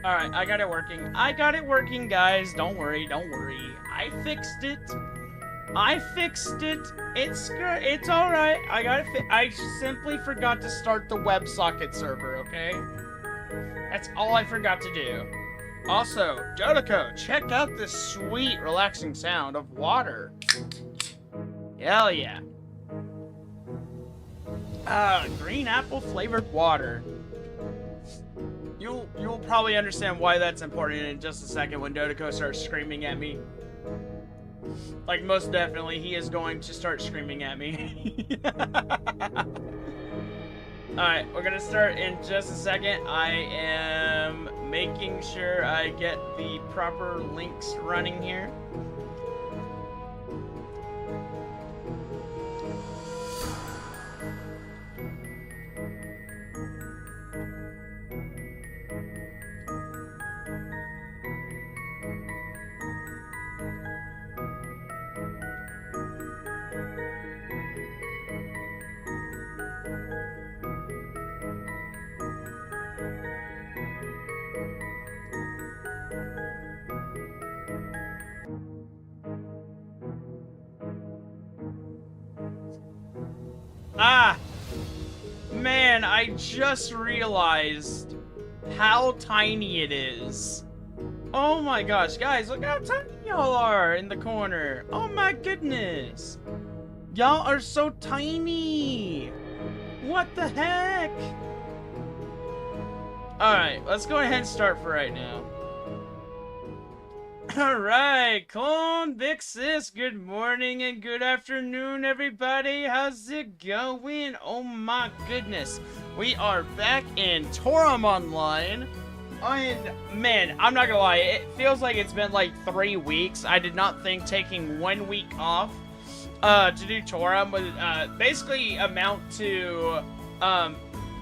Alright, I got it working. I got it working, guys. Don't worry, don't worry. I fixed it. I fixed it. It's good. It's alright. I got it I simply forgot to start the WebSocket server, okay? That's all I forgot to do. Also, Jotoko, check out this sweet, relaxing sound of water. Hell yeah. Green apple flavored water. You'll probably understand why that's important in just a second when Dodoko starts screaming at me. Like, most definitely, he is going to start screaming at me. Alright, we're gonna start in just a second. I am making sure I get the proper links running here. Ah! Man, I just realized how tiny it is. Oh my gosh, guys, look how tiny y'all are in the corner. Oh my goodness. Y'all are so tiny. What the heck? Alright, let's go ahead and start for right now. Alright, Clone Vixis, good morning and good afternoon, everybody. How's it going? Oh my goodness. We are back in Toram Online. And, man, I'm not gonna lie, it feels like it's been like 3 weeks. I did not think taking 1 week off to do Toram would basically amount to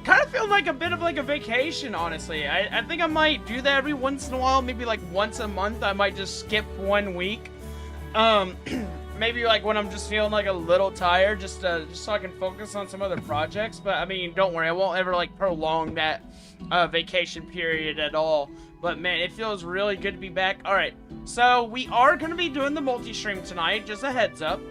kind of feel like a bit of like a vacation, honestly. I think I might do that every once in a while, maybe like once a month. I might just skip 1 week. Maybe like when I'm just feeling like a little tired, just so I can focus on some other projects. But I mean, don't worry, I won't ever like prolong that vacation period at all. But man, it feels really good to be back. All right, so we are going to be doing the multi-stream tonight, just a heads up.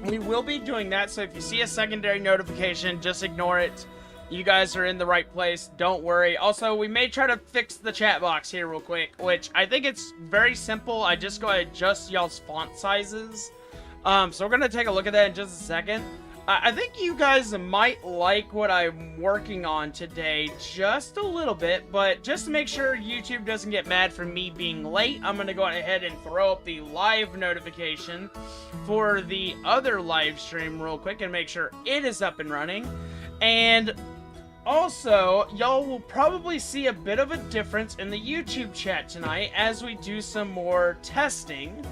We will be doing that, so if you see a secondary notification, just ignore it. You guys are in the right place, don't worry. Also, we may try to fix the chat box here real quick, which I think it's very simple. I just go ahead and adjust y'all's font sizes. So we're going to take a look at that in just a second. I think you guys might like what I'm working on today just a little bit, but just to make sure YouTube doesn't get mad for me being late, I'm going to go ahead and throw up the live notification for the other live stream real quick and make sure it is up and running. And Also, y'all will probably see a bit of a difference in the YouTube chat tonight as we do some more testing.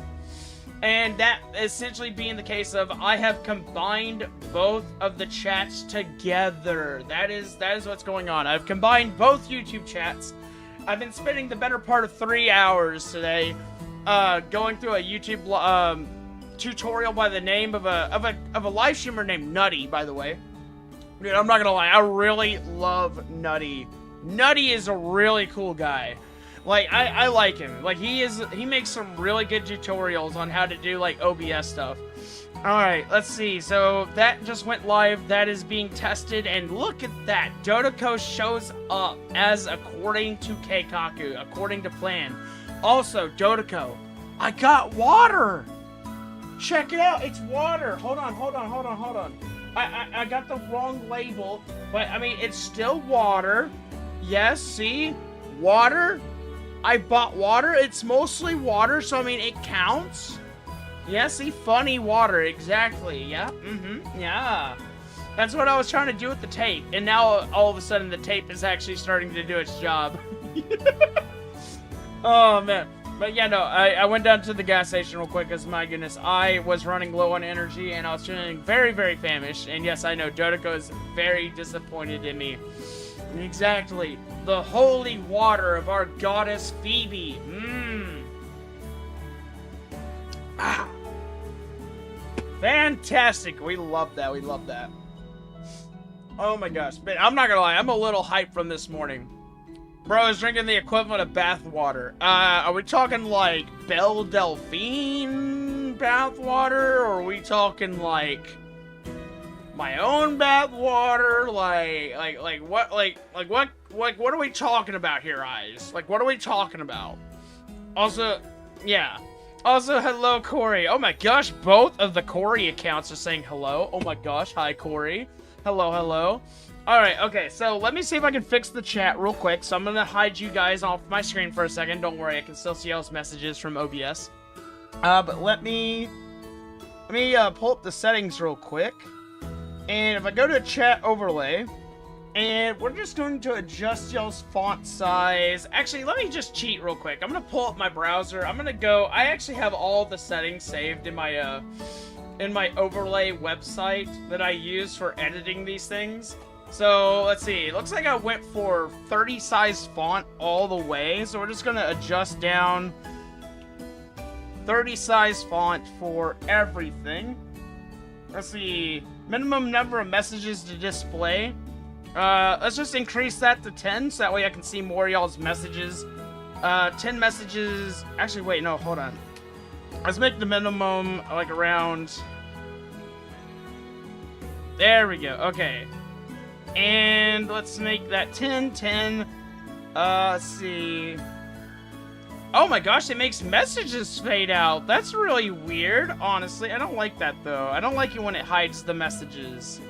And that essentially being the case of I have combined both of the chats together. That is what's going on. I've combined both YouTube chats. I've been spending the better part of 3 hours today going through a YouTube tutorial by the name of a live streamer named Nutty, by the way. Dude, I'm not gonna lie, I really love Nutty. Nutty is a really cool guy. Like, I like him. Like, he makes some really good tutorials on how to do, like, OBS stuff. Alright, let's see. So, that just went live. That is being tested. And look at that. Dodoko shows up as according to Keikaku. According to plan. Also, Dodoko, I got water! Check it out. It's water. Hold on. I got the wrong label, but I mean, it's still water. Yes, see? Water. I bought water. It's mostly water, so I mean, it counts. Yeah, see? Funny water. Exactly. Yeah. Yeah. That's what I was trying to do with the tape, and now all of a sudden the tape is actually starting to do its job. Oh, man. But yeah, no, I went down to the gas station real quick because, my goodness, I was running low on energy and I was feeling very, very famished. And yes, I know, Dodoko is very disappointed in me. Exactly. The holy water of our goddess Phoebe. Ah. Fantastic. We love that. We love that. Oh my gosh. But I'm not gonna lie, I'm a little hyped from this morning. Bro, I was drinking the equivalent of bath water. Are we talking like Belle Delphine bath water? Or are we talking like my own bath water? Like what are we talking about here, Eyes? Like, what are we talking about? Also, yeah. Also, hello, Corey. Oh my gosh, both of the Corey accounts are saying hello. Oh my gosh, hi, Corey. Hello, hello. Alright, okay, so let me see if I can fix the chat real quick. So I'm gonna hide you guys off my screen for a second. Don't worry, I can still see y'all's messages from OBS. But let me pull up the settings real quick. And if I go to chat overlay, and we're just going to adjust y'all's font size. Actually, let me just cheat real quick. I'm gonna pull up my browser. I'm gonna go, I actually have all the settings saved in my overlay website that I use for editing these things. So, let's see. It looks like I went for 30 size font all the way. So, we're just going to adjust down 30 size font for everything. Let's see. Minimum number of messages to display. Let's just increase that to 10. So, that way I can see more of y'all's messages. 10 messages. Actually, wait. No, hold on. Let's make the minimum like around... There we go. Okay. And let's make that 10. Let's see. Oh my gosh, it makes messages fade out. That's really weird, honestly. I don't like that, though. I don't like it when it hides the messages.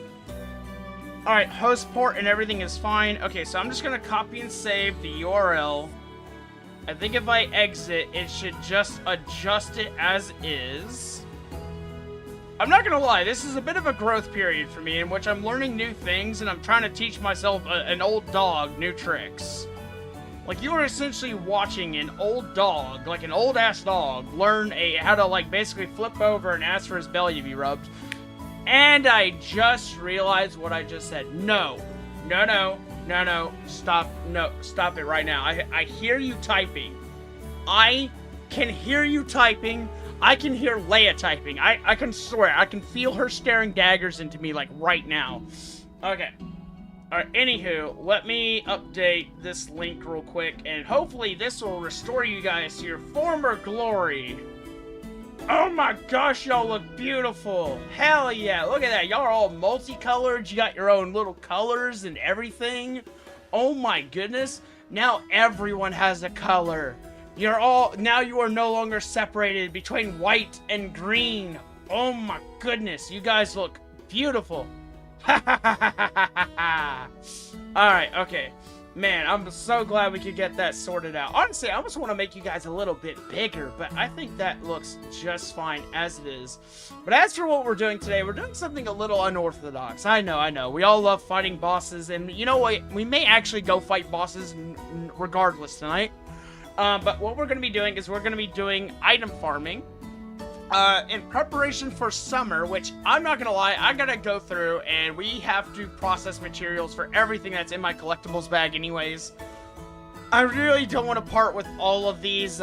Alright, host port and everything is fine. Okay, so I'm just going to copy and save the URL. I think if I exit, it should just adjust it as is. I'm not gonna lie, this is a bit of a growth period for me in which I'm learning new things and I'm trying to teach myself an old dog new tricks. Like, you are essentially watching an old dog, like an old-ass dog, learn how to, like, basically flip over and ask for his belly to be rubbed. And I just realized what I just said. No. Stop. No, stop it right now. I hear you typing. I can hear you typing. I can hear Leia typing. I can swear. I can feel her staring daggers into me, like, right now. Okay. Alright, anywho, let me update this link real quick, and hopefully this will restore you guys to your former glory. Oh my gosh, y'all look beautiful. Hell yeah, look at that. Y'all are all multicolored. You got your own little colors and everything. Oh my goodness. Now everyone has a color. Now you are no longer separated between white and green. Oh my goodness, you guys look beautiful. Alright, okay. Man, I'm so glad we could get that sorted out. Honestly, I almost want to make you guys a little bit bigger, but I think that looks just fine as it is. But as for what we're doing today, we're doing something a little unorthodox. I know. We all love fighting bosses, and you know what? We may actually go fight bosses regardless tonight. But what we're going to be doing is we're going to be doing item farming. In preparation for summer, which I'm not gonna lie, I gotta go through and we have to process materials for everything that's in my collectibles bag anyways. I really don't want to part with all of these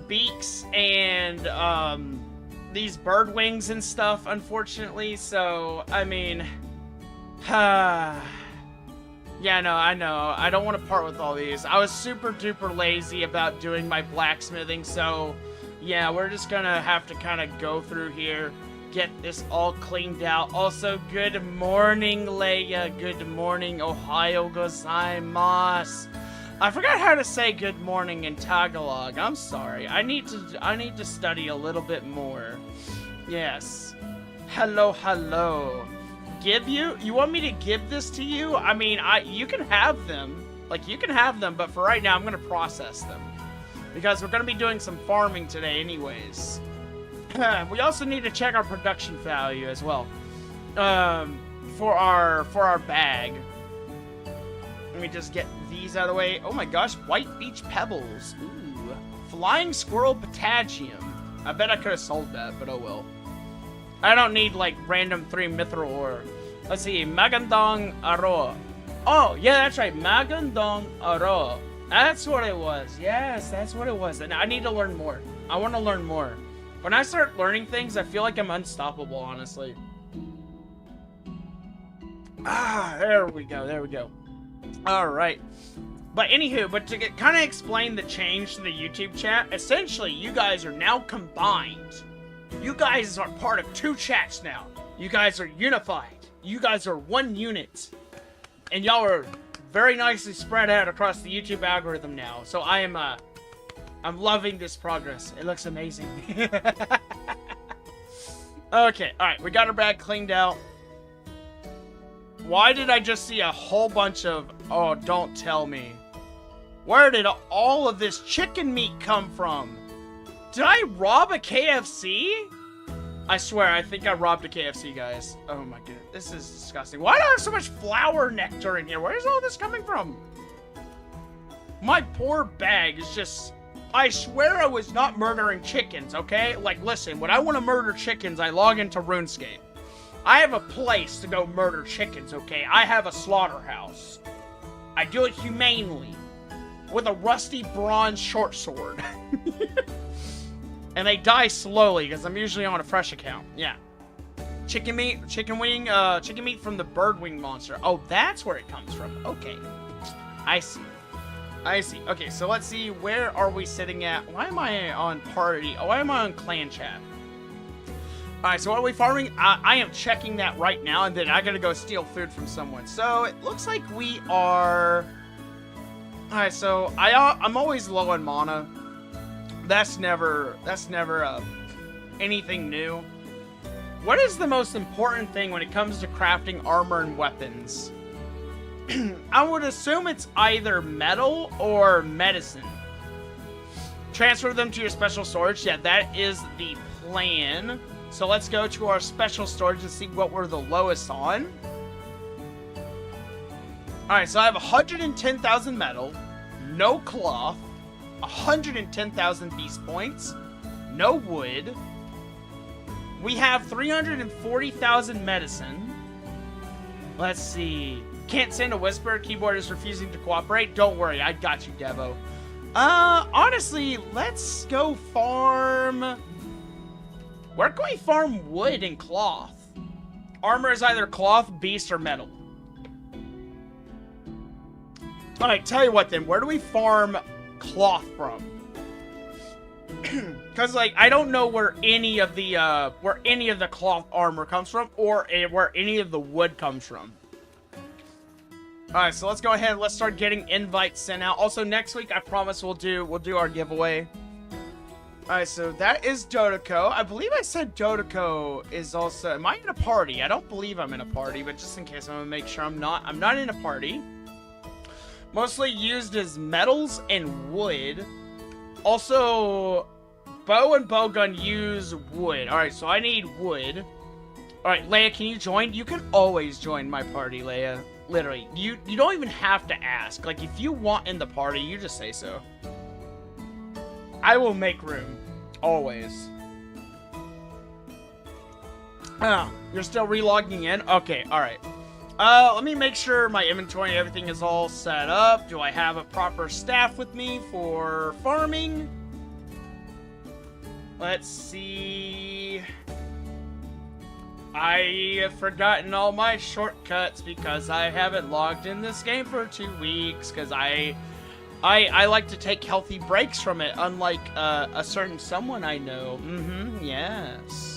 beaks and these bird wings and stuff, unfortunately, so I mean yeah, no, I know I don't want to part with all these. I was super duper lazy about doing my blacksmithing, so yeah, we're just gonna have to kind of go through here, get this all cleaned out. Also, good morning, Leia. Good morning, Ohio gozaimasu. I forgot how to say good morning in Tagalog. I'm sorry. I need to study a little bit more. Yes. Hello. Give you? You want me to give this to you? I mean, you can have them. Like, you can have them, but for right now, I'm gonna process them. Because we're going to be doing some farming today anyways. We also need to check our production value as well. For our bag. Let me just get these out of the way. Oh my gosh, white beach pebbles. Ooh. Flying squirrel potassium. I bet I could have sold that, but oh well. I don't need like random 3 mithril ore. Let's see, Magandang Aro. Oh, yeah, that's right. Magandang Aro. That's what it was. Yes, that's what it was. And I need to learn more. I want to learn more. When I start learning things, I feel like I'm unstoppable, honestly. Ah, there we go. All right. But anywho, to kind of explain the change to the YouTube chat, essentially, you guys are now combined. You guys are part of 2 chats now. You guys are unified. You guys are 1 unit. And y'all are very nicely spread out across the YouTube algorithm now. So I'm loving this progress. It looks amazing. Okay, alright, we got our bag cleaned out. Why did I just see a whole bunch of... Oh, don't tell me. Where did all of this chicken meat come from? Did I rob a KFC? I swear, I think I robbed a KFC, guys. Oh my goodness, this is disgusting. Why do I have so much flower nectar in here? Where is all this coming from? My poor bag is just... I swear I was not murdering chickens, okay? Like, listen, when I want to murder chickens, I log into RuneScape. I have a place to go murder chickens, okay? I have a slaughterhouse. I do it humanely. With a rusty bronze short sword. And they die slowly, because I'm usually on a fresh account. Yeah. Chicken meat from the bird wing monster. Oh, that's where it comes from. Okay. I see. Okay, so let's see. Where are we sitting at? Why am I on party? Oh, why am I on clan chat? Alright, so what are we farming? I am checking that right now, and then I gotta go steal food from someone. So, it looks like we are... Alright, so I'm always low on mana. That's never anything new. What is the most important thing when it comes to crafting armor and weapons? I would assume it's either metal or medicine. Transfer them to your special storage. Yeah, that is the plan. So let's go to our special storage and see what we're the lowest on. Alright, so I have 110,000 metal, no cloth, 110,000 beast points, no wood. We have 340,000 medicine. Let's see. Can't send a whisper. Keyboard is refusing to cooperate. Don't worry, I got you, Devo. Honestly, let's go farm... Where can we farm wood and cloth? Armor is either cloth, beast, or metal. Alright, tell you what then. Where do we farm cloth from? Because, like, I don't know where any of the cloth armor comes from, or where any of the wood comes from. Alright, so let's go ahead and let's start getting invites sent out. Also, next week, I promise we'll do our giveaway. Alright, so that is Dodoko. I believe I said Dodoko is also... Am I in a party? I don't believe I'm in a party, but just in case, I'm gonna make sure I'm not in a party. Mostly used as metals and wood. Also, bow and bowgun use wood. Alright, so I need wood. Alright, Leia, can you join? You can always join my party, Leia. Literally. You don't even have to ask. Like, if you want in the party, you just say so. I will make room. Always. You're still relogging in? Okay, alright. Let me make sure my inventory and everything is all set up. Do I have a proper staff with me for farming? Let's see. I have forgotten all my shortcuts because I haven't logged in this game for 2 weeks because I like to take healthy breaks from it, unlike a certain someone I know. Yes.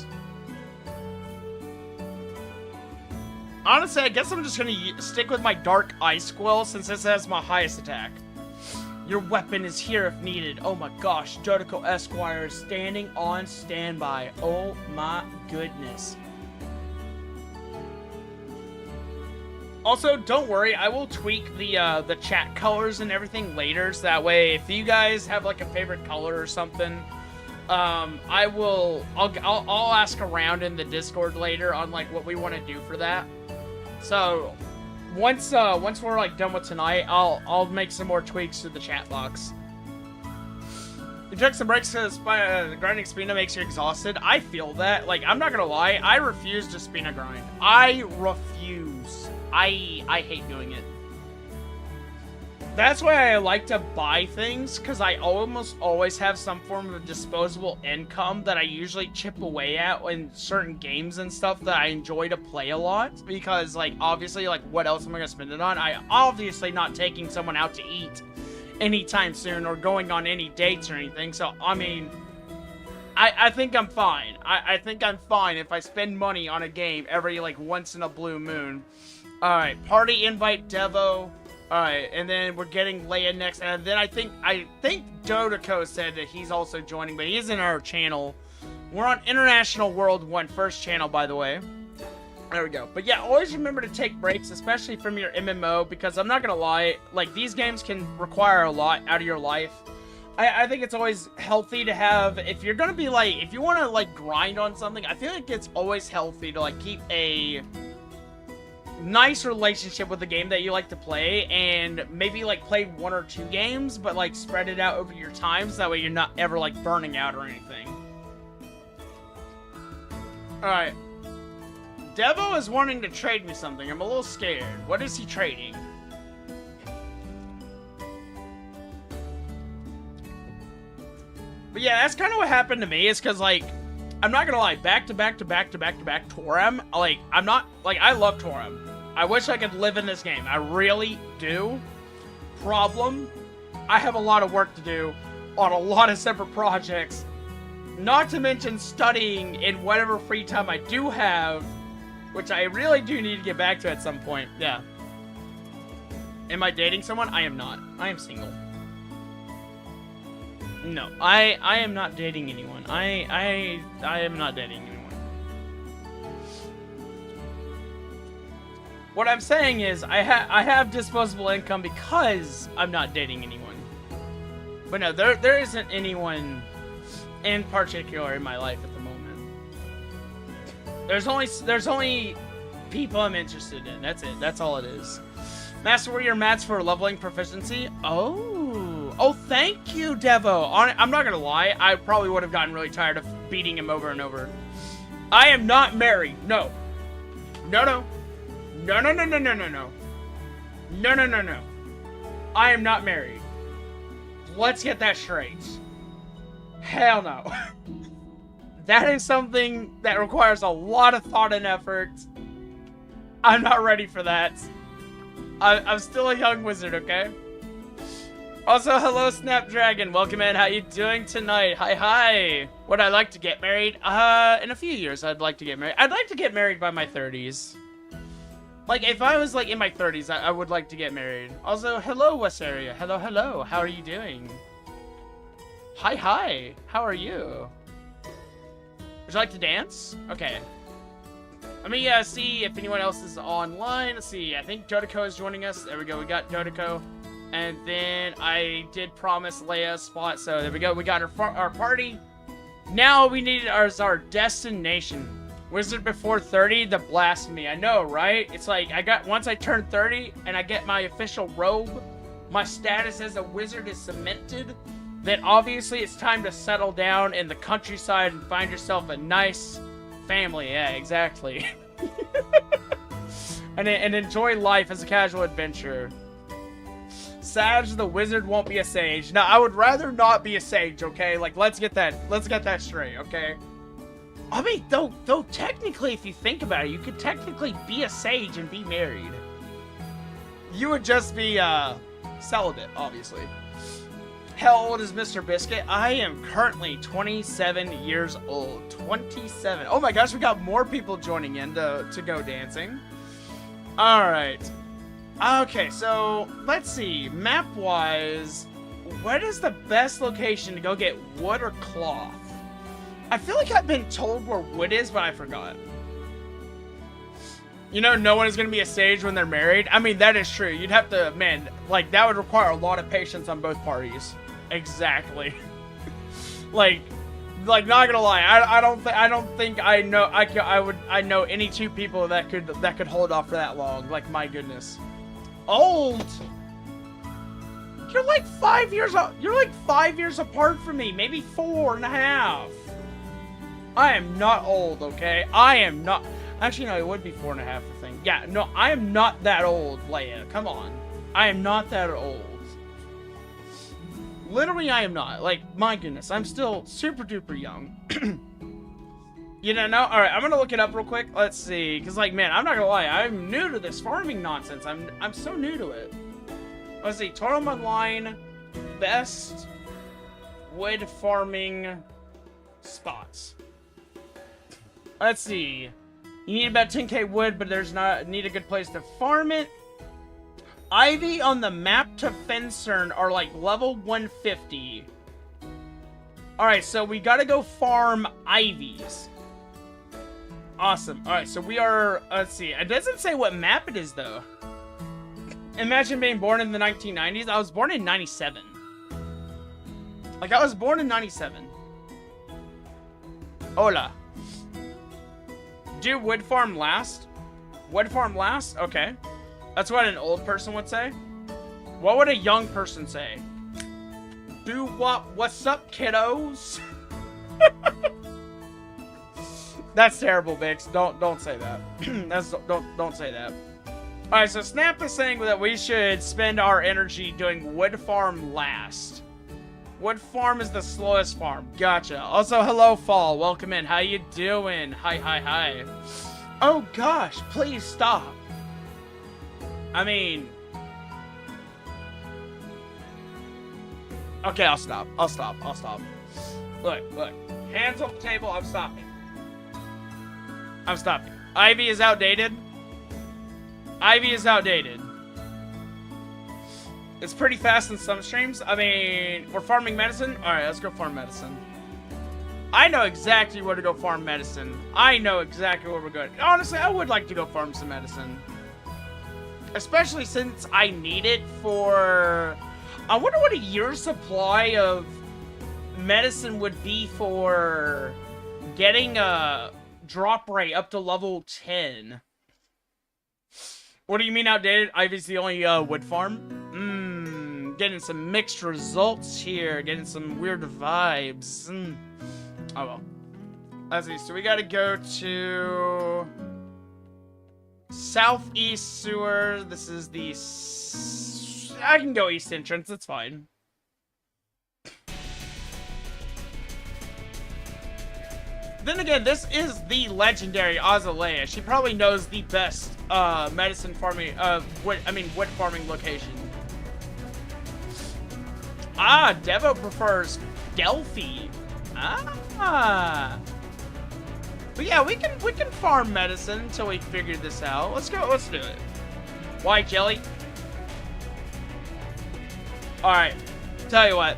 Honestly, I guess I'm just gonna stick with my Dark Ice Quill since this has my highest attack. Your weapon is here if needed. Oh my gosh, Dodoko Esquire is standing on standby. Oh my goodness. Also, don't worry, I will tweak the chat colors and everything later, so that way if you guys have like a favorite color or something, I'll ask around in the Discord later on like what we want to do for that. So once we're like done with tonight, I'll make some more tweaks to the chat box. You took some breaks because grinding Spina makes you exhausted. I feel that. Like, I'm not gonna lie, I refuse to Spina grind. I refuse. I hate doing it. That's why I like to buy things, because I almost always have some form of disposable income that I usually chip away at in certain games and stuff that I enjoy to play a lot. Because, like, obviously, like, what else am I going to spend it on? I obviously not taking someone out to eat anytime soon or going on any dates or anything. So, I mean, I think I'm fine. I think I'm fine if I spend money on a game every, like, once in a blue moon. Alright, party invite Devo. Alright, and then we're getting Leia next, and then I think Dodoko said that he's also joining, but he's in our channel. We're on International World 1 first channel, by the way. There we go. But yeah, always remember to take breaks, especially from your MMO, because I'm not gonna lie, like, these games can require a lot out of your life. I think it's always healthy to have, if you're gonna be like, if you wanna, like, grind on something, I feel like it's always healthy to, like, keep a nice relationship with the game that you like to play, and maybe like play 1 or 2 games, but like spread it out over your times, that way you're not ever like burning out or anything. Alright. Devo is wanting to trade me something. I'm a little scared. What is he trading? But yeah, that's kind of what happened to me, is because like, I'm not gonna lie, back to back Toram, like, I'm not, like, I love Toram. I wish I could live in this game. I really do. Problem, I have a lot of work to do on a lot of separate projects. Not to mention studying in whatever free time I do have, which I really do need to get back to at some point. Yeah. Am I dating someone? I am not. I am single. No, I am not dating anyone. I am not dating anyone. What I'm saying is, I have disposable income because I'm not dating anyone. But no, there isn't anyone in particular in my life at the moment. There's only people I'm interested in. That's it. That's all it is. Master Warrior mats for leveling proficiency. Oh, thank you, Devo. I'm not gonna lie, I probably would have gotten really tired of beating him over and over. I am not married. No. No. I am not married. Let's get that straight. Hell no. That is something that requires a lot of thought and effort. I'm not ready for that. I'm still a young wizard, okay? Also, hello, Snapdragon. Welcome in. How you doing tonight? Hi. Would I like to get married? In a few years, I'd like to get married. I'd like to get married by my 30s. Like, if I was, like, in my 30s, I would like to get married. Also, hello, West Area. Hello. How are you doing? Hi. How are you? Would you like to dance? Okay. Let me, see if anyone else is online. Let's see. I think Dodoko is joining us. There we go. We got Dodoko. And then I did promise Leia a spot, so there we go. We got our party. Now we need our destination. Wizard before 30, the blasphemy. I know, right? It's like, once I turn 30 and I get my official robe, my status as a wizard is cemented, then obviously it's time to settle down in the countryside and find yourself a nice family. Yeah, exactly. and enjoy life as a casual adventurer. Sage the wizard won't be a sage. Now, I would rather not be a sage, okay? Like, let's get that straight, okay? I mean, though technically, if you think about it, you could technically be a sage and be married. You would just be, celibate, obviously. How old is Mr. Biscuit? I am currently 27 years old. 27. Oh my gosh, we got more people joining in to go dancing. Alright. Okay, so, let's see. Map-wise, what is the best location to go get wood or cloth? I feel like I've been told where wood is, but I forgot. You know, no one is going to be a sage when they're married. I mean, that is true. You'd have to, man, like, that would require a lot of patience on both parties. Exactly. like, not gonna lie, I don't think I know any two people that could hold off for that long. Like, my goodness. Old. You're like 5 years old. You're like 5 years apart from me. Maybe 4.5. I am not old, okay? I am not. Actually, no, it would be 4.5, I think. Yeah, no, I am not that old, Leia. Come on. I am not that old. Literally, I am not. Like, my goodness, I'm still super duper young. You don't know? Alright, I'm gonna look it up real quick. Let's see. Because, like, man, I'm not gonna lie. I'm new to this farming nonsense. I'm so new to it. Let's see. Toram Online best wood farming spots. Let's see. You need about 10k wood, but need a good place to farm it. Ivy on the map to Fencern are like level 150. Alright, so we gotta go farm ivies. Awesome. Alright, so we are, let's see. It doesn't say what map it is, though. Imagine being born in the 1990s. I was born in 97. Like, I was born in 97. Hola. Do wood farm last? Wood farm last? Okay. That's what an old person would say. What would a young person say? Do what? What's up, kiddos? That's terrible, Bix. Don't say that. Don't say that. All right, so Snap is saying that we should spend our energy doing wood farm last. Wood farm is the slowest farm. Gotcha. Also, hello, Fall. Welcome in. How you doing? Hi. Oh, gosh. Please stop. I mean... Okay, I'll stop. Look. Hands on the table. I'm stopping. Ivy is outdated. It's pretty fast in some streams. I mean, we're farming medicine. Alright, let's go farm medicine. I know exactly where to go farm medicine. I know exactly where we're going. Honestly, I would like to go farm some medicine. Especially since I need it for... I wonder what a year's supply of medicine would be for getting a drop rate up to level 10. What do you mean outdated? Ivy's the only wood farm? Getting some mixed results here. Getting some weird vibes. Oh well. Let's see. So we gotta go to... Southeast sewer. This is the... I can go east entrance. It's fine. Then again, this is the legendary Azalea. She probably knows the best medicine farming, wood farming location. Ah, Devo prefers Delphi. Ah. But yeah, we can farm medicine until we figure this out. Let's go. Let's do it. White jelly. All right. Tell you what.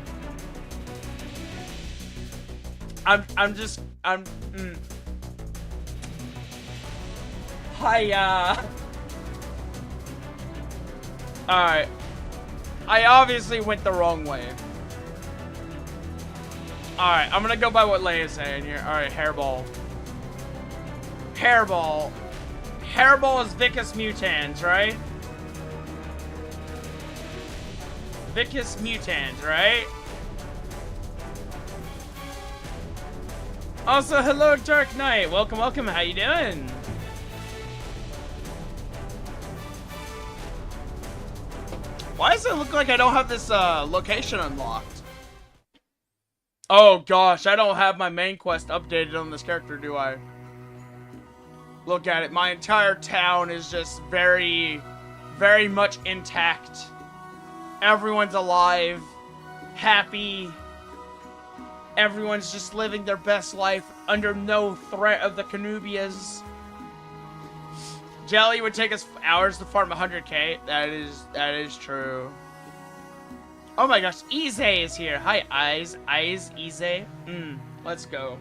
Hiya. All right. I obviously went the wrong way. Alright, I'm gonna go by what Leia's saying here. Alright, hairball. Hairball. Hairball is Vicus mutans, right? Vicus mutans, right? Also, hello, Dark Knight. Welcome, welcome. How you doing? Why does it look like I don't have this location unlocked? Oh gosh, I don't have my main quest updated on this character, do I? Look at it. My entire town is just very, very much intact. Everyone's alive, happy. Everyone's just living their best life under no threat of the Canubias. Jelly would take us hours to farm 100k. That is true. Oh my gosh, Ize is here. Hi, Ize, Ize. Let's go.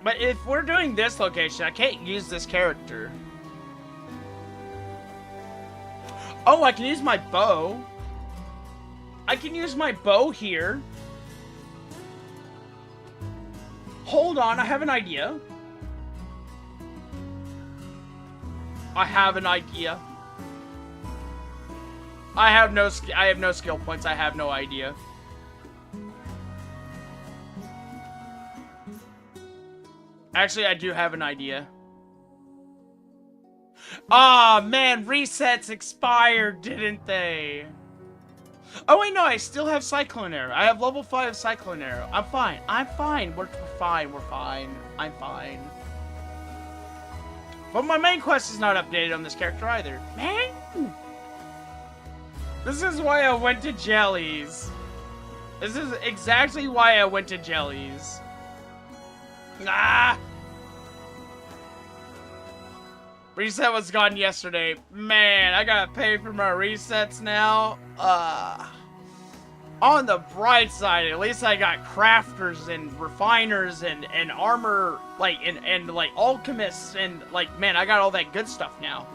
But if we're doing this location, I can't use this character. Oh, I can use my bow. I can use my bow here. Hold on, I have an idea. I have an idea. I have no skill points. I have no idea. Actually, I do have an idea. Ah, man, resets expired, didn't they? Oh, wait, no, I still have Cyclone Arrow. I have level 5 Cyclone Arrow. I'm fine. I'm fine. We're fine. We're fine. I'm fine. But my main quest is not updated on this character either. Man! This is why I went to Jellies. This is exactly why I went to Jellies. Ah! Reset was gone yesterday. Man, I gotta pay for my resets now. On the bright side, at least I got crafters and refiners and armor, like, and like alchemists and like, man, I got all that good stuff now.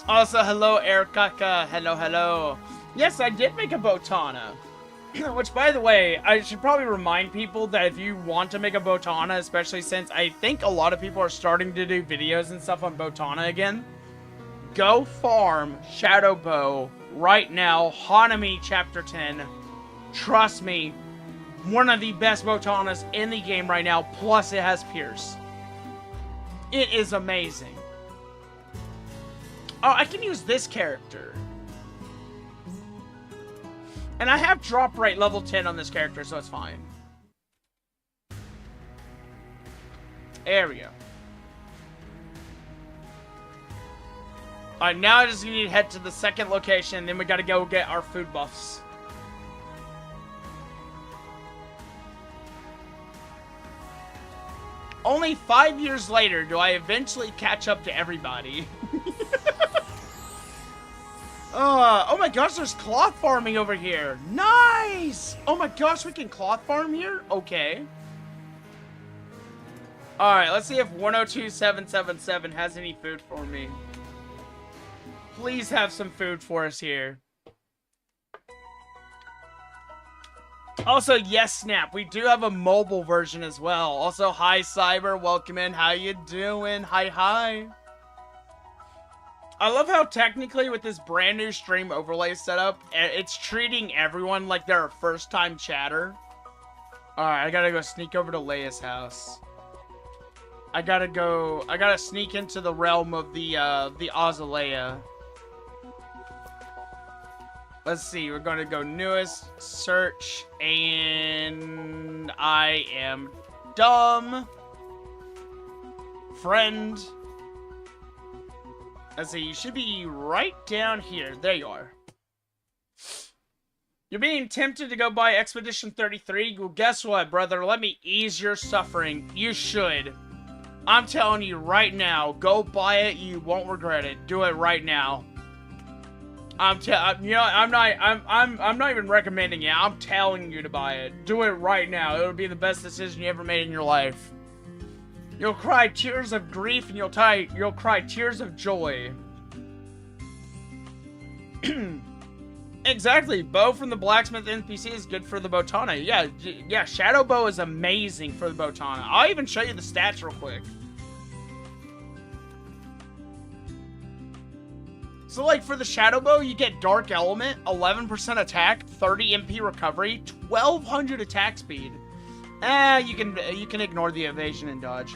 Also, hello, Erikaka. Hello, hello. Yes, I did make a Botana. Which, by the way, I should probably remind people that if you want to make a Botana, especially since I think a lot of people are starting to do videos and stuff on Botana again, go farm Shadow Bow right now, Hanami Chapter 10. Trust me, one of the best Botanas in the game right now, plus it has Pierce. It is amazing. Oh, I can use this character. And I have drop rate level 10 on this character, so it's fine. There we go. Alright, now I just need to head to the second location, then we gotta go get our food buffs. Only 5 years later do I eventually catch up to everybody. Oh my gosh, there's cloth farming over here. Nice! Oh my gosh, we can cloth farm here? Okay. Alright, let's see if 102777 has any food for me. Please have some food for us here. Also, yes, Snap, we do have a mobile version as well. Also, hi, Cyber, welcome in. How you doing? Hi, hi. I love how technically with this brand new stream overlay setup, it's treating everyone like they're a first-time chatter. Alright, I gotta go sneak over to Leia's house. I gotta sneak into the realm of the Azalea. Let's see, we're gonna go newest, search, and I am dumb. Friend. Let's see, you should be right down here. There you are. You're being tempted to go buy Expedition 33? Well, guess what, brother? Let me ease your suffering. You should. I'm telling you right now, go buy it. You won't regret it. Do it right now. I'm not even recommending it. I'm telling you to buy it. Do it right now. It'll be the best decision you ever made in your life. You'll cry tears of grief and you'll cry tears of joy. Exactly. Bow from the blacksmith NPC is good for the Botana. Yeah, Shadow Bow is amazing for the Botana. I'll even show you the stats real quick. So, like, for the Shadow Bow, you get Dark Element, 11% attack, 30 MP recovery, 1200 attack speed. You can ignore the evasion and dodge.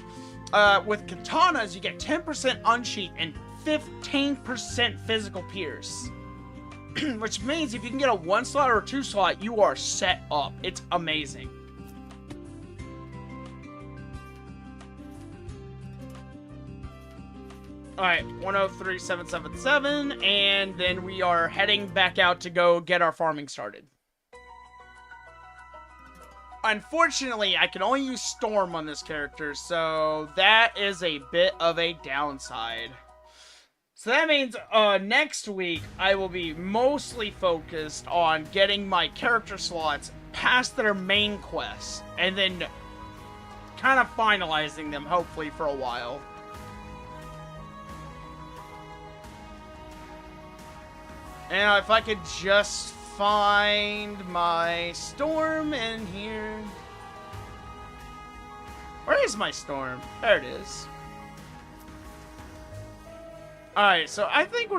With katanas, you get 10% unsheath and 15% physical pierce. Which means if you can get a 1 slot or a 2 slot, you are set up. It's amazing. Alright, 103777, and then we are heading back out to go get our farming started. Unfortunately, I can only use Storm on this character, so that is a bit of a downside. So that means next week, I will be mostly focused on getting my character slots past their main quests, and then kind of finalizing them, hopefully, for a while. And if I could just find my Storm in here. Where is my Storm? There it is. Alright, so I think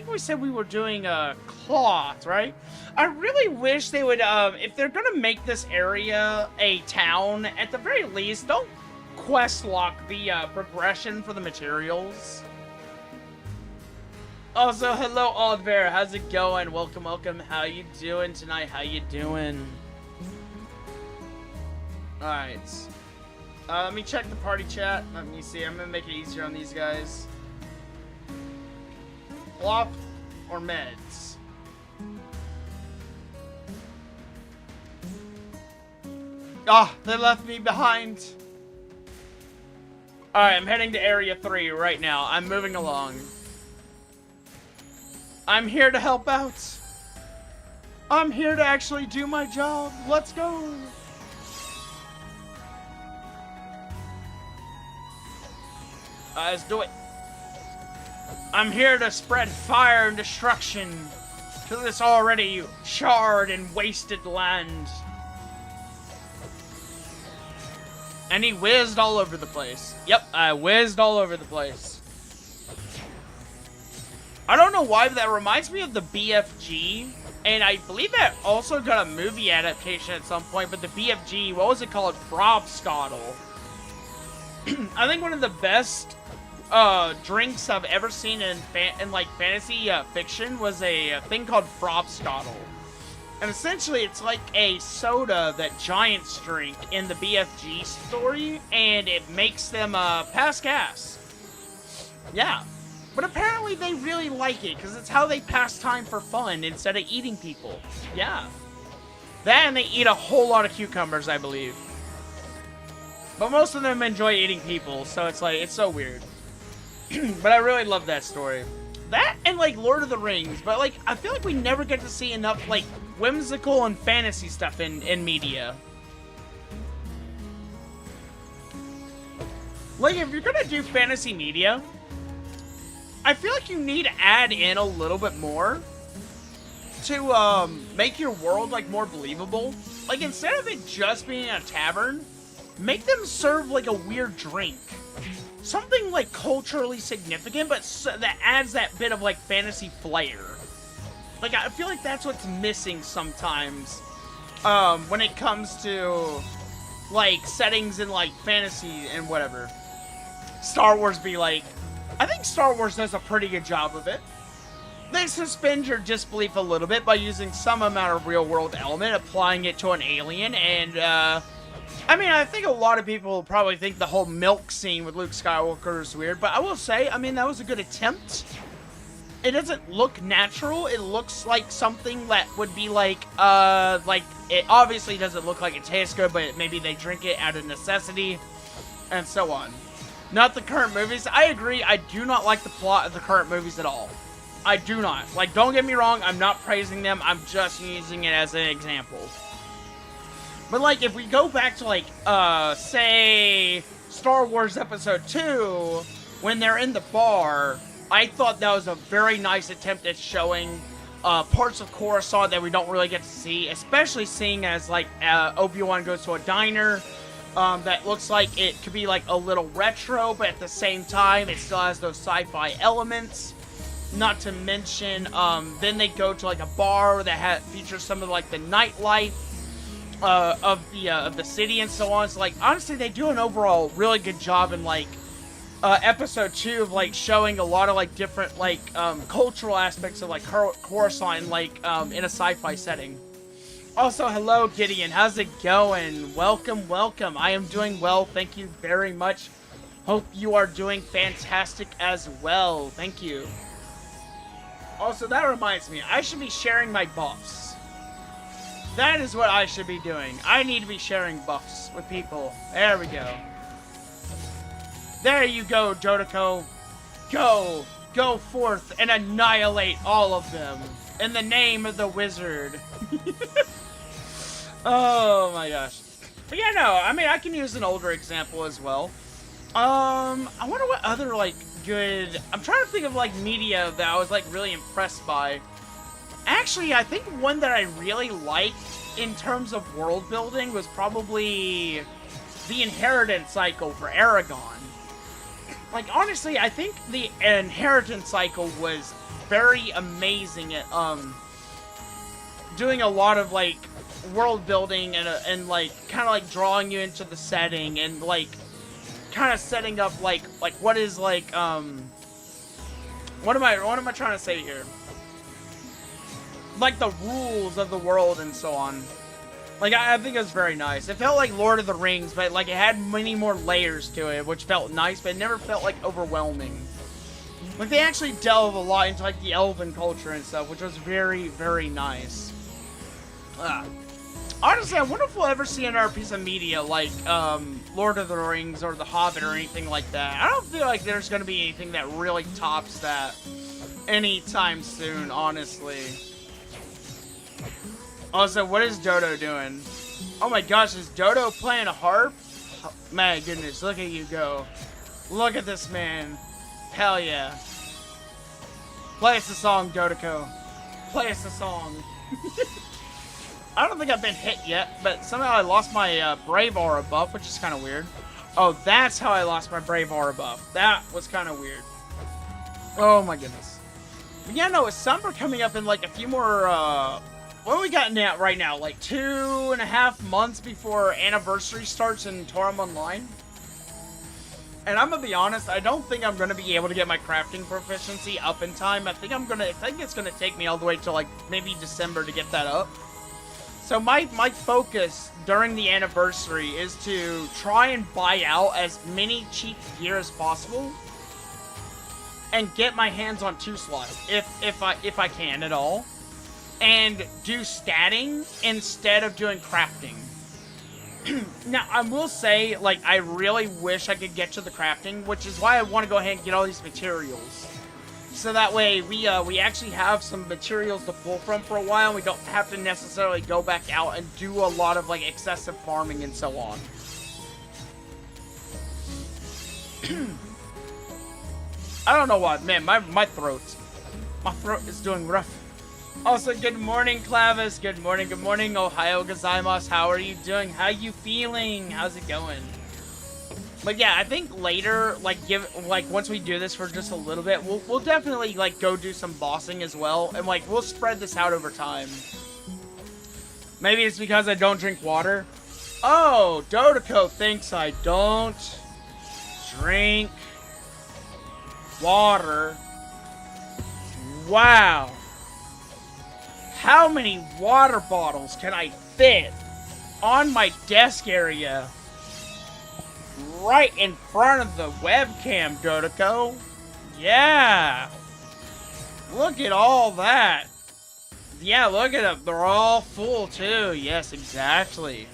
we said we were doing cloth, right? I really wish they would, if they're gonna make this area a town, at the very least, don't quest lock the progression for the materials. Also, hello, Aldbear. How's it going? Welcome, welcome. How you doing tonight? How you doing? Alright. Let me check the party chat. Let me see. I'm gonna make it easier on these guys. Flop or meds? Ah, they left me behind. Alright, I'm heading to Area 3 right now. I'm moving along. I'm here to help out. I'm here to actually do my job. Let's go. Let's do it. I'm here to spread fire and destruction to this already charred and wasted land. And he whizzed all over the place. Yep, I whizzed all over the place. I don't know why, but that reminds me of the BFG. And I believe that also got a movie adaptation at some point. But the BFG, what was it called? Frobscottle. I think one of the best drinks I've ever seen in like fantasy fiction was a thing called Frobscottle. And essentially, it's like a soda that giants drink in the BFG story, and it makes them pass gas. Yeah. But apparently they really like it, because it's how they pass time for fun instead of eating people. Yeah. That and they eat a whole lot of cucumbers, I believe. But most of them enjoy eating people, so it's like, it's so weird. But I really love that story. That and, like, Lord of the Rings, but, like, I feel like we never get to see enough, like, whimsical and fantasy stuff in media. Like, if you're gonna do fantasy media, I feel like you need to add in a little bit more to make your world, like, more believable. Like, instead of it just being a tavern, make them serve, like, a weird drink. Something, like, culturally significant, but that adds that bit of, like, fantasy flair. Like, I feel like that's what's missing sometimes when it comes to, like, settings in, like, fantasy and whatever. Star Wars be like... I think Star Wars does a pretty good job of it. They suspend your disbelief a little bit by using some amount of real-world element, applying it to an alien, and, I mean, I think a lot of people probably think the whole milk scene with Luke Skywalker is weird, but I will say, I mean, that was a good attempt. It doesn't look natural. It looks like something that would be like, it obviously doesn't look like it tastes good, but maybe they drink it out of necessity, and so on. Not the current movies. I agree, I do not like the plot of the current movies at all. I do not. Like, don't get me wrong, I'm not praising them, I'm just using it as an example. But, like, if we go back to, like, say, Star Wars Episode 2, when they're in the bar, I thought that was a very nice attempt at showing parts of Coruscant that we don't really get to see, especially seeing as, like, Obi-Wan goes to a diner that looks like it could be, like, a little retro, but at the same time, it still has those sci-fi elements. Not to mention, then they go to, like, a bar that features some of, like, the nightlife of the city and so on. So, like, honestly, they do an overall really good job in, like, episode 2 of, like, showing a lot of, like, different, like, cultural aspects of, like, Coruscant, like, in a sci-fi setting. Also, hello, Gideon. How's it going? Welcome, welcome. I am doing well. Thank you very much. Hope you are doing fantastic as well. Thank you. Also, that reminds me, I should be sharing my buffs. That is what I should be doing. I need to be sharing buffs with people. There we go. There you go, Dodoko. Go. Go forth and annihilate all of them. In the name of the wizard. Oh my gosh. But yeah, no, I mean, I can use an older example as well. I wonder what other, like, good... I'm trying to think of, like, media that I was, like, really impressed by. Actually, I think one that I really liked in terms of world building was probably the inheritance cycle for Aragon. Like, honestly, I think the inheritance cycle was very amazing at, doing a lot of, like, world building and like, kind of, like, drawing you into the setting and, like, kind of setting up, like, what is, like, what am I trying to say here? Like, the rules of the world and so on. Like, I think it was very nice. It felt like Lord of the Rings, but, like, it had many more layers to it, which felt nice, but it never felt, like, overwhelming. Like, they actually delve a lot into, like, the elven culture and stuff, which was very, very nice. Honestly, I wonder if we'll ever see another piece of media like, Lord of the Rings or The Hobbit or anything like that. I don't feel like there's gonna be anything that really tops that anytime soon, honestly. Also, what is Dodo doing? Oh my gosh, is Dodo playing a harp? Oh, my goodness, look at you go. Look at this man. Hell yeah. Play us a song, Dodoko. Play us a song. I don't think I've been hit yet, but somehow I lost my Brave Aura buff, which is kind of weird. Oh, that's how I lost my Brave Aura buff. That was kind of weird. Oh my goodness. But yeah, no, with summer coming up in like a few more, what are we got now, right now? Like 2.5 months before anniversary starts in Toram Online? And I'm gonna be honest, I don't think I'm gonna be able to get my crafting proficiency up in time. I think it's gonna take me all the way to like maybe December to get that up. So my focus during the anniversary is to try and buy out as many cheap gear as possible and get my hands on 2 slots if I can at all, and do statting instead of doing crafting. Now, I will say, like, I really wish I could get to the crafting, which is why I want to go ahead and get all these materials. So that way, we actually have some materials to pull from for a while, and we don't have to necessarily go back out and do a lot of, like, excessive farming and so on. I don't know what, man, my throat is doing rough. Also, good morning, Clavis. Good morning, good morning. Ohio gozaimasu. How are you doing? How you feeling? How's it going? But yeah, I think later, like, once we do this for just a little bit, we'll definitely, like, go do some bossing as well. And, like, we'll spread this out over time. Maybe it's because I don't drink water. Oh, Dodoko thinks I don't drink water. Wow. How many water bottles can I fit on my desk area right in front of the webcam, Dodoko? Yeah. Look at all that. Yeah, look at them. They're all full, too. Yes, exactly.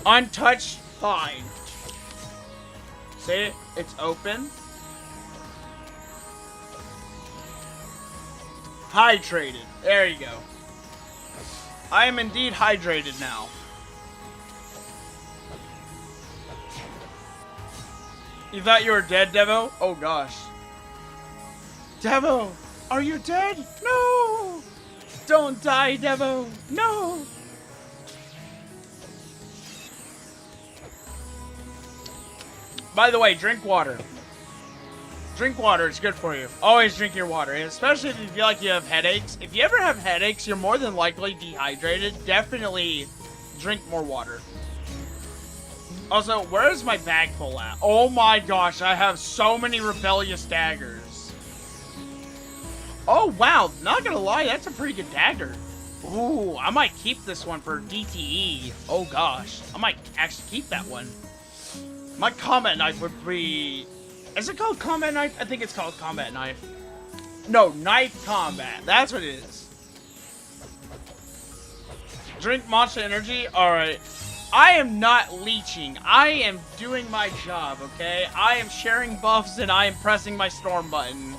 Untouched, fine. See? It's open. Hydrated. There you go. I am indeed hydrated now. You thought you were dead, Devo? Oh gosh. Devo, are you dead? No! Don't die, Devo! No! By the way, drink water. Drink water, it's good for you. Always drink your water, especially if you feel like you have headaches. If you ever have headaches, you're more than likely dehydrated. Definitely drink more water. Also, where is my bag full at? Oh my gosh, I have so many rebellious daggers. Oh wow, not gonna lie, that's a pretty good dagger. Ooh, I might keep this one for DTE. Oh gosh, I might actually keep that one. My combat knife would be... Is it called combat knife? I think it's called combat knife. No, knife combat. That's what it is. Drink monster energy? Alright. I am not leeching. I am doing my job, okay? I am sharing buffs and I am pressing my storm button.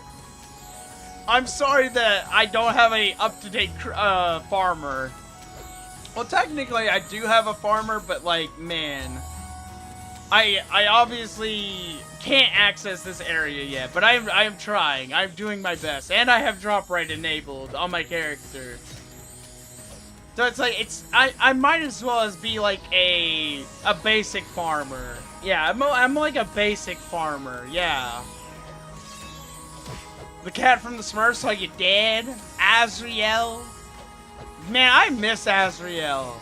I'm sorry that I don't have a up-to-date farmer. Well, technically I do have a farmer, but like, man... I obviously can't access this area yet, but I am trying. I'm doing my best, and I have drop right enabled on my character. So it's like I might as well as be like a basic farmer. Yeah, I'm like a basic farmer. Yeah. The cat from the Smurfs, like you dead? Azriel. Man, I miss Azriel.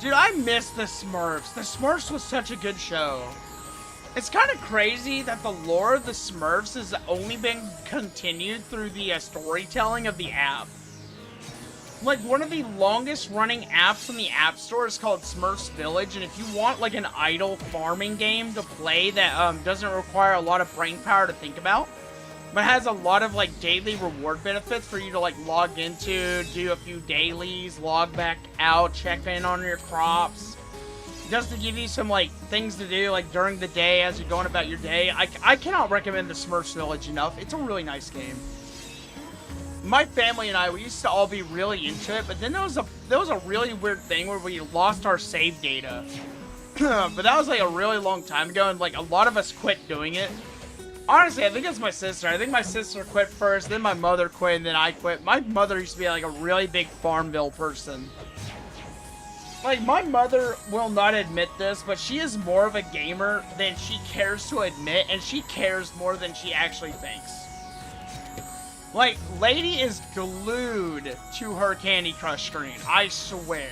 Dude, I miss the Smurfs. The Smurfs was such a good show. It's kind of crazy that the lore of the Smurfs has only been continued through the storytelling of the app. Like, one of the longest running apps on the App Store is called Smurfs Village, and if you want, like, an idle farming game to play that doesn't require a lot of brain power to think about, but has a lot of, like, daily reward benefits for you to, like, log into, do a few dailies, log back out, check in on your crops. Just to give you some, like, things to do, like, during the day as you're going about your day. I cannot recommend the Smurfs Village enough. It's a really nice game. My family and I, we used to all be really into it, but then there was a really weird thing where we lost our save data. But that was, like, a really long time ago, and, like, a lot of us quit doing it. Honestly, I think it's my sister. I think my sister quit first, then my mother quit, and then I quit. My mother used to be like a really big Farmville person. Like, my mother will not admit this, but she is more of a gamer than she cares to admit, and she cares more than she actually thinks. Like, lady is glued to her Candy Crush screen, I swear.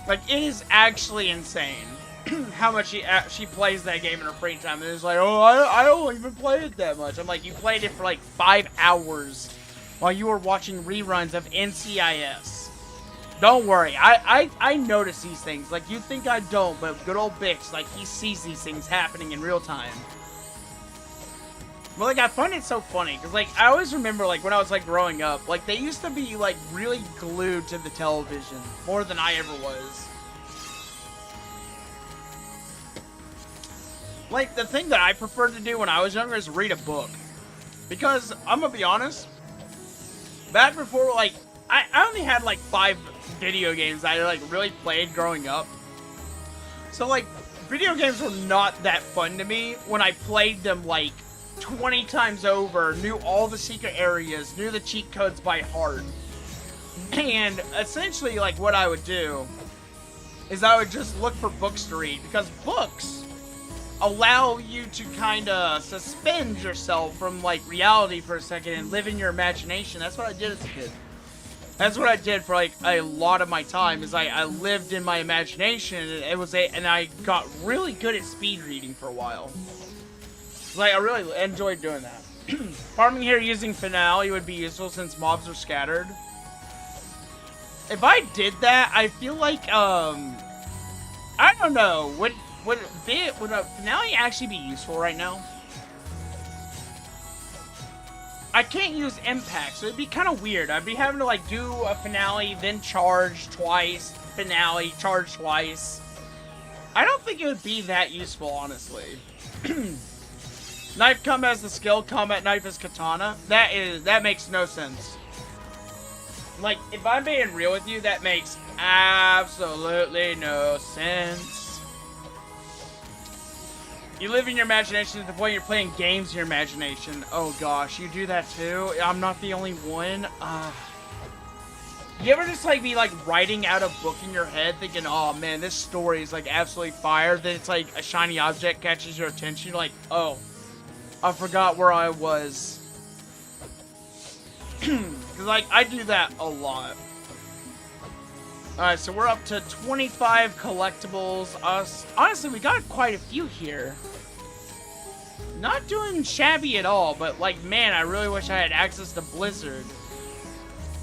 Like, it is actually insane. How much she plays that game in her free time, and it's like, oh, I don't even play it that much. I'm like, you played it for like 5 hours while you were watching reruns of NCIS. Don't worry, I notice these things. Like, you think I don't, but good old Bix, like, he sees these things happening in real time. But, like, I find it so funny, because, like, I always remember, like, when I was, like, growing up, like, they used to be, like, really glued to the television, more than I ever was. Like, the thing that I preferred to do when I was younger is read a book. Because, I'm gonna be honest, back before, like, I only had, like, 5 video games I, like, really played growing up. So, like, video games were not that fun to me when I played them, like, 20 times over, knew all the secret areas, knew the cheat codes by heart. And, essentially, like, what I would do is I would just look for books to read, because books allow you to kind of suspend yourself from, like, reality for a second and live in your imagination. That's what I did as a kid. That's what I did for, like, a lot of my time, is I lived in my imagination, and and I got really good at speed reading for a while. Like, I really enjoyed doing that. Farming here using Finale would be useful since mobs are scattered. If I did that, I feel like, I don't know, would a Finale actually be useful right now? I can't use impact, so it'd be kind of weird. I'd be having to, like, do a Finale, then charge twice, Finale, charge twice. I don't think it would be that useful, honestly. Knife combat as the skill, combat knife as katana. That makes no sense. Like, if I'm being real with you, that makes absolutely no sense. You live in your imagination to the point you're playing games in your imagination. Oh gosh, you do that too? I'm not the only one. You ever just like be like writing out a book in your head thinking, oh man, this story is like absolutely fire. Then it's like a shiny object catches your attention. You're like, oh, I forgot where I was. Cause like I do that a lot. Alright, so we're up to 25 collectibles. Honestly, we got quite a few here. Not doing shabby at all, but like, man, I really wish I had access to Blizzard.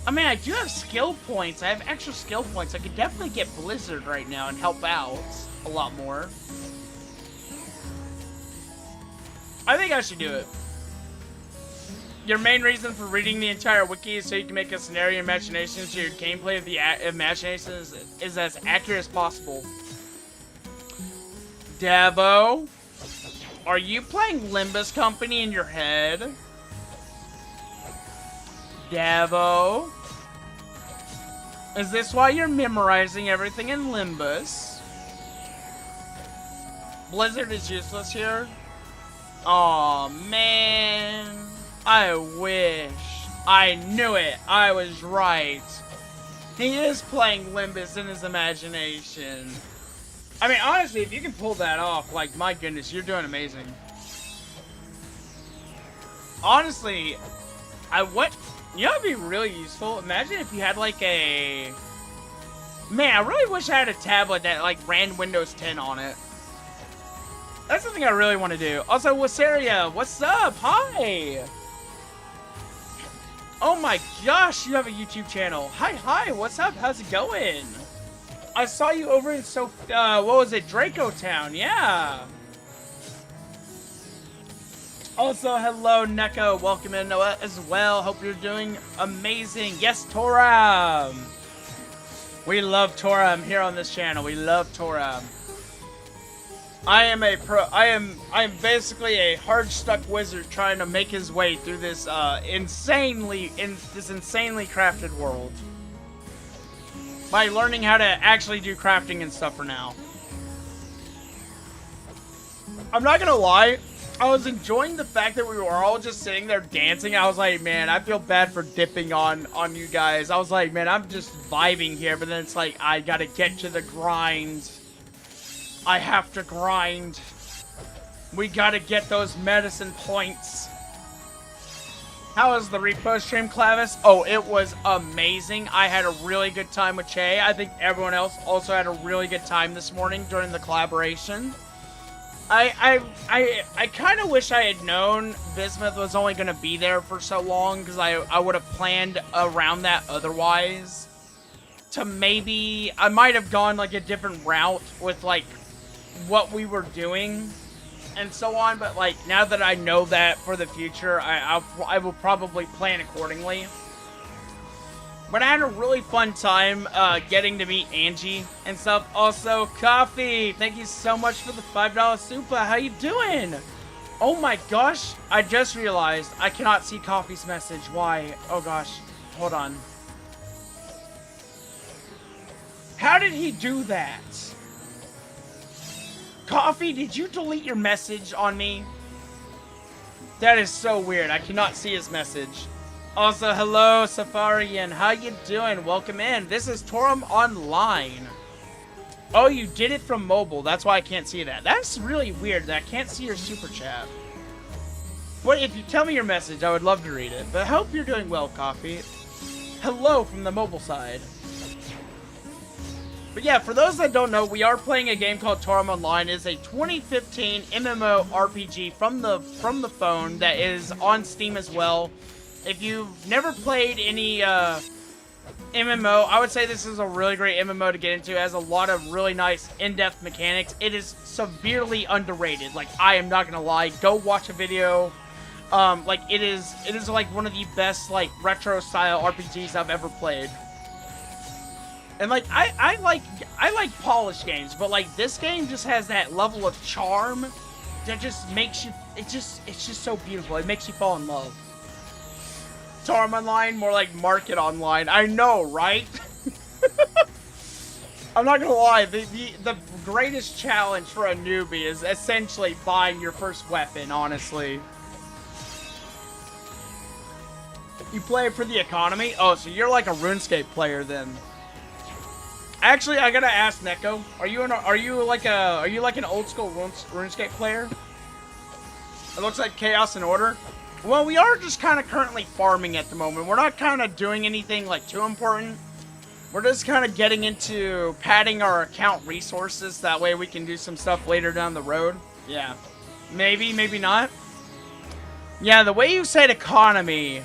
I mean, I do have skill points. I have extra skill points. I could definitely get Blizzard right now and help out a lot more. I think I should do it. Your main reason for reading the entire wiki is so you can make a scenario imagination so your gameplay of the imagination is as accurate as possible. Davo, are you playing Limbus Company in your head? Davo, is this why you're memorizing everything in Limbus? Blizzard is useless here? Aw, man. I wish. I knew it. I was right. He is playing Limbus in his imagination. I mean, honestly, if you can pull that off, like, my goodness, you're doing amazing. Honestly, you know, it'd be really useful. Imagine if you had like a... Man, I really wish I had a tablet that like ran Windows 10 on it. That's something I really want to do. Also, Wasaria, what's up? Hi! Oh my gosh, you have a YouTube channel. Hi, what's up? How's it going? I saw you over in what was it? Draco Town, yeah. Also, hello, Neko. Welcome in Noah as well. Hope you're doing amazing. Yes, Toram. We love Toram here on this channel. We love Toram. I am basically a hard-stuck wizard trying to make his way through this insanely crafted world by learning how to actually do crafting and stuff for now. I'm not gonna lie, I was enjoying the fact that we were all just sitting there dancing. I was like, man, I feel bad for dipping on you guys. I was like, man, I'm just vibing here, but then it's like, I gotta get to the grind. I have to grind. We gotta get those medicine points. How was the repost stream, Clavis? Oh, it was amazing. I had a really good time with Che. I think everyone else also had a really good time this morning during the collaboration. I kind of wish I had known Bismuth was only going to be there for so long, because I would have planned around that otherwise. To maybe, I might have gone like a different route with like what we were doing and so on, but like now that I know that for the future, I will probably plan accordingly. But I had a really fun time getting to meet Angie and stuff. Also, Coffee, thank you so much for the $5 super. How you doing? Oh my gosh, I just realized I cannot see Coffee's message. Why? Oh gosh, hold on. How did he do that? Coffee, did you delete your message on me? That is so weird. I cannot see his message. Also, hello, Safarian. How you doing? Welcome in. This is Toram Online. Oh, you did it from mobile. That's why I can't see that. That's really weird that I can't see your super chat. But if you tell me your message, I would love to read it. But I hope you're doing well, Coffee. Hello from the mobile side. But yeah, for those that don't know, we are playing a game called Toram Online. It is a 2015 MMO RPG from the phone that is on Steam as well. If you've never played any MMO, I would say this is a really great MMO to get into. It has a lot of really nice in-depth mechanics. It is severely underrated. Like, I am not gonna lie. Go watch a video. Like, it is like one of the best like retro style RPGs I've ever played. And like I like polished games, but like this game just has that level of charm that just makes you it's just so beautiful. It makes you fall in love. Toram Online, more like Market Online. I know, right? I'm not gonna lie, the greatest challenge for a newbie is essentially buying your first weapon, honestly. You play it for the economy? Oh, so you're like a RuneScape player then. Actually, I gotta ask Neko, are you like an old school RuneScape player? It looks like Chaos and Order. Well, we are just kind of currently farming at the moment. We're not kind of doing anything like too important. We're just kind of getting into padding our account resources. That way we can do some stuff later down the road. Yeah. Maybe, maybe not. Yeah, the way you said economy,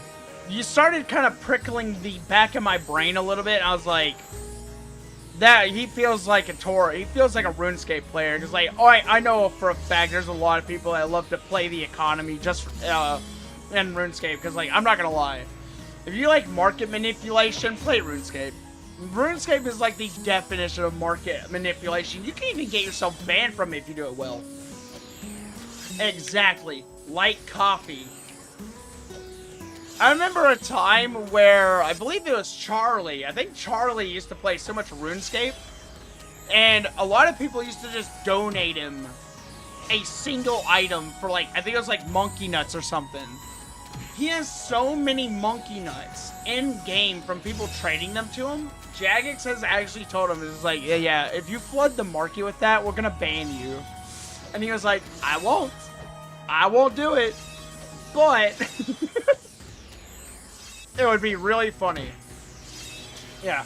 you started kind of prickling the back of my brain a little bit. I was like, that he feels like a he feels like a RuneScape player. Because like, oh, I know for a fact there's a lot of people that love to play the economy just in RuneScape. Because like, I'm not gonna lie, if you like market manipulation, play RuneScape. RuneScape is like the definition of market manipulation. You can even get yourself banned from it if you do it well. Exactly, like coffee. I remember a time where, I believe it was Charlie. I think Charlie used to play so much RuneScape. And a lot of people used to just donate him a single item for like, I think it was like monkey nuts or something. He has so many monkey nuts in-game from people trading them to him. Jagex has actually told him, it's like, yeah, if you flood the market with that, we're gonna ban you. And he was like, I won't do it. But... it would be really funny. Yeah.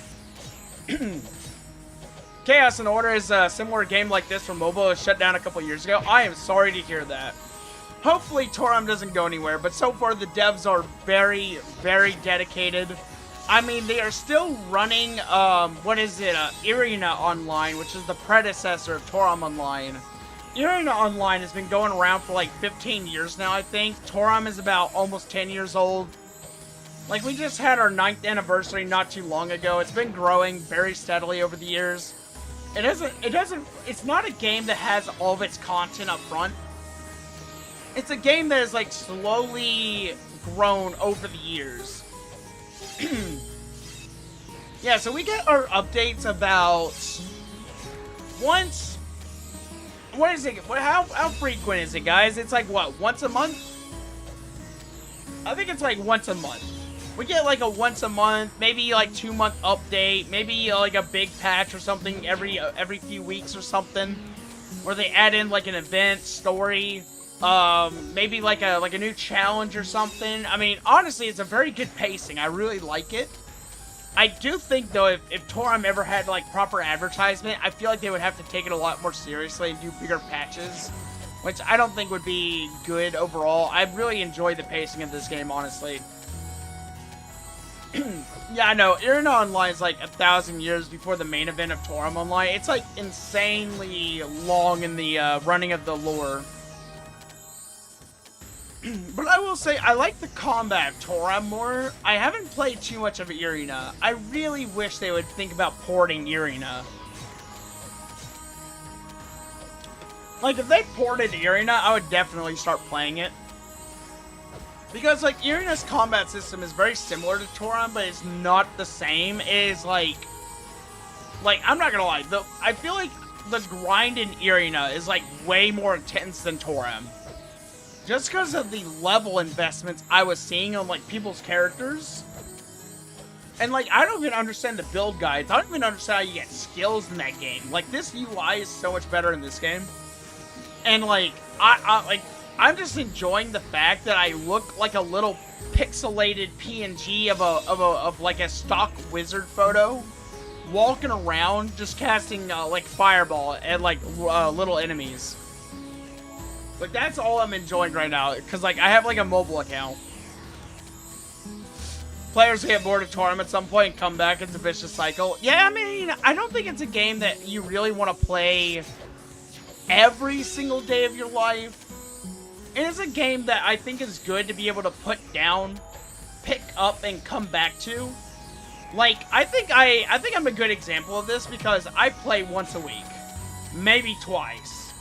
Chaos and Order is a similar game like this for mobile. It was shut down a couple years ago. I am sorry to hear that. Hopefully Toram doesn't go anywhere, but so far the devs are very, very dedicated. I mean, they are still running, what is it, Arena Online, which is the predecessor of Toram Online. Arena Online has been going around for like 15 years now, I think. Toram is about almost 10 years old. Like, we just had our 9th anniversary not too long ago. It's been growing very steadily over the years. It's not a game that has all of its content up front. It's a game that has, like, slowly grown over the years. Yeah, so we get our updates about once... What is it? How frequent is it, guys? It's like, what, once a month? I think it's like once a month. We get like a once a month, maybe like 2-month update, maybe like a big patch or something every few weeks or something, where they add in like an event, story, maybe like a new challenge or something. I mean, honestly, it's a very good pacing. I really like it. I do think though, if Toram ever had like proper advertisement, I feel like they would have to take it a lot more seriously and do bigger patches, which I don't think would be good overall. I really enjoy the pacing of this game, honestly. Yeah, I know. Arena Online is like 1,000 years before the main event of Toram Online. It's like insanely long in the running of the lore. But I will say, I like the combat of Toram more. I haven't played too much of Arena. I really wish they would think about porting Arena. Like, if they ported Arena, I would definitely start playing it. Because, like, Arena's combat system is very similar to Toram, but it's not the same. It is, like, I'm not gonna lie, I feel like the grind in Arena is, like, way more intense than Toram. Just because of the level investments I was seeing on, like, people's characters. And, like, I don't even understand the build guides. I don't even understand how you get skills in that game. Like, this UI is so much better in this game. And, like, I'm just enjoying the fact that I look like a little pixelated PNG of like a stock wizard photo, walking around just casting like fireball at like little enemies. Like, that's all I'm enjoying right now, because like I have like a mobile account. Players get bored of Toram at some point and come back. It's a vicious cycle. Yeah, I mean, I don't think it's a game that you really want to play every single day of your life. It is a game that I think is good to be able to put down, pick up, and come back to. Like, I think I'm a good example of this because I play once a week. Maybe twice.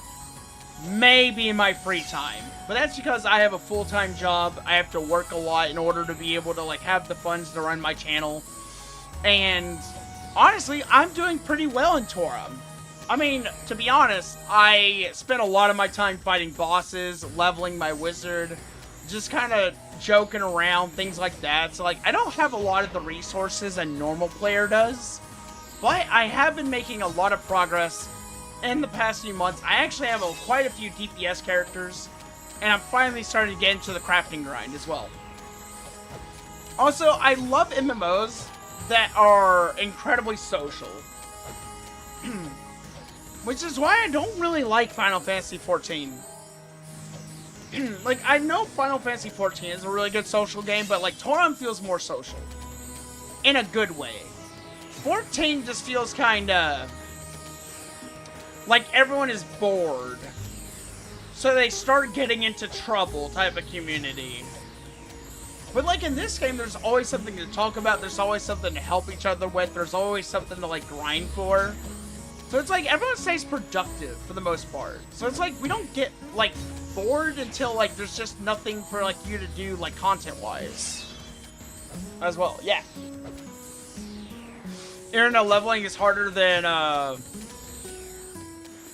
Maybe in my free time. But that's because I have a full-time job. I have to work a lot in order to be able to, like, have the funds to run my channel. And honestly, I'm doing pretty well in Toram. I mean, to be honest, I spent a lot of my time fighting bosses, leveling my wizard, just kind of joking around, things like that. So, like, I don't have a lot of the resources a normal player does, but I have been making a lot of progress in the past few months. I actually have quite a few DPS characters, and I'm finally starting to get into the crafting grind as well. Also, I love MMOs that are incredibly social. Which is why I don't really like Final Fantasy XIV. Like, I know Final Fantasy XIV is a really good social game, but, like, Toram feels more social. In a good way. 14 just feels kinda like everyone is bored. So they start getting into trouble type of community. But, like, in this game, there's always something to talk about. There's always something to help each other with. There's always something to, like, grind for. So it's like, everyone stays productive for the most part. So it's like, we don't get, like, bored until, like, there's just nothing for, like, you to do, like, content-wise. As well, yeah. Irina leveling is harder than,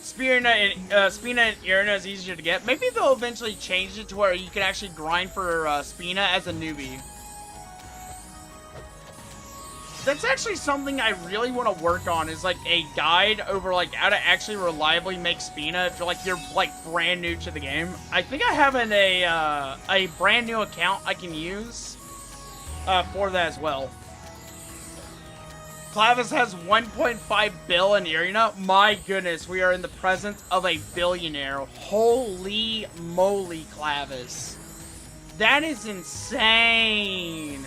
Spina and Irina is easier to get. Maybe they'll eventually change it to where you can actually grind for, Spina as a newbie. That's actually something I really want to work on, is like a guide over like how to actually reliably make Spina if you're like brand new to the game. I think I have a brand new account I can use for that as well. Clavis has 1.5 bill in Irina. My goodness, we are in the presence of a billionaire. Holy moly, Clavis. That is insane.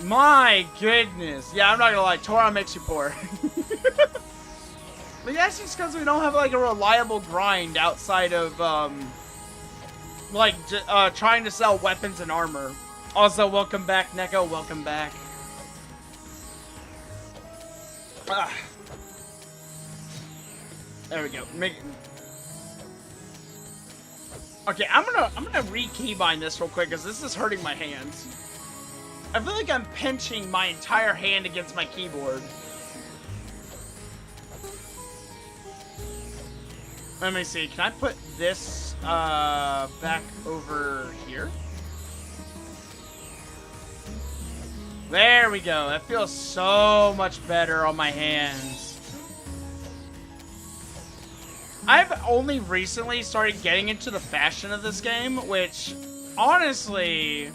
My goodness. Yeah, I'm not gonna lie. Toram makes you poor. But that's just because we don't have, like, a reliable grind outside of, trying to sell weapons and armor. Also, welcome back, Neko. Welcome back. There we go. Okay, I'm gonna re-keybind this real quick, because this is hurting my hands. I feel like I'm pinching my entire hand against my keyboard. Let me see. Can I put this back over here? There we go. That feels so much better on my hands. I've only recently started getting into the fashion of this game, which, honestly,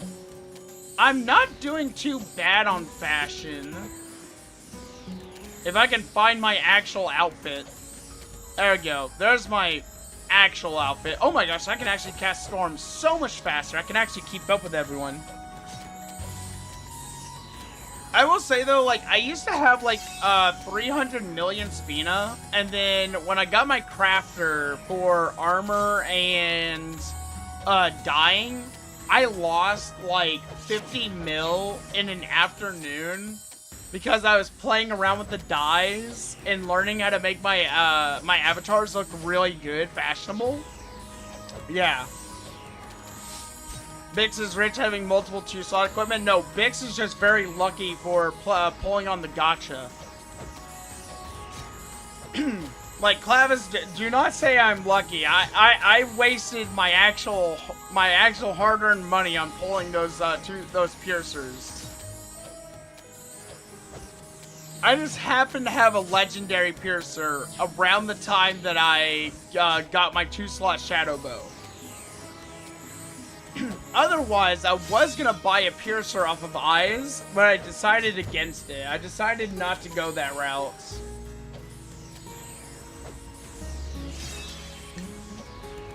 I'm not doing too bad on fashion. If I can find my actual outfit. There we go. There's my actual outfit. Oh my gosh, I can actually cast storms so much faster. I can actually keep up with everyone. I will say though, like, I used to have like 300 million Spina, and then when I got my crafter for armor and dyeing, I lost like 50 mil in an afternoon because I was playing around with the dyes and learning how to make my my avatars look really good, fashionable. Yeah. Bix is rich having multiple 2-slot equipment. No, Bix is just very lucky for pulling on the gacha. Like, Clavis, do not say I'm lucky. I wasted my actual hard-earned money on pulling those piercers. I just happened to have a legendary piercer around the time that I got my 2-slot shadow bow. Otherwise, I was gonna buy a piercer off of Eyes, but I decided against it. I decided not to go that route.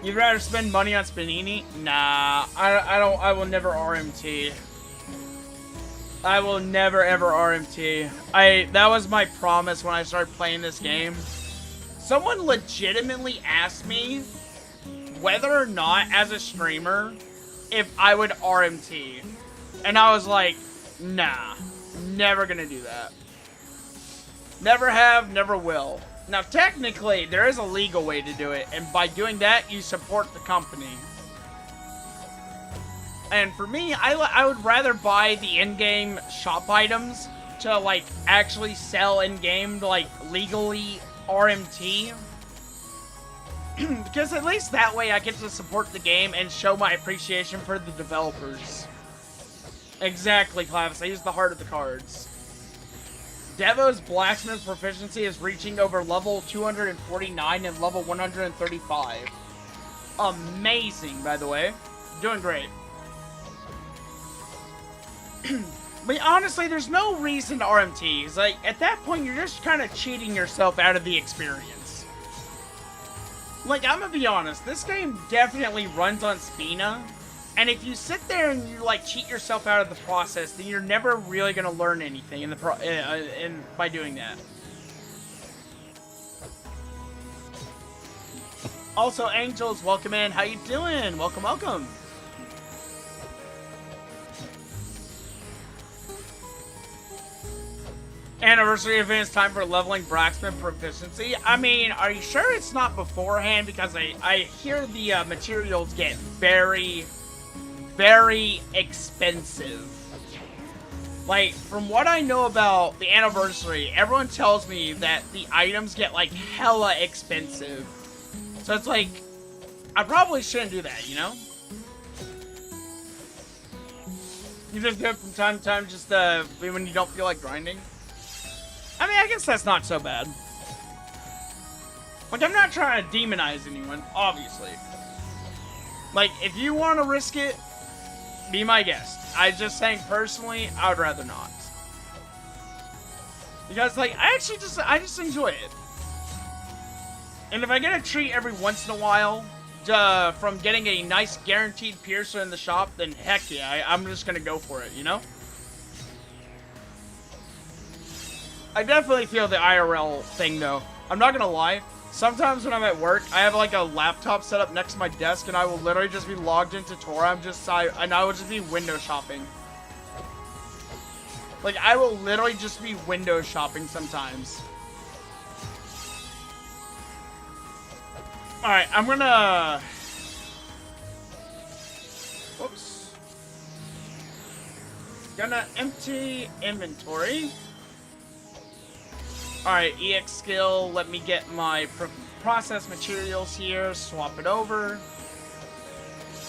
You'd rather spend money on Spinini? Nah, I don't. I will never RMT. I will never ever RMT. That was my promise when I started playing this game. Someone legitimately asked me whether or not, as a streamer, if I would RMT. And I was like, nah, never gonna do that. Never have, never will. Now, technically, there is a legal way to do it, and by doing that, you support the company. And for me, I would rather buy the in-game shop items to, like, actually sell in-game, like, legally RMT. Because at least that way I get to support the game and show my appreciation for the developers. Exactly, Clavis. I use the heart of the cards. Devo's blacksmith proficiency is reaching over level 249 and level 135. Amazing, by the way. Doing great. But honestly, there's no reason to RMT. Like, at that point, you're just kind of cheating yourself out of the experience. Like, I'm gonna be honest, this game definitely runs on Spina. And if you sit there and you, like, cheat yourself out of the process, then you're never really gonna learn anything in the by doing that. Also, Angels, welcome in. How you doing? Welcome, welcome. Anniversary event is time for leveling blacksmith proficiency. I mean, are you sure it's not beforehand? Because I hear the materials get very, very expensive. Like, from what I know about the anniversary, everyone tells me that the items get, like, hella expensive. So it's like, I probably shouldn't do that, you know? You just do it from time to time, just when you don't feel like grinding. I mean, I guess that's not so bad. Like, I'm not trying to demonize anyone, obviously. Like, if you want to risk it, be my guest. I just saying personally, I would rather not. Because, like, I just enjoy it. And if I get a treat every once in a while, from getting a nice guaranteed piercer in the shop, then heck yeah, I'm just gonna go for it, you know? I definitely feel the IRL thing, though. I'm not gonna lie. Sometimes when I'm at work, I have like a laptop set up next to my desk, and I will literally just be logged into Toram, and I will just be window shopping. Like, I will literally just be window shopping sometimes. Alright, I'm gonna... Whoops. Gonna empty inventory. Alright, EX skill, let me get my process materials here, swap it over.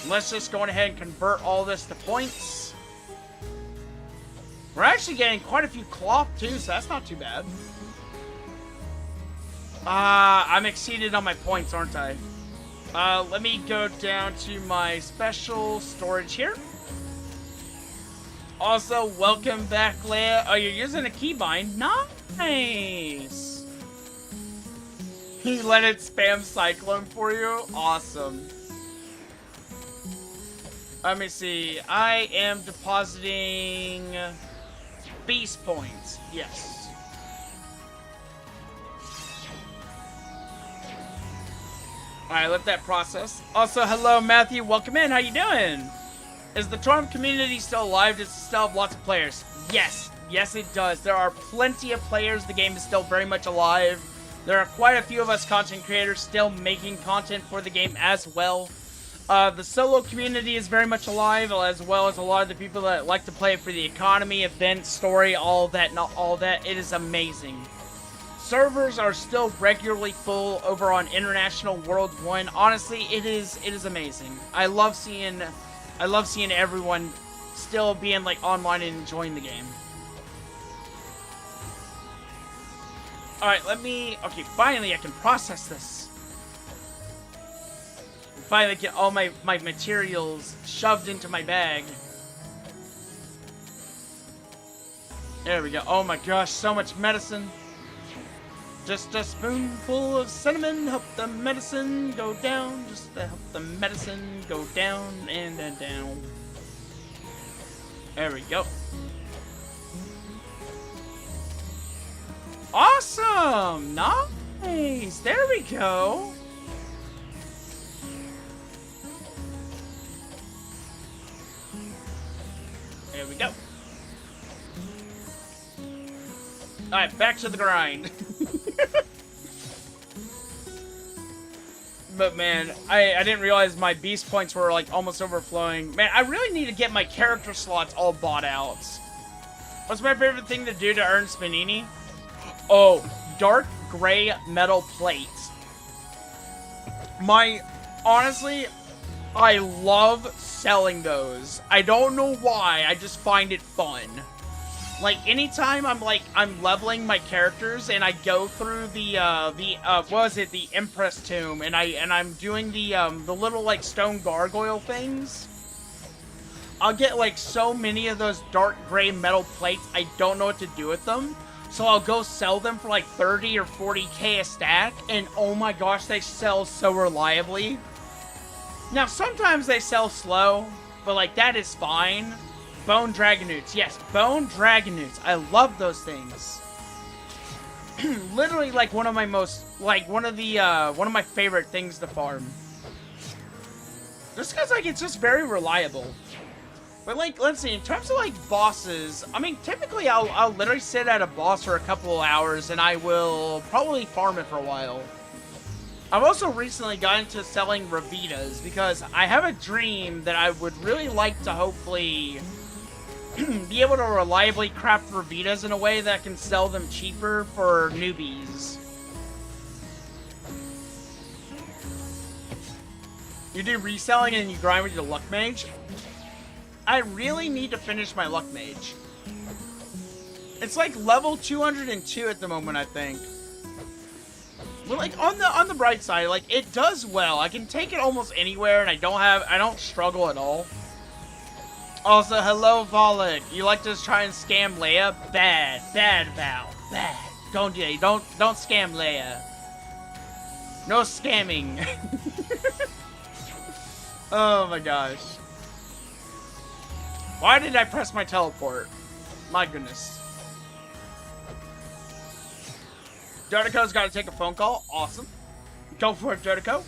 Let's just go ahead and convert all this to points. We're actually getting quite a few cloth too, so that's not too bad. I'm exceeded on my points, aren't I? Let me go down to my special storage here. Also, welcome back, Leia. Oh, you're using a keybind? Nice! He let it spam Cyclone for you? Awesome. Let me see. I am depositing beast points. Yes. Alright, let that process. Also, hello, Matthew. Welcome in. How you doing? Is the Toram community still alive? Does it still have lots of players? Yes. Yes, it does. There are plenty of players. The game is still very much alive. There are quite a few of us content creators still making content for the game as well. The solo community is very much alive, as well as a lot of the people that like to play for the economy, event, story, all that, not all that. It is amazing. Servers are still regularly full over on International World 1. Honestly, it is amazing. I love seeing everyone still being like online and enjoying the game. Alright, okay, finally I can process this. Finally get all my materials shoved into my bag. There we go. Oh my gosh, so much medicine. Just a spoonful of cinnamon, help the medicine go down. Just to help the medicine go down and down. There we go. Awesome! Nice! There we go! There we go. Alright, back to the grind. But man, I didn't realize my beast points were like almost overflowing. Man, I really need to get my character slots all bought out. What's my favorite thing to do to earn Spanini? Oh, dark gray metal plates. Honestly, I love selling those. I don't know why, I just find it fun. Like, anytime I'm leveling my characters and I go through the Empress Tomb and I'm doing the little, like, stone gargoyle things, I'll get, like, so many of those dark gray metal plates, I don't know what to do with them. So I'll go sell them for, like, 30 or 40k a stack, and oh my gosh, they sell so reliably. Now, sometimes they sell slow, but, like, that is fine. Bone Dragonoots. Yes, Bone Dragonoots. I love those things. Literally, like, one of my favorite things to farm. Just because, like, it's just very reliable. But, like, let's see, in terms of, like, bosses, I mean, typically I'll literally sit at a boss for a couple of hours, and I will probably farm it for a while. I've also recently got into selling Ravitas, because I have a dream that I would really like to hopefully be able to reliably craft Ravitas in a way that can sell them cheaper for newbies. You do reselling and you grind with your Luck Mage? I really need to finish my Luck Mage. It's like level 202 at the moment, I think. But like on the bright side, like it does well. I can take it almost anywhere and I don't struggle at all. Also, hello Volek. You like to try and scam Leia? Bad, Val. Bad. Don't do it. Don't scam Leia. No scamming. Oh my gosh. Why did I press my teleport? My goodness. Dodico's got to take a phone call. Awesome. Go for it, Dodico.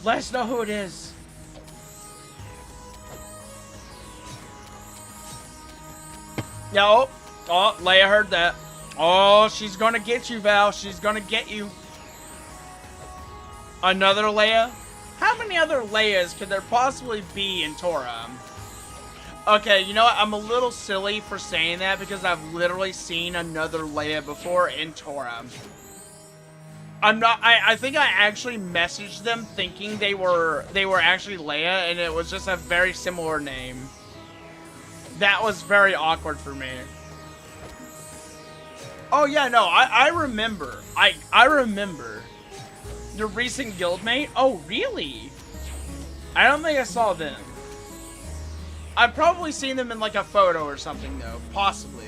Let us know who it is. Yeah, oh, Leia heard that. Oh, she's gonna get you, Val. She's gonna get you. Another Leia? How many other Leias could there possibly be in Toram? Okay, you know what? I'm a little silly for saying that because I've literally seen another Leia before in Toram. I think I actually messaged them thinking they were actually Leia, and it was just a very similar name. That was very awkward for me. Oh yeah, no, I remember. I remember. Your recent guildmate? Oh, really? I don't think I saw them. I've probably seen them in like a photo or something though, possibly.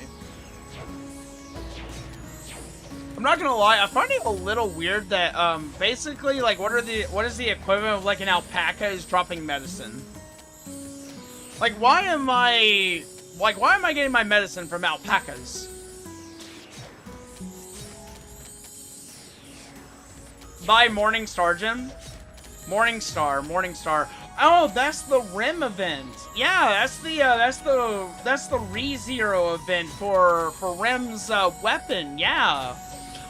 I'm not gonna lie, I find it a little weird that basically like what is the equivalent of like an alpaca is dropping medicine? Like why am I getting my medicine from alpacas? By Morningstar Gym? Morningstar. Oh, that's the Rim event. Yeah, that's the ReZero event for Rem's weapon. Yeah.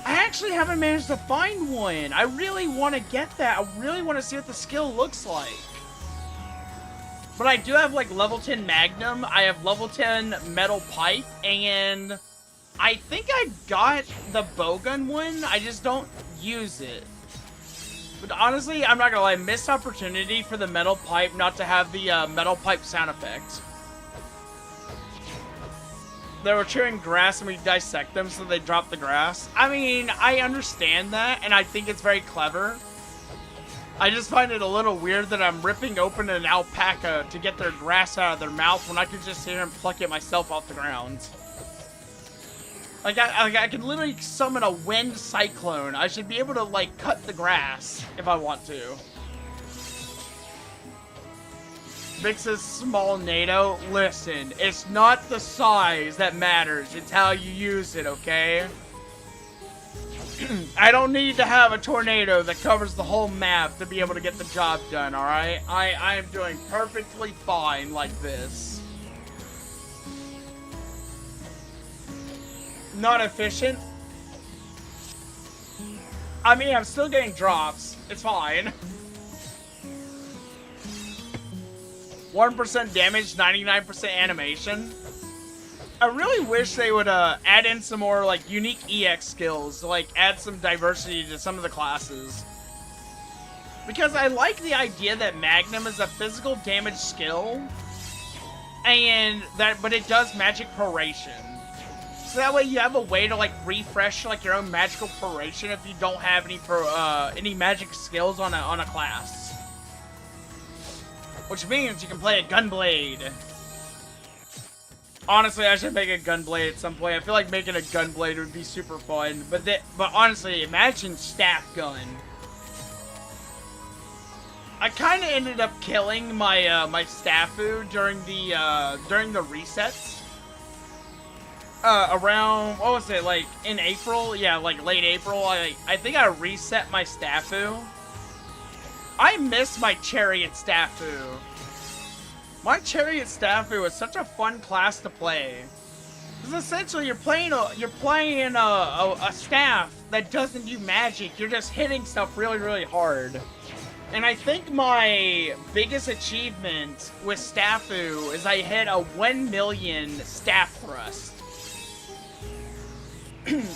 I actually haven't managed to find one. I really want to get that. I really want to see what the skill looks like. But I do have like level 10 Magnum. I have level 10 Metal Pipe, and I think I got the bowgun one. I just don't use it. But honestly, I'm not gonna lie, missed opportunity for the metal pipe not to have the metal pipe sound effect. They were chewing grass and we dissect them so they drop the grass. I mean, I understand that and I think it's very clever. I just find it a little weird that I'm ripping open an alpaca to get their grass out of their mouth when I could just sit here and pluck it myself off the ground. Like, I can literally summon a wind cyclone. I should be able to, like, cut the grass if I want to. Vic says small NATO. Listen, it's not the size that matters. It's how you use it, okay? I don't need to have a tornado that covers the whole map to be able to get the job done, alright? I am doing perfectly fine like this. Not efficient. I mean, I'm still getting drops. It's fine. 1% damage, 99% animation. I really wish they would add in some more like unique EX skills, like add some diversity to some of the classes. Because I like the idea that Magnum is a physical damage skill, but it does magic proration. So that way you have a way to like refresh like your own magical proration if you don't have any magic skills on a class. Which means you can play a Gunblade. Honestly, I should make a Gunblade at some point. I feel like making a Gunblade would be super fun. But honestly, imagine Staff Gun. I kind of ended up killing my my Staffu during the resets. Around, what was it, like in April? Yeah, like late April. I think I reset my Staffu. I miss my Chariot Staffu. My Chariot Staffu is such a fun class to play. Because essentially you're playing a staff that doesn't do magic. You're just hitting stuff really, really hard. And I think my biggest achievement with Staffu is I hit a 1 million staff thrust.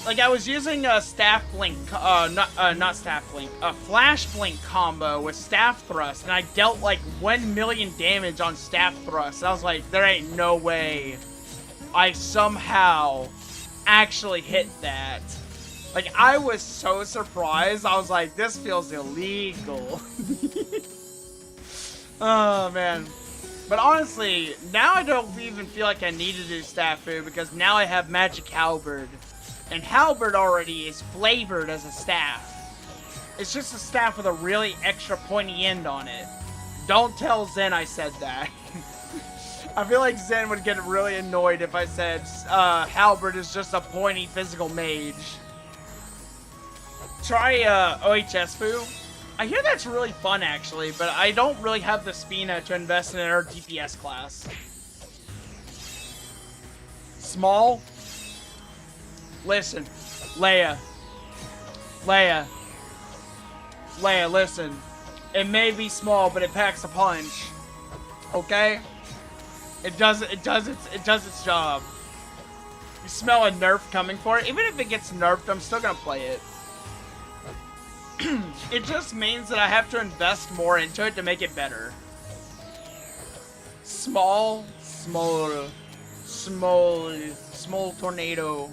Like I was using a staff blink, not staff blink, a flash blink combo with staff thrust, and I dealt like 1 million damage on staff thrust. I was like, there ain't no way I somehow actually hit that. Like, I was so surprised. I was like, this feels illegal. Oh, man. But honestly, now I don't even feel like I need to do Staffu because now I have Magic Halberd. And Halberd already is flavored as a staff. It's just a staff with a really extra pointy end on it. Don't tell Zen I said that. I feel like Zen would get really annoyed if I said Halberd is just a pointy physical mage. Try OHS-Fu. I hear that's really fun actually, but I don't really have the Spina to invest in our DPS class. Small? Listen. Leia, listen. It may be small, but it packs a punch. Okay? It does its job. You smell a nerf coming for it? Even if it gets nerfed, I'm still gonna play it. It just means that I have to invest more into it to make it better. Small tornado.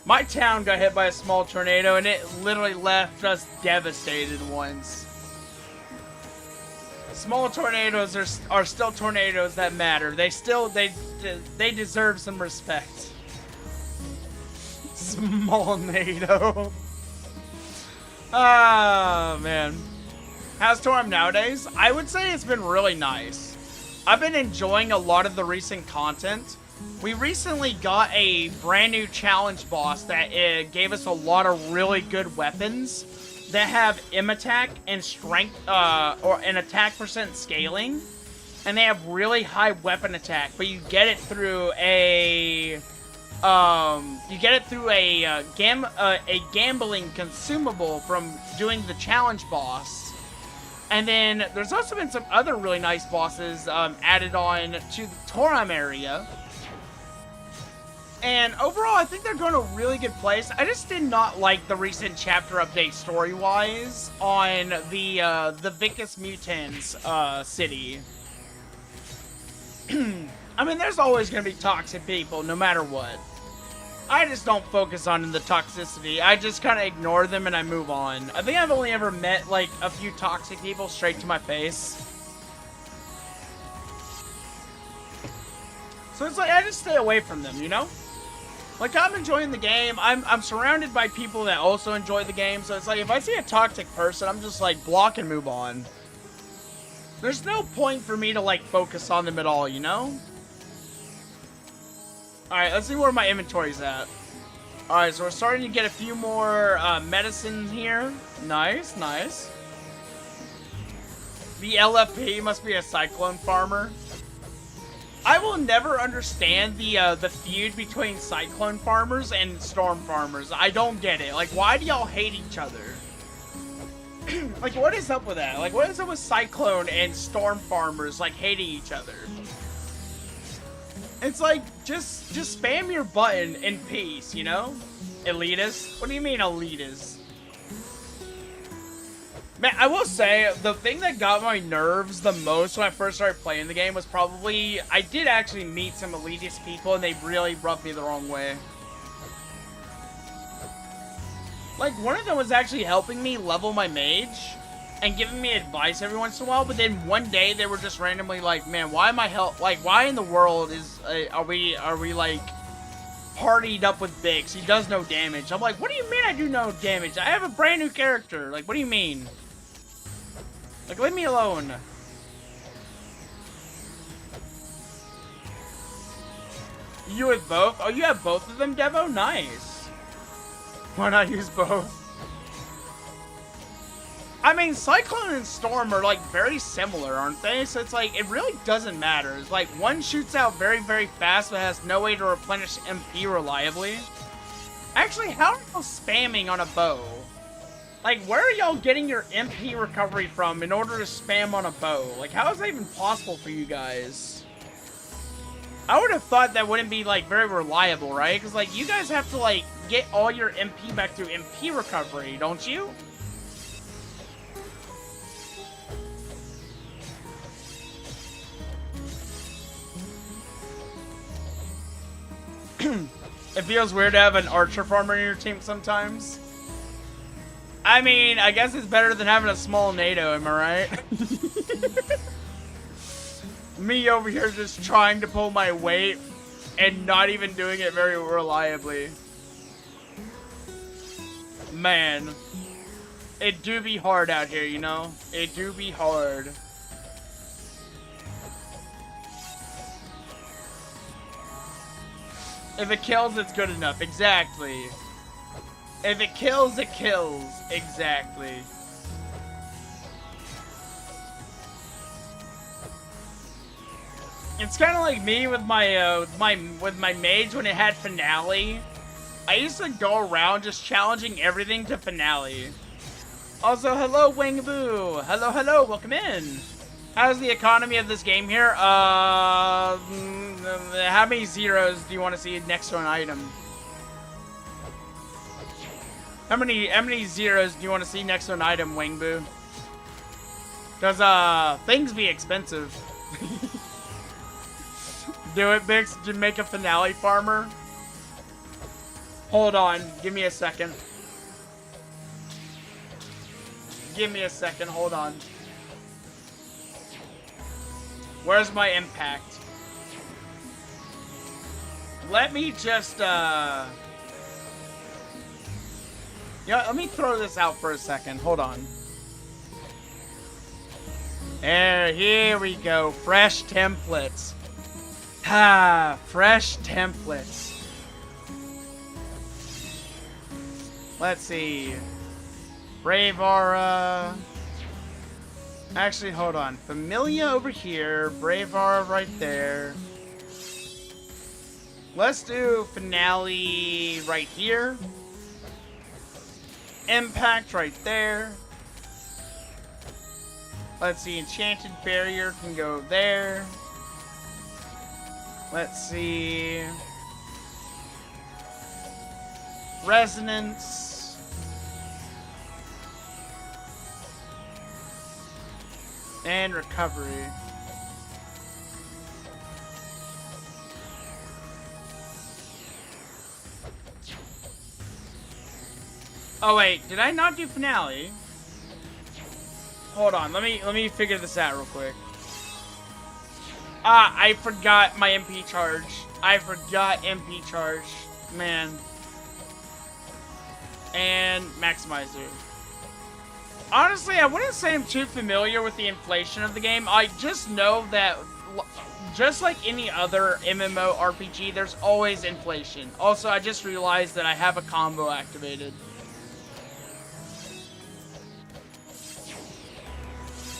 My town got hit by a small tornado and it literally left us devastated once. Small tornadoes are still tornadoes that matter. They deserve some respect. Small NATO. Ah, man. How's Toram nowadays? I would say it's been really nice. I've been enjoying a lot of the recent content. We recently got a brand new challenge boss that gave us a lot of really good weapons that have attack and strength, or an attack percent scaling. And they have really high weapon attack, but you get it through a gambling consumable from doing the challenge boss. And then there's also been some other really nice bosses added on to the Toram area. And overall, I think they're going to a really good place. I just did not like the recent chapter update story-wise on the Vicus Mutants city. I mean, there's always going to be toxic people, no matter what. I just don't focus on the toxicity. I just kind of ignore them and I move on. I think I've only ever met, like, a few toxic people straight to my face. So it's like, I just stay away from them, you know? Like, I'm enjoying the game. I'm surrounded by people that also enjoy the game. So it's like, if I see a toxic person, I'm just like, block and move on. There's no point for me to, like, focus on them at all, you know? Alright, let's see where my inventory's at. Alright, so we're starting to get a few more medicines here. Nice, nice. The LFP must be a cyclone farmer. I will never understand the feud between cyclone farmers and storm farmers. I don't get it. Like, why do y'all hate each other? Like, what is up with that? Like, what is up with Cyclone and Storm Farmers, like, hating each other? It's like, just spam your button in peace, you know? Elitist? What do you mean elitist? Man, I will say, the thing that got my nerves the most when I first started playing the game was probably, I did actually meet some elitist people and they really rubbed me the wrong way. Like, one of them was actually helping me level my mage and giving me advice every once in a while, but then one day they were just randomly like, man, why am I like, why in the world is, are we like, partied up with Bix? He does no damage. I'm like, what do you mean I do no damage? I have a brand new character. Like, what do you mean? Like, leave me alone. You with both? Oh, you have both of them, Devo? Nice. Why not use both? I mean, Cyclone and Storm are, like, very similar, aren't they? So it's like, it really doesn't matter. It's like, one shoots out very, very fast, but has no way to replenish MP reliably. Actually, how are y'all spamming on a bow? Like, where are y'all getting your MP recovery from in order to spam on a bow? Like, how is that even possible for you guys? I would have thought that wouldn't be, like, very reliable, right? Because, like, you guys have to, like, get all your MP back through MP recovery, don't you? It feels weird to have an archer farmer in your team sometimes. I mean, I guess it's better than having a small NATO, am I right? Me over here just trying to pull my weight and not even doing it very reliably. Man, it do be hard out here, you know? It do be hard. If it kills, it's good enough. Exactly. If it kills, it kills. Exactly. It's kind of like me with my with my mage when it had finale. I used to go around just challenging everything to finale. Also, hello Wingbu. Hello, hello. Welcome in. How's the economy of this game here? How many zeros do you want to see next to an item? How many zeros do you want to see next to an item, Wingbu? Cause things be expensive. Do it, Bix. To make a finale farmer. Hold on. Give me a second. Give me a second. Hold on. Where's my impact? Let me just, yeah, let me throw this out for a second. Hold on. Here we go. Fresh templates. Ah, fresh templates. Let's see. Brave Aura. Actually, hold on. Familia over here. Brave Aura right there. Let's do Finale right here. Impact right there. Let's see. Enchanted Barrier can go there. Let's see. Resonance. And Recovery. Oh wait, did I not do Finale? Hold on, let me figure this out real quick. Ah, I forgot my MP charge. I forgot MP charge. Man. And Maximizer. Honestly, I wouldn't say I'm too familiar with the inflation of the game. I just know that, just like any other MMO RPG, there's always inflation. Also, I just realized that I have a combo activated.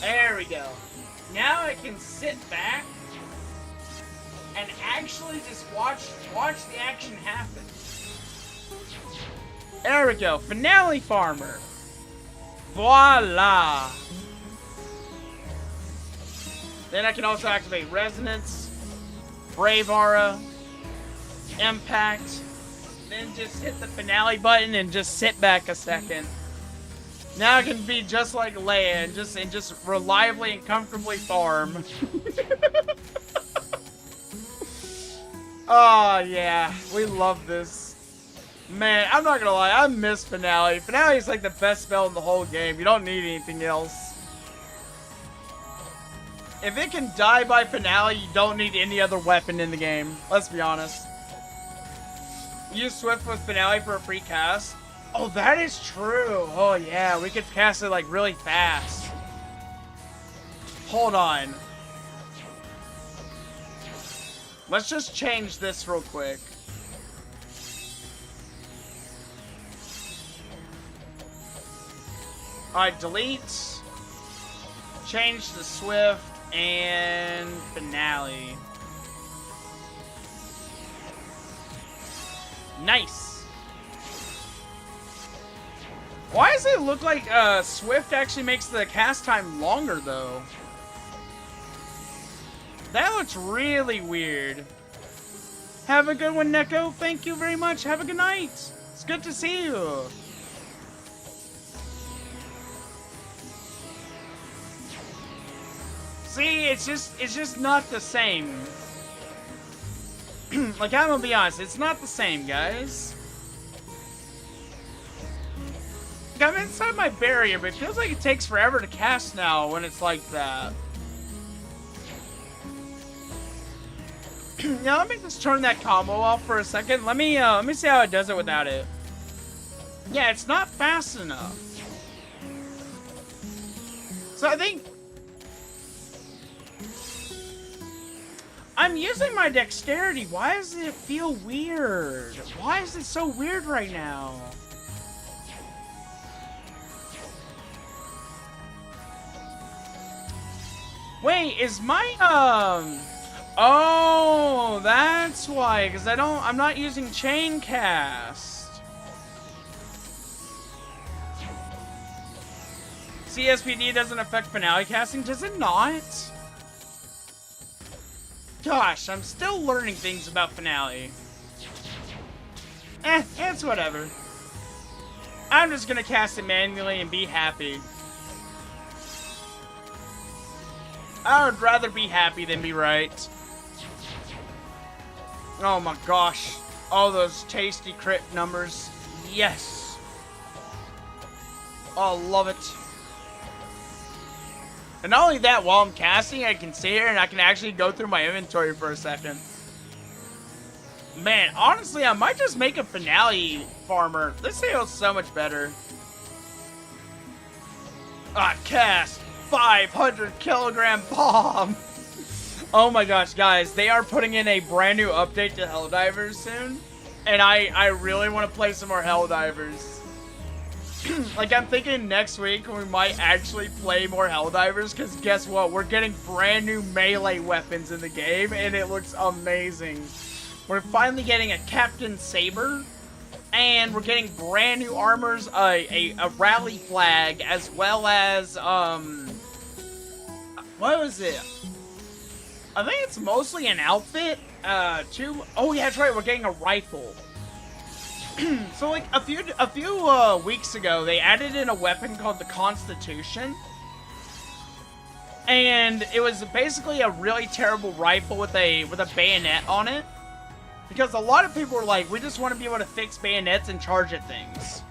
There we go. Now I can sit back and actually just watch the action happen. There we go. Finale Farmer. Voila! Then I can also activate Resonance, Brave Aura, Impact, then just hit the finale button and just sit back a second. Now I can be just like Leia and just reliably and comfortably farm. Oh yeah, we love this. Man, I'm not gonna lie, I miss Finale. Finale is like the best spell in the whole game. You don't need anything else. If it can die by Finale, you don't need any other weapon in the game. Let's be honest. Use Swift with Finale for a free cast. Oh, that is true. Oh yeah, we could cast it like really fast. Hold on. Let's just change this real quick. Alright, delete. Change the Swift and Finale. Nice. Why does it look like Swift actually makes the cast time longer though? That looks really weird. Have a good one, Neko. Thank you very much. Have a good night. It's good to see you. See, it's just not the same. Like, I'm gonna be honest, it's not the same, guys. Like, I'm inside my barrier, but it feels like it takes forever to cast now when it's like that. Now let me just turn that combo off for a second. Let me see how it does it without it. Yeah, it's not fast enough. So I think I'm using my dexterity. Why does it feel weird? Why is it so weird right now? Wait, is my oh, that's why, because I'm not using chain cast. CSPD doesn't affect finale casting, does it not? Gosh, I'm still learning things about finale. It's whatever. I'm just gonna cast it manually and be happy. I would rather be happy than be right. Oh my gosh. All those tasty crit numbers. Yes. Oh, love it. And not only that, while I'm casting, I can sit here and I can actually go through my inventory for a second. Man, honestly, I might just make a finale farmer. This feels so much better. Cast 500 kilogram bomb. Oh my gosh, guys, they are putting in a brand new update to Helldivers soon, and I really want to play some more Helldivers. Like, I'm thinking next week we might actually play more Helldivers, because guess what? We're getting brand new melee weapons in the game, and it looks amazing. We're finally getting a Captain Saber, and we're getting brand new armors, a rally flag, as well as, what was it? I think it's mostly an outfit, oh yeah, that's right, we're getting a rifle. So like a few weeks ago, they added in a weapon called the Constitution, and it was basically a really terrible rifle with a bayonet on it, because a lot of people were like, we just want to be able to fix bayonets and charge at things.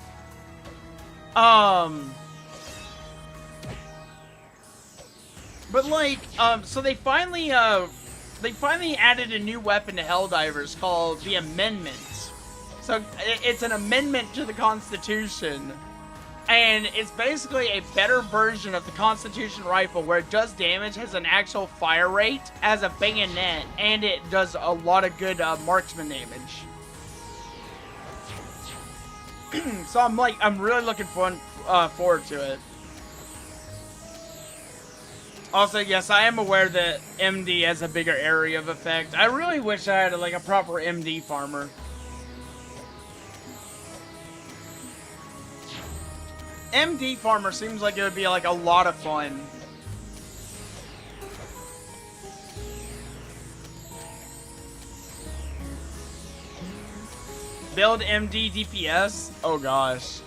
But like, so they finally added a new weapon to Helldivers called the Amendment. So it's an amendment to the Constitution, and it's basically a better version of the Constitution rifle where it does damage, has an actual fire rate as a bayonet, and it does a lot of good marksman damage. So I'm really looking forward to it. Also, yes, I am aware that MD has a bigger area of effect. I really wish I had like a proper MD farmer. MD Farmer seems like it would be like a lot of fun. Build MD DPS? Oh gosh.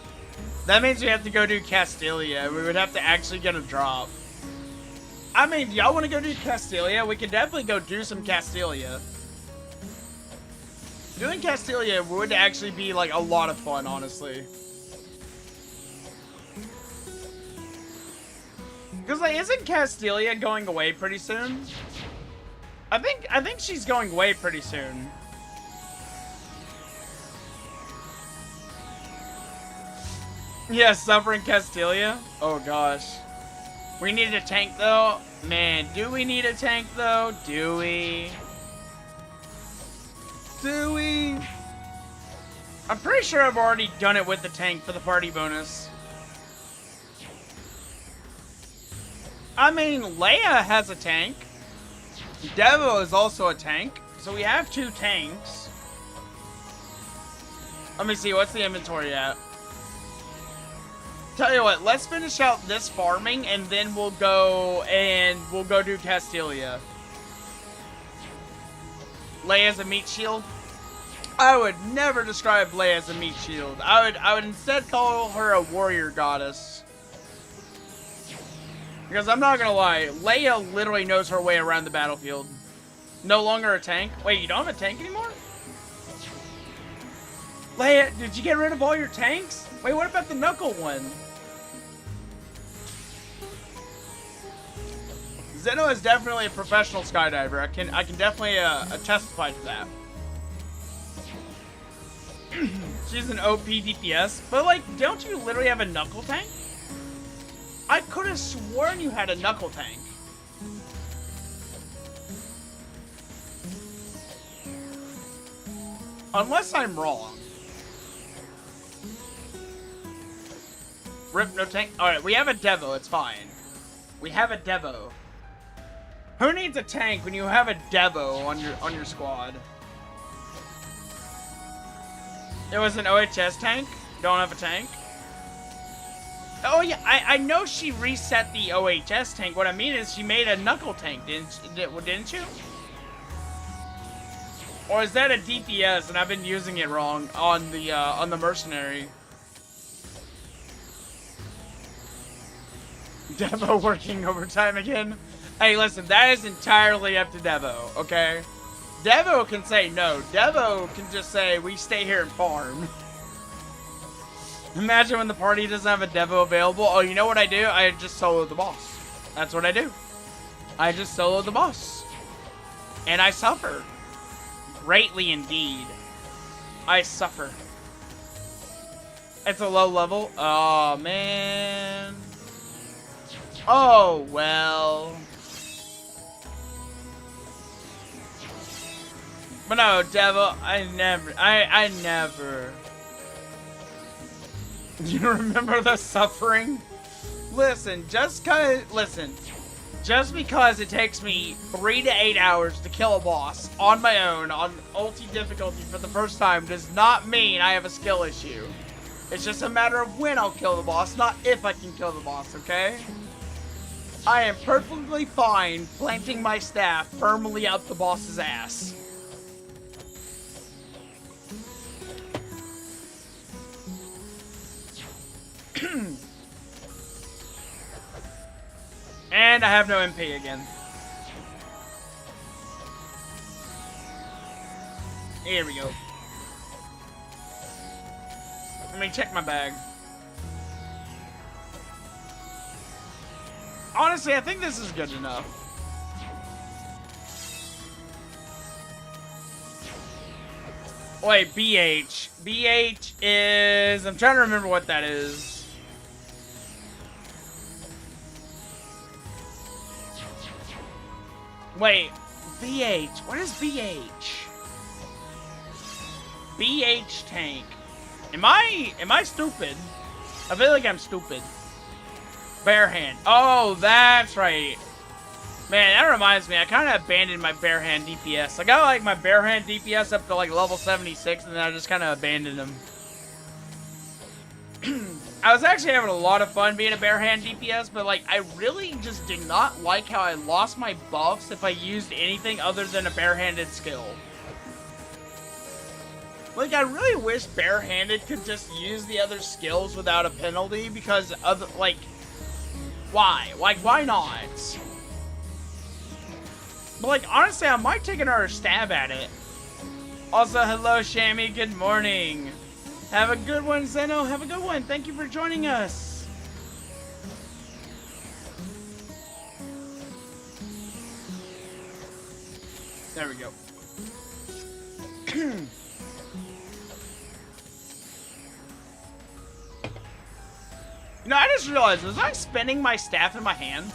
That means we have to go do Castilia. We would have to actually get a drop. I mean, y'all want to go do Castilia? We could definitely go do some Castilia. Doing Castilia would actually be like a lot of fun, honestly. Because like, isn't Castilia going away pretty soon? I think she's going away pretty soon. Yeah, suffering Castilia. Oh gosh. We need a tank though. Man, do we need a tank though? Do we? Do we? I'm pretty sure I've already done it with the tank for the party bonus. I mean, Leia has a tank. Devo is also a tank. So we have 2 tanks. Let me see, what's the inventory at? Tell you what, let's finish out this farming and then we'll go do Castilia. Leia's a meat shield. I would never describe Leia as a meat shield. I would instead call her a warrior goddess. Because I'm not gonna lie, Leia literally knows her way around the battlefield. No longer a tank. Wait, you don't have a tank anymore? Leia, did you get rid of all your tanks? Wait, what about the Knuckle one? Zeno is definitely a professional skydiver. I can definitely testify to that. She's an OP DPS, but like, don't you literally have a Knuckle tank? I could have sworn you had a Knuckle tank. Unless I'm wrong. Rip, no tank. Alright, we have a Devo, it's fine. We have a Devo. Who needs a tank when you have a Devo on your squad? It was an OHS tank? Don't have a tank? Oh yeah, I know she reset the OHS tank. What I mean is she made a Knuckle tank, didn't you? Or is that a DPS and I've been using it wrong on the mercenary? Devo working overtime again? Hey, listen, that is entirely up to Devo, okay? Devo can say no. Devo can just say, we stay here and farm. Imagine when the party doesn't have a Devo available. Oh, you know what I do? I just solo the boss. That's what I do. I just solo the boss. And I suffer. Greatly indeed. I suffer. It's a low level. Oh, man. Oh, well. But no, Devo, I never. You remember the suffering? Listen, just because it takes me 3 to 8 hours to kill a boss on my own on ulti difficulty for the first time does not mean I have a skill issue. It's just a matter of when I'll kill the boss, not if I can kill the boss, okay? I am perfectly fine planting my staff firmly up the boss's ass. And I have no MP again. Here we go. Let me check my bag. Honestly, I think this is good enough. Wait, BH. BH is... I'm trying to remember what that is. Wait, BH. What is BH? BH tank. Am I stupid? I feel like I'm stupid. Bare hand. Oh, that's right. Man, that reminds me. I kind of abandoned my bare hand DPS. I got like my bare hand DPS up to like level 76, and then I just kind of abandoned them. I was actually having a lot of fun being a barehand DPS, but like I really just did not like how I lost my buffs if I used anything other than a barehanded skill. Like, I really wish barehanded could just use the other skills without a penalty, because of, like, why? Like, why not? But, like, honestly, I might take another stab at it. Also, hello, Shammy, good morning. Have a good one, Zeno, have a good one. Thank you for joining us. There we go. You know, I just realized, was I spinning my staff in my hand?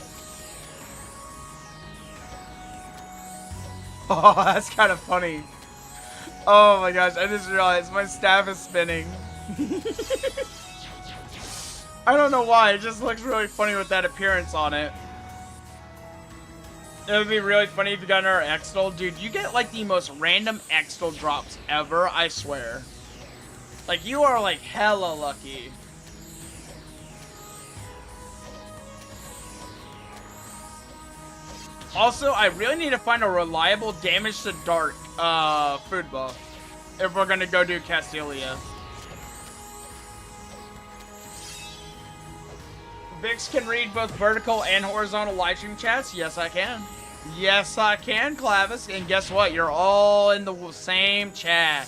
Oh, that's kind of funny. Oh my gosh, I just realized my staff is spinning. I don't know why, it just looks really funny with that appearance on it. It would be really funny if you got another Extol. Dude, you get like the most random Extol drops ever, I swear. Like, you are like hella lucky. Also, I really need to find a reliable damage to dark food buff if we're gonna go do Castelia. Vix can read both vertical and horizontal livestream chats. Yes, I can. Yes, I can, Clavis. And guess what? You're all in the same chat.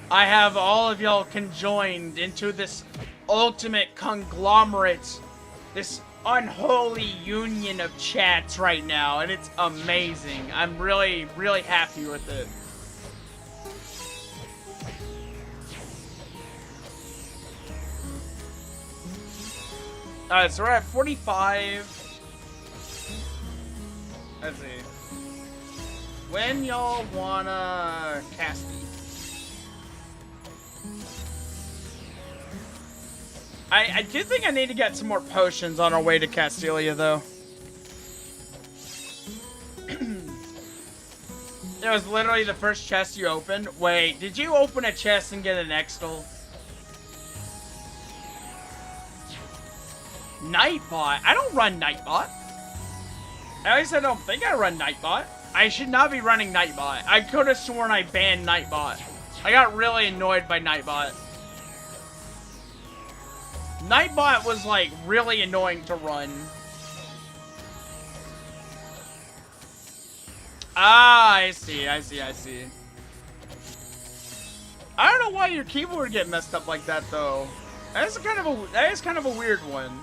I have all of y'all conjoined into this ultimate conglomerate, this unholy union of chats right now, and it's amazing. I'm really, really happy with it. Alright, so we're at 45. Let's see. When y'all wanna cast me? I do think I need to get some more potions on our way to Castelia, though. It was literally the first chest you opened. Wait, did you open a chest and get an Extol? Nightbot? I don't run Nightbot. At least I don't think I run Nightbot. I should not be running Nightbot. I could have sworn I banned Nightbot. I got really annoyed by Nightbot. Nightbot was, like, really annoying to run. Ah, I see. I don't know why your keyboard would get messed up like that, though. That is kind of a weird one.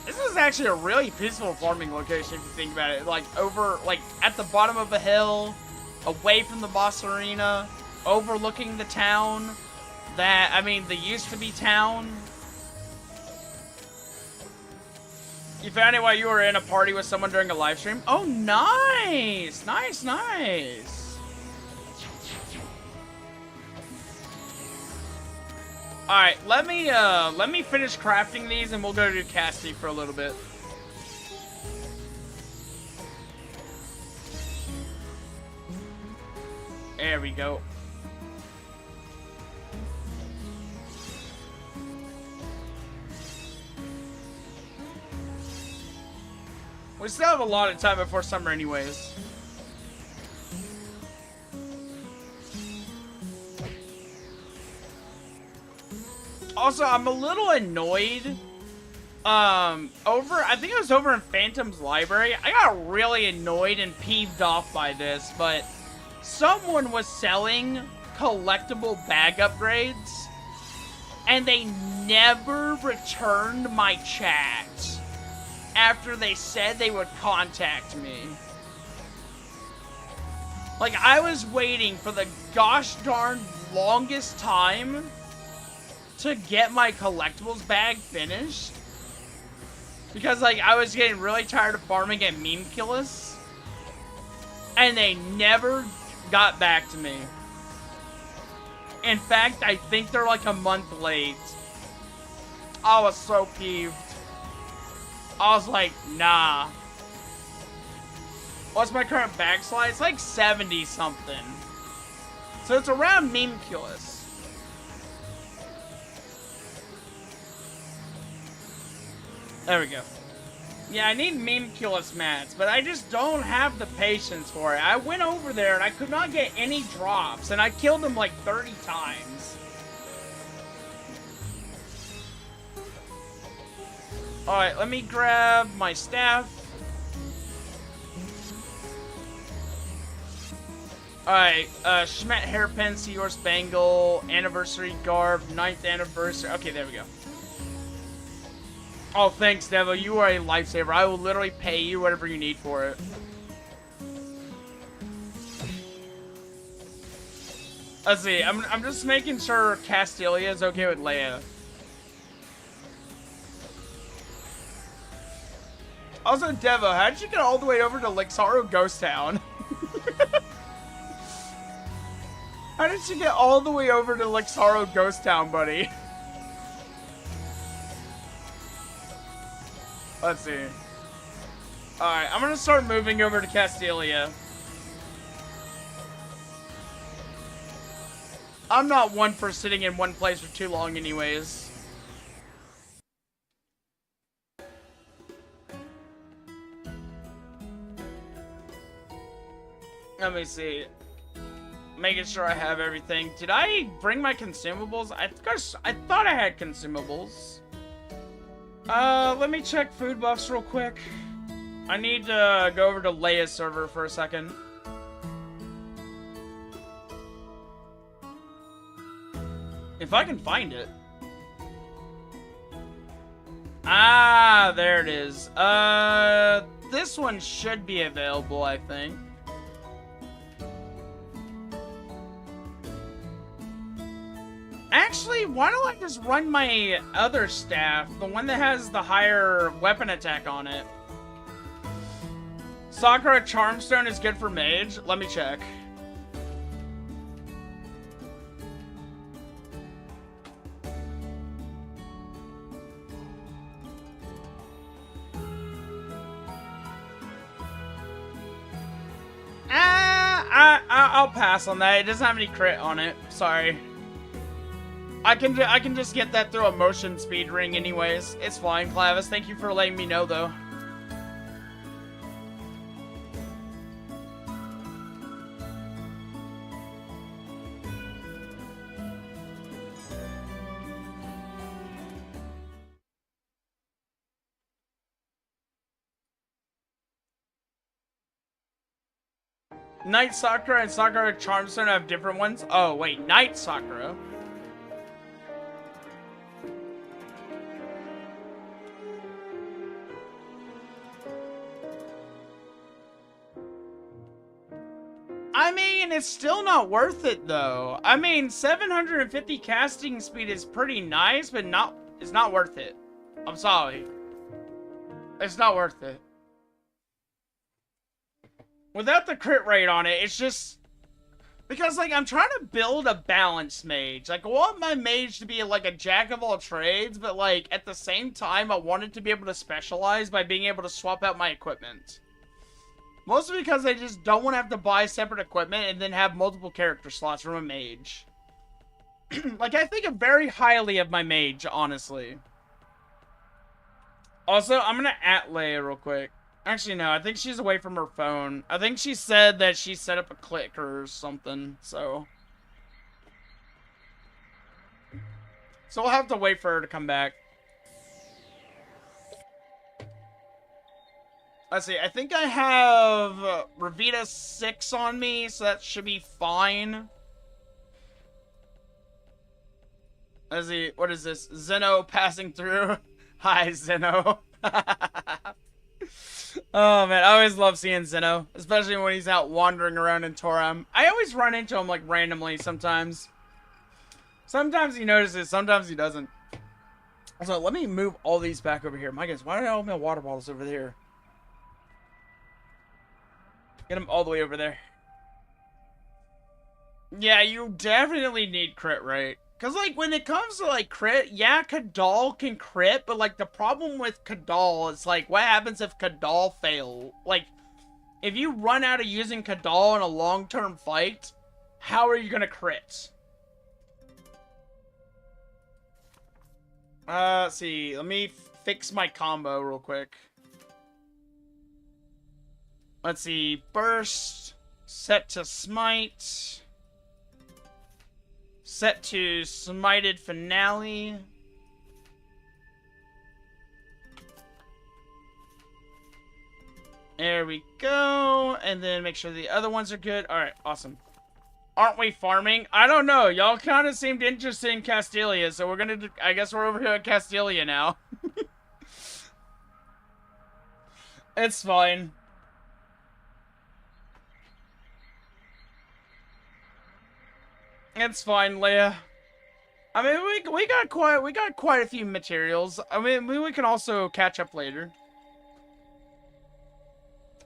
This is actually a really peaceful farming location if you think about it. Like, over, like, at the bottom of a hill, away from the boss arena, overlooking the town that, I mean, the used to be town. You found it while you were in a party with someone during a live stream? Oh, nice! Nice. Alright, let me finish crafting these and we'll go to Cassie for a little bit. There we go. We still have a lot of time before summer anyways. Also, I'm a little annoyed. I think it was over in Phantom's library. I got really annoyed and peeved off by this, but someone was selling collectible bag upgrades, and they never returned my chat after they said they would contact me. Like, I was waiting for the gosh darn longest time to get my collectibles bag finished. Because, like, I was getting really tired of farming at meme killers. And they never got back to me. In fact, I think they're like a month late. I was so peeved. I was like, nah. What's my current bag slide? It's like 70 something. So it's around Memeculus. There we go. Yeah, I need Memeculus mats, but I just don't have the patience for it. I went over there and I could not get any drops, and I killed him like 30 times. Alright, let me grab my staff. Alright, Schmet hairpin, Seahorse bangle, anniversary garb, 9th anniversary. Okay, there we go. Oh, thanks, Devo. You are a lifesaver. I will literally pay you whatever you need for it. Let's see. I'm just making sure Castilia is okay with Leia. Also, Devo, how did you get all the way over to Lixaro Ghost Town? How did you get all the way over to Lixaro Ghost Town, buddy? Let's see. Alright, I'm gonna start moving over to Castilia. I'm not one for sitting in one place for too long anyways. Let me see. Making sure I have everything. Did I bring my consumables? I thought I had consumables. Let me check food buffs real quick. I need to go over to Leia's server for a second. If I can find it. Ah, there it is. This one should be available, I think. Actually, why don't I just run my other staff, the one that has the higher weapon attack on it? Sakura Charmstone is good for mage. Let me check. I'll pass on that. It doesn't have any crit on it. Sorry. I can just get that through a motion speed ring anyways. It's fine, Clavis. Thank you for letting me know, though. Night Sakura and Sakura Charmstone have different ones? Oh, wait. Night Sakura. I mean, it's still not worth it, though. I mean, 750 casting speed is pretty nice, but it's not worth it. I'm sorry. It's not worth it. Without the crit rate on it, it's just... Because, like, I'm trying to build a balanced mage. Like, I want my mage to be, like, a jack of all trades, but, like, at the same time, I want it to be able to specialize by being able to swap out my equipment. Mostly because I just don't want to have to buy separate equipment and then have multiple character slots from a mage. Like, I think very highly of my mage, honestly. Also, I'm gonna at Leia real quick. Actually, no, I think she's away from her phone. I think she said that she set up a clicker or something, so... So we'll have to wait for her to come back. Let's see, I think I have Revita 6 on me, so that should be fine. Let's see, what is this? Zeno passing through. Hi, Zeno. Oh, man, I always love seeing Zeno, especially when he's out wandering around in Toram. I always run into him, like, randomly sometimes. Sometimes he notices, sometimes he doesn't. So, let me move all these back over here. My goodness, why do I have all my water bottles over there? Get them all the way over there. Yeah, you definitely need crit rate. Because, like, when it comes to, like, crit, yeah, Kadal can crit, but, like, the problem with Kadal is, like, what happens if Kadal fail? Like, if you run out of using Kadal in a long-term fight, How are you gonna crit? Let's see. Let me fix my combo real quick. Let's see. Burst. Set to smite. Set to smited finale. There we go. And then make sure the other ones are good. Alright, awesome. Aren't we farming? I don't know. Y'all kind of seemed interested in Castelia, so we're gonna... I guess we're over here at Castelia now. It's fine. It's fine, Leia. I mean, we got quite a few materials. I mean, we can also catch up later.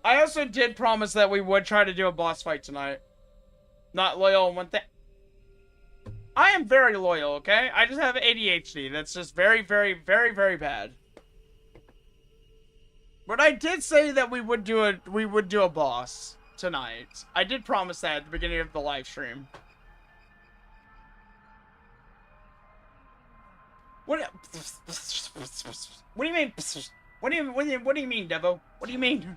I also did promise that we would try to do a boss fight tonight. Not loyal one thing. I am very loyal, okay? I just have ADHD. That's just very, very, very, very bad. But I did say that we would do a boss tonight. I did promise that at the beginning of the live stream. What do you mean? What do you mean, Devo? What do you mean?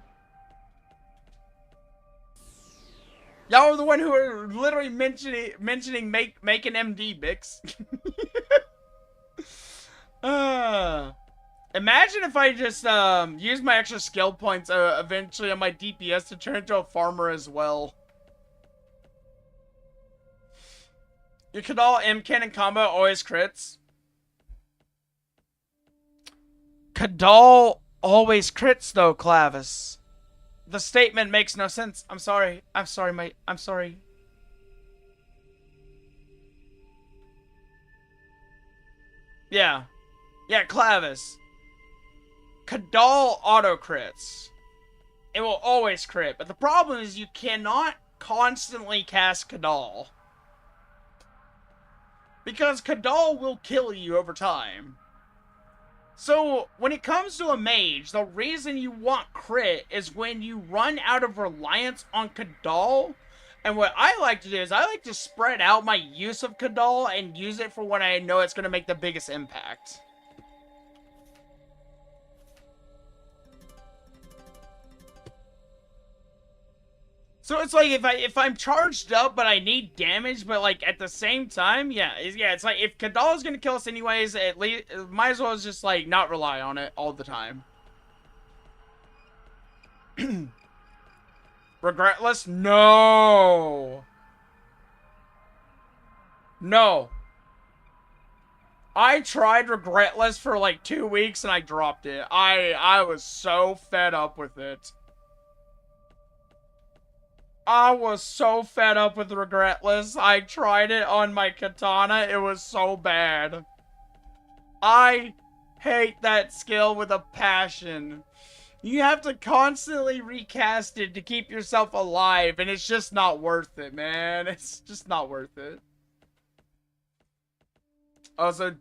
Y'all are the one who are literally mentioning make an MD, Bix. Imagine if I just use my extra skill points eventually on my DPS to turn into a farmer as well. Your Kadal M cannon combo always crits. Kadal always crits though, Clavis. The statement makes no sense. I'm sorry. I'm sorry, mate. I'm sorry. Yeah. Yeah, Clavis. Kadal auto crits. It will always crit. But the problem is you cannot constantly cast Kadal. Because Kadal will kill you over time. So, when it comes to a mage, the reason you want crit is when you run out of reliance on Kadal. And what I like to do is I like to spread out my use of Kadal and use it for when I know it's going to make the biggest impact. So it's like if I'm charged up but I need damage, but like at the same time, yeah, it's like if Kadal is gonna kill us anyways, at least might as well just like not rely on it all the time. Regretless? No. No. I tried Regretless for like 2 weeks and I dropped it. I was so fed up with it. I was so fed up with Regretless. I tried it on my katana. It was so bad. I hate that skill with a passion. You have to constantly recast it to keep yourself alive, and it's just not worth it, man. It's just not worth it. Also,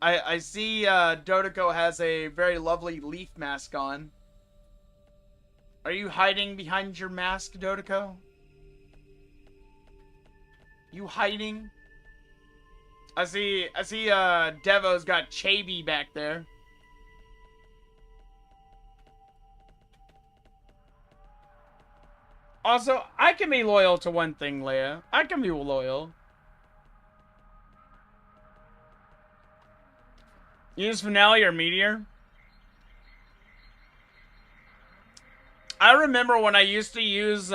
I see Dodoko has a very lovely leaf mask on. Are you hiding behind your mask, Dodoko? You hiding? I see Devo's got Chaby back there. Also, I can be loyal to one thing, Leia. I can be loyal. Use Finale or Meteor? I remember when I used to use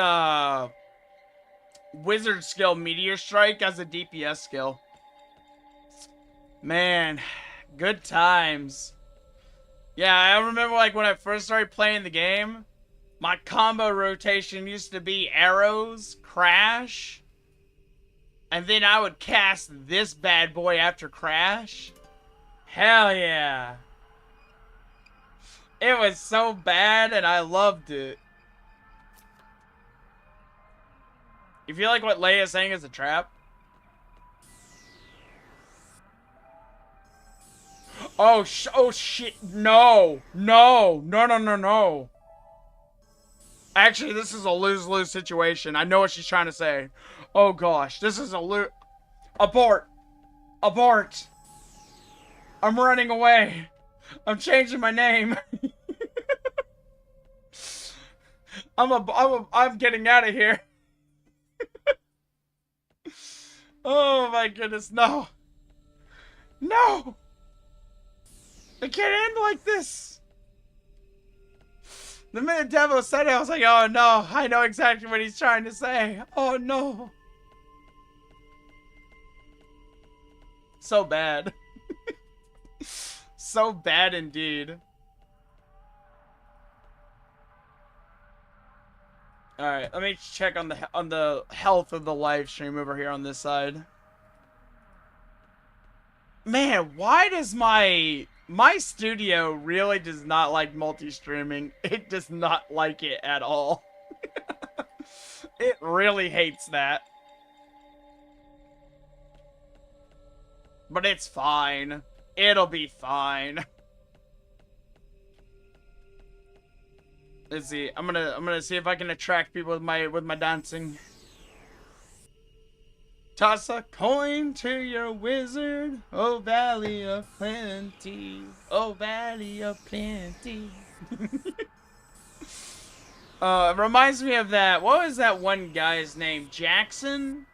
Wizard skill Meteor Strike as a DPS skill. Man, good times. Yeah, I remember like when I first started playing the game, my combo rotation used to be arrows, crash, and then I would cast this bad boy after crash. Hell yeah. It was so bad, and I loved it. You feel like what Leia's saying is a trap? Oh, oh shit. No. No. No, no, no, no. Actually, this is a lose-lose situation. I know what she's trying to say. Oh gosh, this is a loot. Abort. Abort. I'm running away. I'm changing my name. I'm getting out of here. Oh my goodness, no. No! It can't end like this! The minute Devo said it, I was like, oh no, I know exactly what he's trying to say. Oh no. So bad. So bad indeed. Alright, let me check on the health of the live stream over here on this side. Man, why does my studio really does not like multi-streaming? It does not like it at all. It really hates that. But it's fine. It'll be fine. Let's see. I'm gonna see if I can attract people with my dancing. Toss a coin to your wizard, oh valley of plenty, oh valley of plenty. It reminds me of that. What was that one guy's name? Jackson.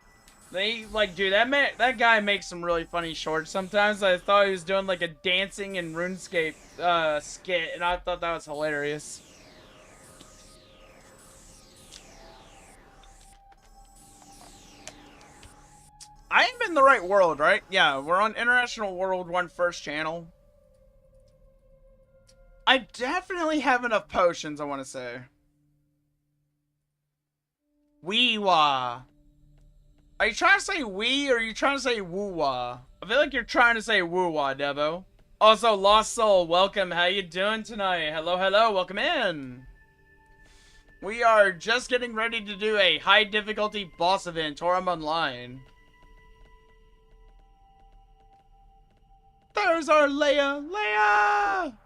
They like, dude, that guy makes some really funny shorts sometimes. I thought he was doing like a dancing and RuneScape skit, and I thought that was hilarious. I am in the right world, right? Yeah, we're on International World 1 First channel. I definitely have enough potions, I want to say. Wee-wah. Are you trying to say wee, or are you trying to say woo-wah? I feel like you're trying to say woo-wah, Devo. Also, Lost Soul, welcome. How you doing tonight? Hello, hello, welcome in. We are just getting ready to do a high difficulty boss event, Toram Online. There's our Leia! Leia!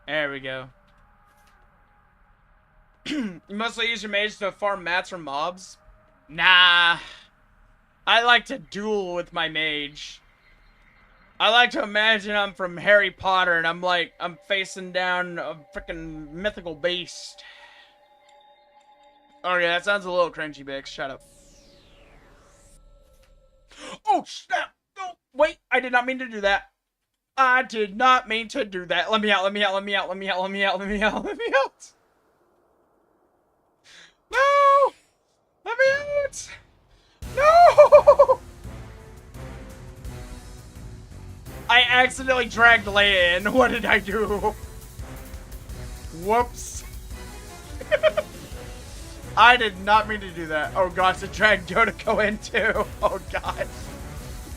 There we go. You mostly use your mage to farm mats from mobs? Nah. I like to duel with my mage. I like to imagine I'm from Harry Potter and I'm facing down a freaking mythical beast. Oh yeah, that sounds a little cringy, Bix. Shut up. Oh, snap! Oh, wait, I did not mean to do that. I did not mean to do that. Let me out, let me out, let me out, let me out, let me out, let me out, let me out. No! Let me out! No! I accidentally dragged Leia in. What did I do? Whoops. I did not mean to do that. Oh gosh, it dragged Yotoko in too. Oh god.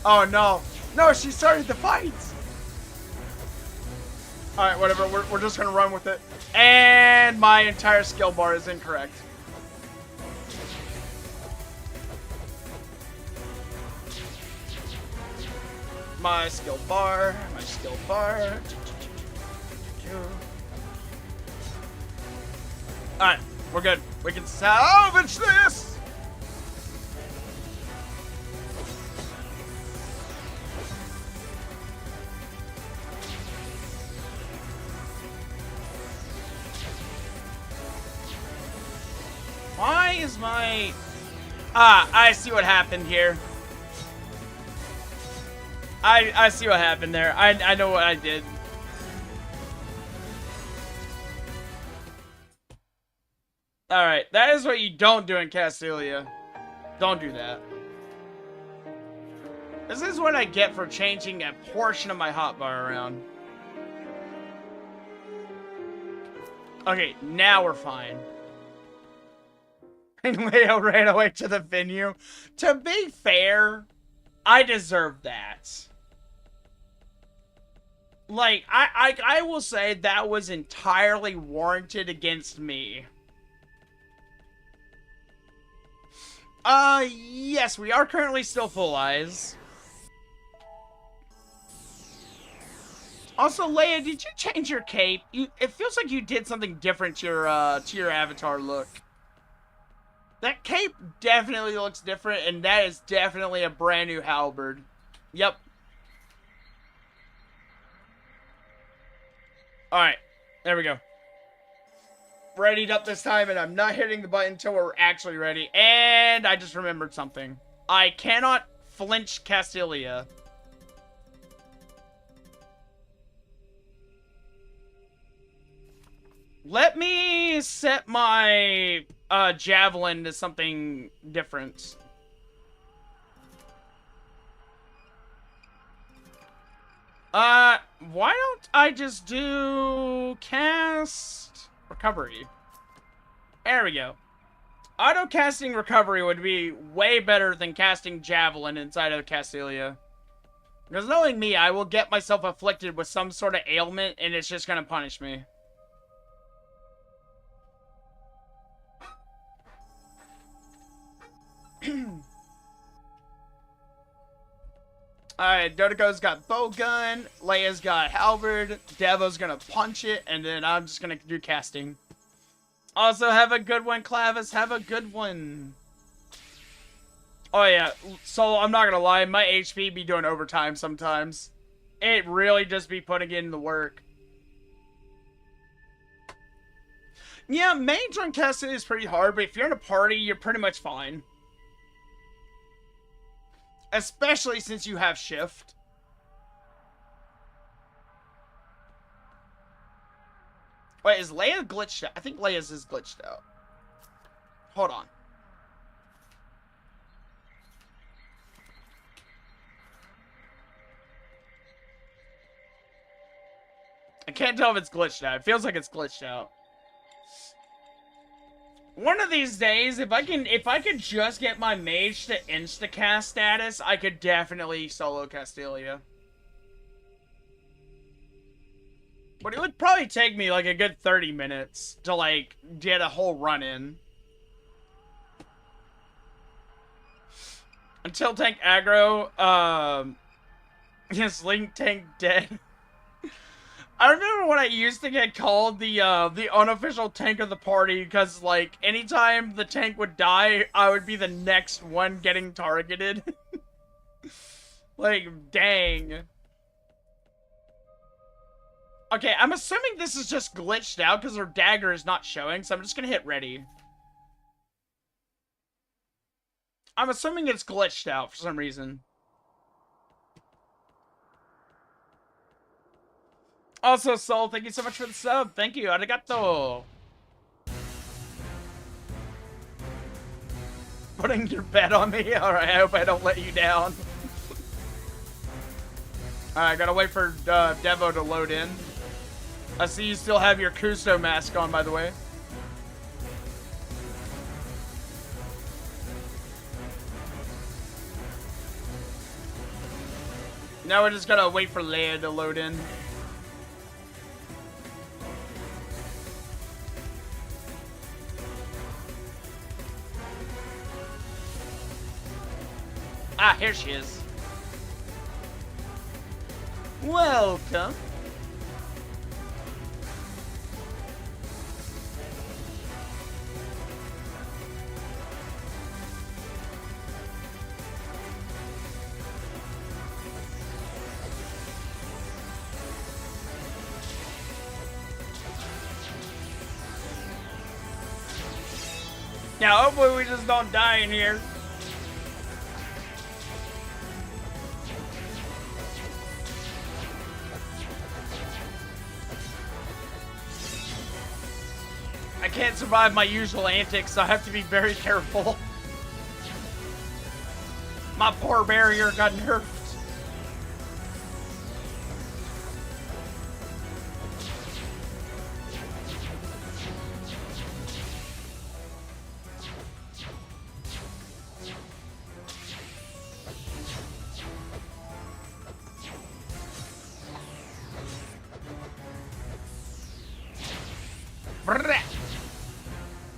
Oh no. No, she started the fight. Alright, whatever. We're just gonna run with it. And my entire skill bar is incorrect. My skill bar. My skill bar. Alright, we're good. We can salvage this! Why is my... Ah, I see what happened here. I see what happened there. I know what I did. Alright, that is what you don't do in Castilia. Don't do that. This is what I get for changing a portion of my hotbar around. Okay, now we're fine. And Leo ran away to the venue. To be fair, I deserve that. Like, I will say that was entirely warranted against me. Yes, we are currently still full eyes. Also, Leia, did you change your cape? It feels like you did something different to your avatar look. That cape definitely looks different, and that is definitely a brand new halberd. Yep. Alright, there we go. Readied up this time, and I'm not hitting the button until we're actually ready. And I just remembered something. I cannot flinch Castilia. Let me set my javelin to something different. Why don't I just do cast recovery? There we go. Auto casting recovery would be way better than casting javelin inside of Castilia. Because knowing me, I will get myself afflicted with some sort of ailment, and it's just gonna punish me. Alright, Dodoko's got bowgun, Leia's got halberd, Devo's gonna punch it, and then I'm just gonna do casting. Also, have a good one, Clavis. Have a good one. Oh, yeah. So, I'm not gonna lie. My HP be doing overtime sometimes. It really just be putting in the work. Yeah, mage on casting is pretty hard, but if you're in a party, you're pretty much fine. Especially since you have shift. Wait, is Leia glitched out? I think Leia's is glitched out. Hold on. I can't tell if it's glitched out. It feels like it's glitched out. One of these days, if I could just get my mage to insta-cast status, I could definitely solo Castilia. But it would probably take me like a good 30 minutes to like get a whole run in. Until tank aggro, yes, Link tank dead. I remember when I used to get called the unofficial tank of the party, because, like, anytime the tank would die, I would be the next one getting targeted. Like, dang. Okay, I'm assuming this is just glitched out, because her dagger is not showing, so I'm just gonna hit ready. I'm assuming it's glitched out for some reason. Also, Soul, thank you so much for the sub. Thank you, arigato. Putting your bet on me? Alright, I hope I don't let you down. Alright, gotta wait for Devo to load in. I see you still have your Kusto mask on, by the way. Now we're just gonna wait for Leia to load in. Ah, here she is. Welcome. Now, hopefully we just don't die in here. I can't survive my usual antics, so I have to be very careful. My poor barrier got nerfed.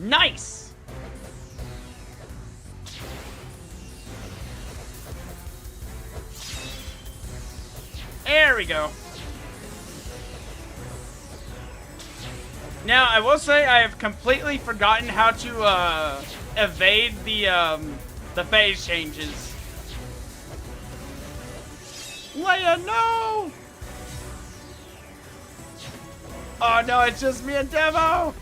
Nice! There we go. Now, I will say I have completely forgotten how to evade the phase changes. Leia, no! Oh no, it's just me and Devo!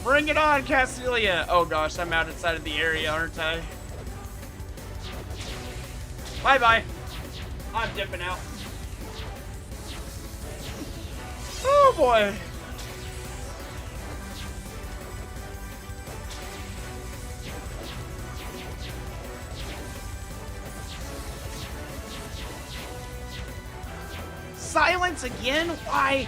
Bring it on, Castilia! Oh gosh, I'm outside of the area, aren't I? Bye-bye. I'm dipping out. Oh boy. Silence again? Why?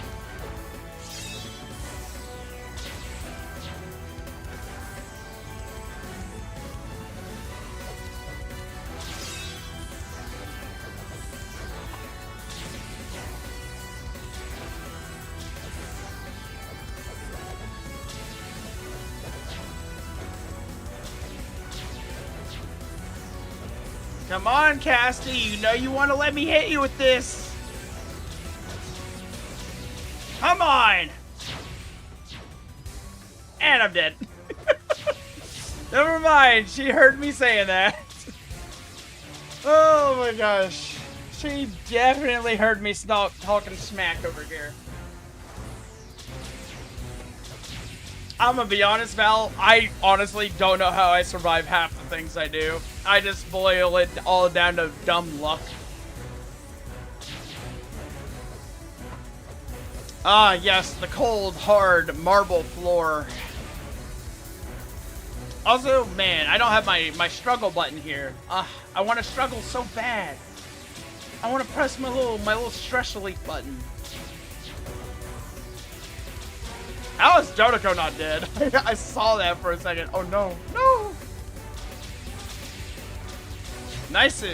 Come on, Casty. You know you want to let me hit you with this. Come on! And I'm dead. Never mind, she heard me saying that. Oh my gosh. She definitely heard me talking smack over here. I'm gonna be honest, Val, I honestly don't know how I survive half the things I do. I just boil it all down to dumb luck. Ah, yes, the cold, hard marble floor. Also, man, I don't have my struggle button here. I want to struggle so bad. I want to press my little stress relief button. How is Dodoko not dead? I saw that for a second. Oh no, no! Nice.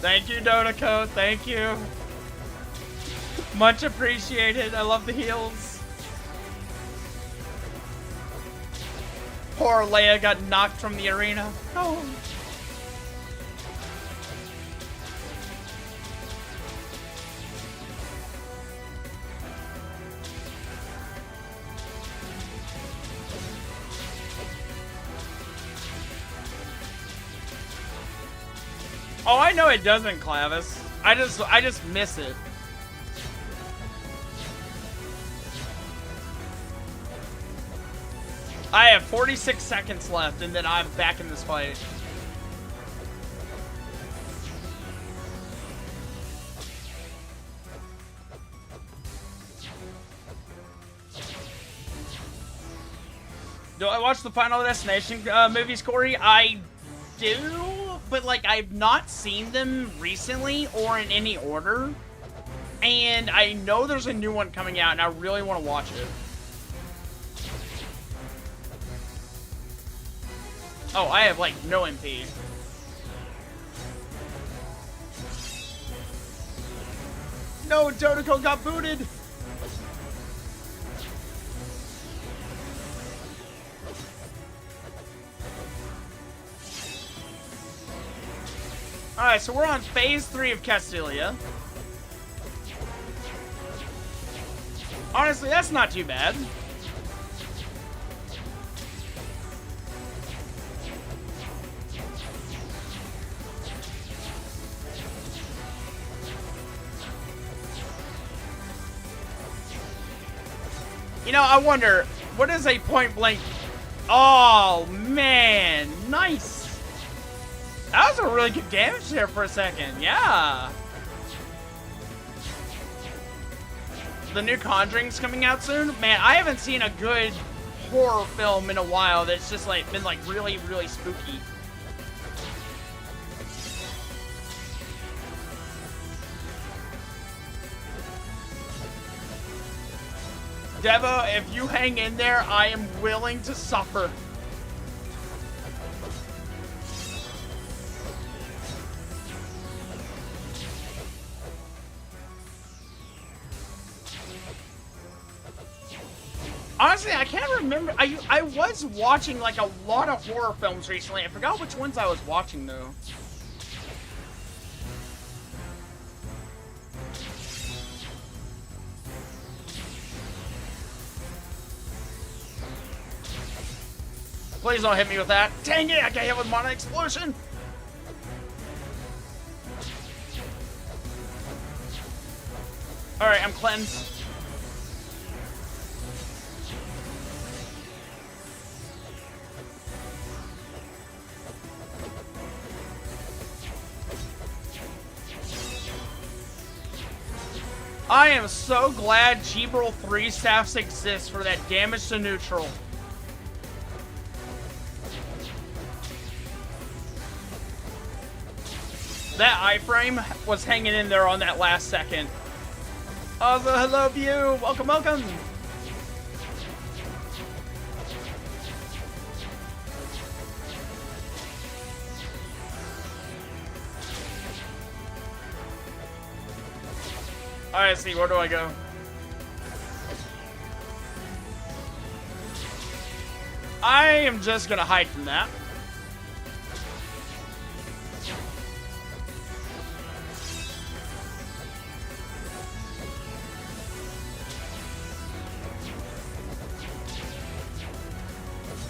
Thank you, Dodoko. Thank you. Much appreciated. I love the heals. Poor Leia got knocked from the arena. Oh. Oh, I know it doesn't, Clavis. I just miss it. I have 46 seconds left, and then I'm back in this fight. Do I watch the Final Destination movies, Corey? I do. But, like, I've not seen them recently or in any order. And I know there's a new one coming out, and I really want to watch it. Oh, I have, like, no MP. No, Dodoko got booted! Alright, so we're on phase 3 of Castilia. Honestly, that's not too bad. You know, I wonder, what is a point blank? Oh, man. Nice. That was a really good damage there for a second. Yeah. The new Conjuring's coming out soon. Man, I haven't seen a good horror film in a while that's just like been like really, really spooky. Devo, if you hang in there, I am willing to suffer. Honestly, I can't remember. I was watching like a lot of horror films recently. I forgot which ones I was watching though. Please don't hit me with that. Dang it, I got hit with Mana Explosion. Alright, I'm cleansed. I am so glad Gibril 3 staffs exist for that damage to neutral. That iframe was hanging in there on that last second. Also, hello view! Welcome, welcome! Alright, see, where do I go? I am just gonna hide from that.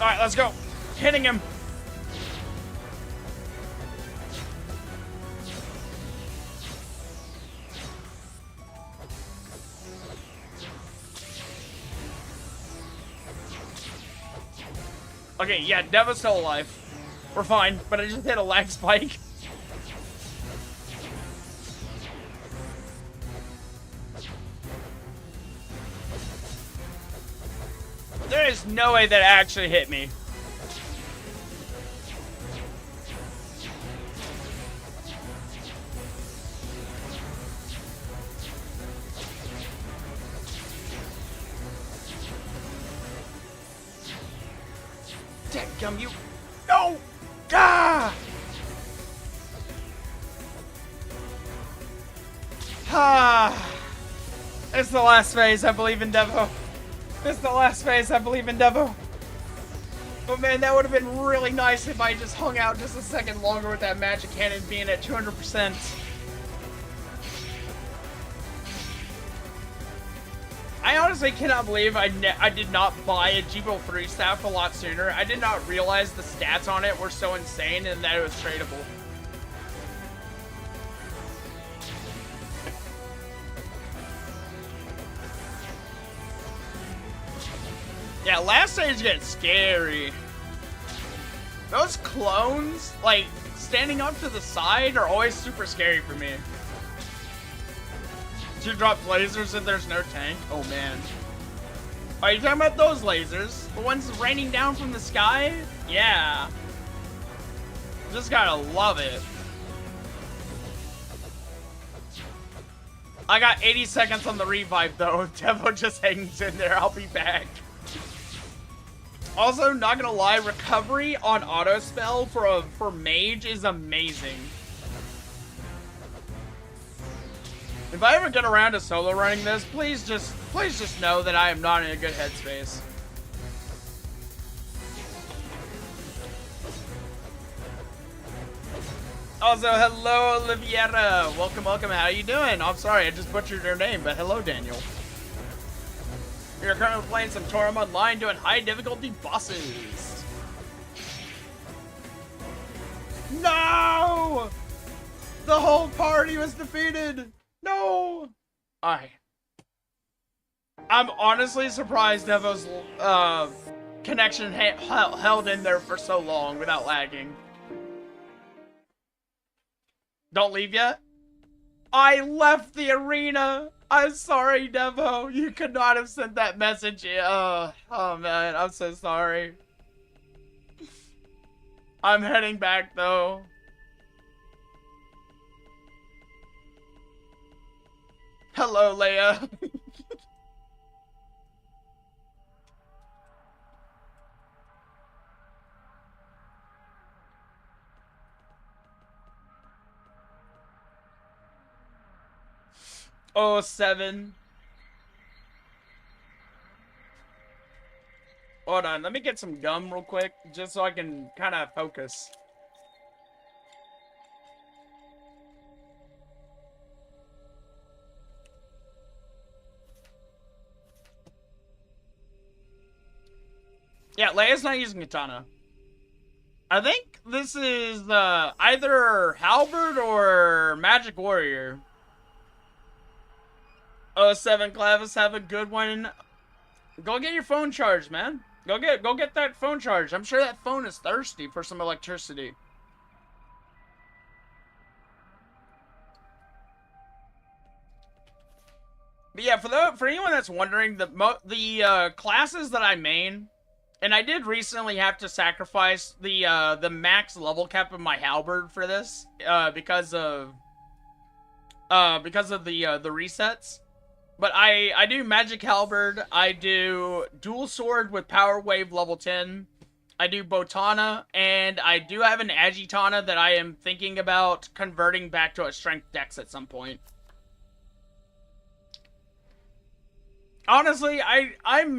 Alright, let's go. Hitting him. Okay, yeah, Deva's still alive. We're fine, but I just hit a lag spike. There is no way that actually hit me. Dadgum, you... No! Ah! Ah! It's the last phase, I believe in Devo. It's the last phase, I believe in Devo. But man, that would have been really nice if I just hung out just a second longer with that magic cannon being at 200%. I honestly cannot believe I did not buy a Gibril 3 staff a lot sooner. I did not realize the stats on it were so insane and that it was tradable. Yeah, last stage gets scary. Those clones, like, standing up to the side are always super scary for me. You drop lasers and there's no tank? Oh man. Are you talking about those lasers? The ones raining down from the sky? Yeah. Just gotta love it. I got 80 seconds on the revive though. Devo just hangs in there. I'll be back. Also, not gonna lie, recovery on auto spell for mage is amazing. If I ever get around to solo running this, please just know that I am not in a good headspace. Also, hello, Oliviera. Welcome, welcome. How you doing? I'm sorry, I just butchered your name, but hello, Daniel. You're currently playing some Toram online, doing high difficulty bosses. No! The whole party was defeated. No! Alright. I'm honestly surprised Devo's connection held in there for so long without lagging. Don't leave yet? I left the arena! I'm sorry, Devo. You could not have sent that message. Oh man, I'm so sorry. I'm heading back though. Hello, Leia. Oh, 7. Hold on, let me get some gum real quick, just so I can kind of focus. Yeah, Leia's not using katana. I think this is either Halberd or Magic Warrior. Oh, 7 Clavis, have a good one. Go get your phone charged, man. Go get that phone charged. I'm sure that phone is thirsty for some electricity. But yeah, for anyone that's wondering, the classes that I main, and I did recently have to sacrifice the max level cap of my halberd for this because of the resets. But I do Magic Halberd, I do Dual Sword with Power Wave level 10, I do Botana, and I do have an Agitana that I am thinking about converting back to a Strength Dex at some point. Honestly, I'm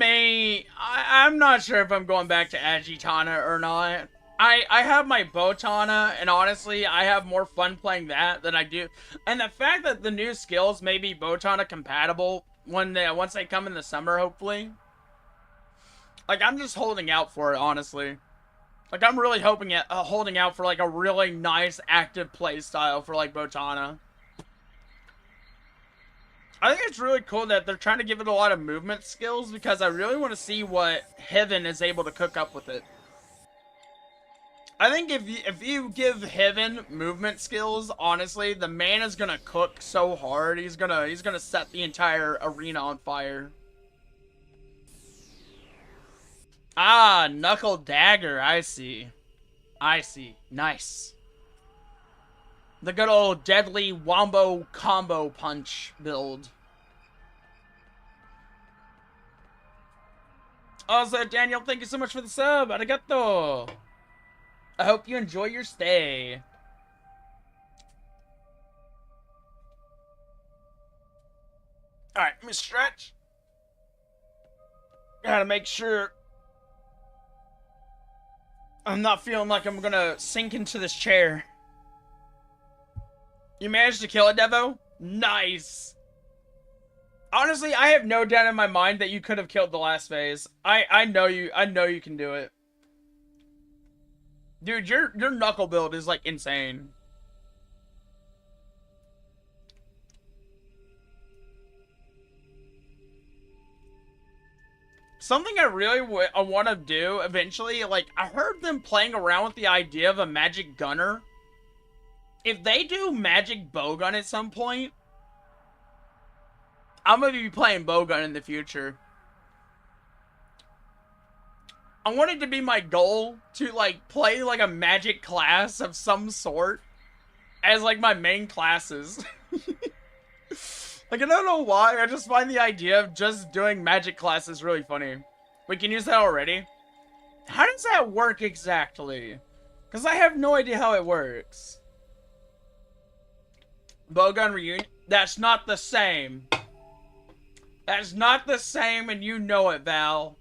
not sure if I'm going back to Agitana or not. I have my Botana, and honestly, I have more fun playing that than I do. And the fact that the new skills may be Botana compatible once they come in the summer, hopefully. Like, I'm just holding out for it, honestly. Like, I'm really holding out for, like, a really nice, active play style for, like, Botana. I think it's really cool that they're trying to give it a lot of movement skills, because I really want to see what Heaven is able to cook up with it. I think if you give Heaven movement skills, honestly, the man is gonna cook so hard. He's gonna set the entire arena on fire. Ah, Knuckle Dagger. I see. Nice. The good old deadly wombo combo punch build. Also, Daniel, thank you so much for the sub. Arigato. I hope you enjoy your stay. Alright, let me stretch. Gotta make sure I'm not feeling like I'm gonna sink into this chair. You managed to kill it, Devo? Nice. Honestly, I have no doubt in my mind that you could have killed the last phase. I know you can do it. Dude, your knuckle build is like insane. Something I really want to do eventually, like, I heard them playing around with the idea of a magic gunner. If they do magic bowgun at some point, I'm gonna be playing bowgun in the future. I want it to be my goal to, like, play, like, a magic class of some sort as, like, my main classes. Like, I don't know why, I just find the idea of just doing magic classes really funny. We can use that already? How does that work exactly? Because I have no idea how it works. Bowgun reunion? That's not the same. That's not the same, and you know it, Val.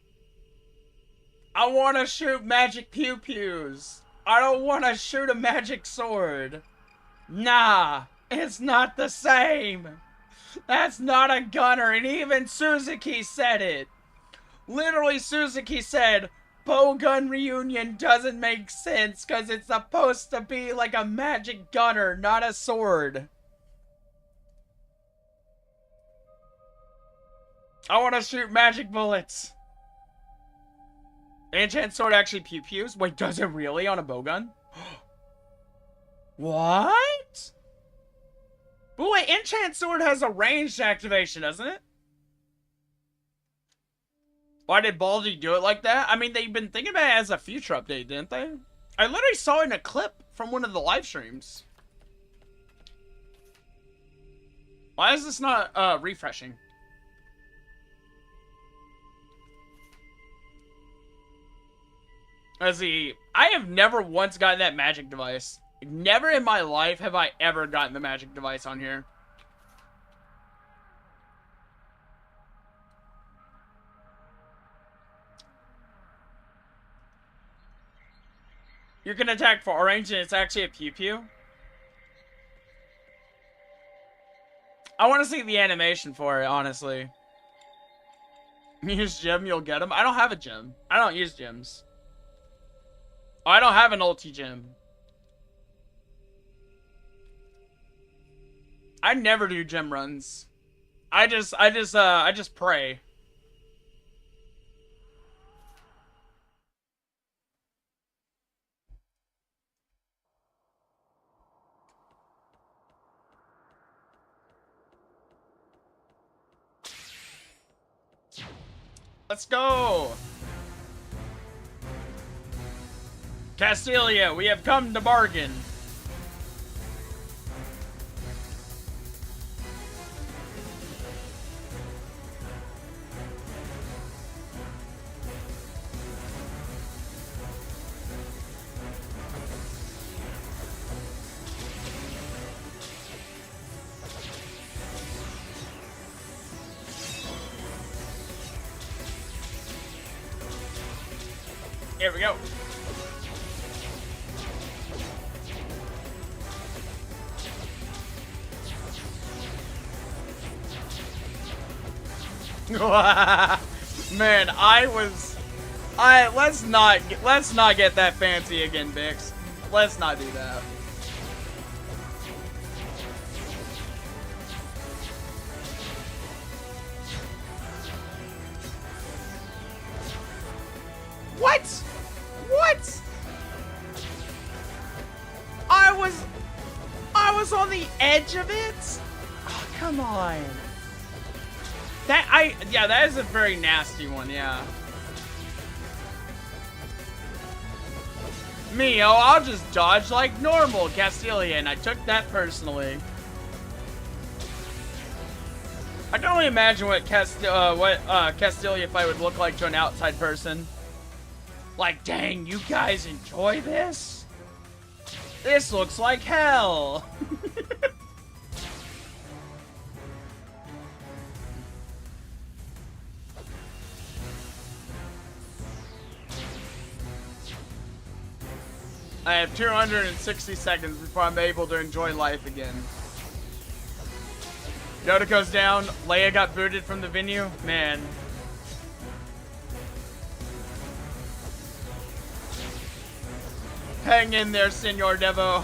I want to shoot magic pew-pews. I don't want to shoot a magic sword. Nah, it's not the same. That's not a gunner, and even Suzuki said it. Literally, Suzuki said, Bowgun reunion doesn't make sense because it's supposed to be like a magic gunner, not a sword. I want to shoot magic bullets. Enchant sword actually pew-pews? Wait, does it really on a bowgun? What? But wait, Enchant sword has a ranged activation, doesn't it? Why did Baldi do it like that? I mean, they've been thinking about it as a future update, didn't they? I literally saw it in a clip from one of the live streams. Why is this not refreshing? Let's see. I have never once gotten that magic device. Never in my life have I ever gotten the magic device on here. You can attack far range and it's actually a pew-pew? I want to see the animation for it, honestly. Use gem, you'll get them. I don't have a gem. I don't use gems. Oh, I don't have an ulti gem. I never do gem runs. I just pray. Let's go! Castilia, we have come to bargain. Here we go. Man, let's not get that fancy again, Bix. Let's not do that. What? What? I was on the edge of it? Oh, come on. Yeah, that is a very nasty one, yeah. I'll just dodge like normal, Castilia, and I took that personally. I can only imagine what Castilia fight would look like to an outside person. Like, dang, you guys enjoy this? This looks like hell. I have 260 seconds before I'm able to enjoy life again. Yoda goes down. Leia got booted from the venue. Man. Hang in there, Senor Devo.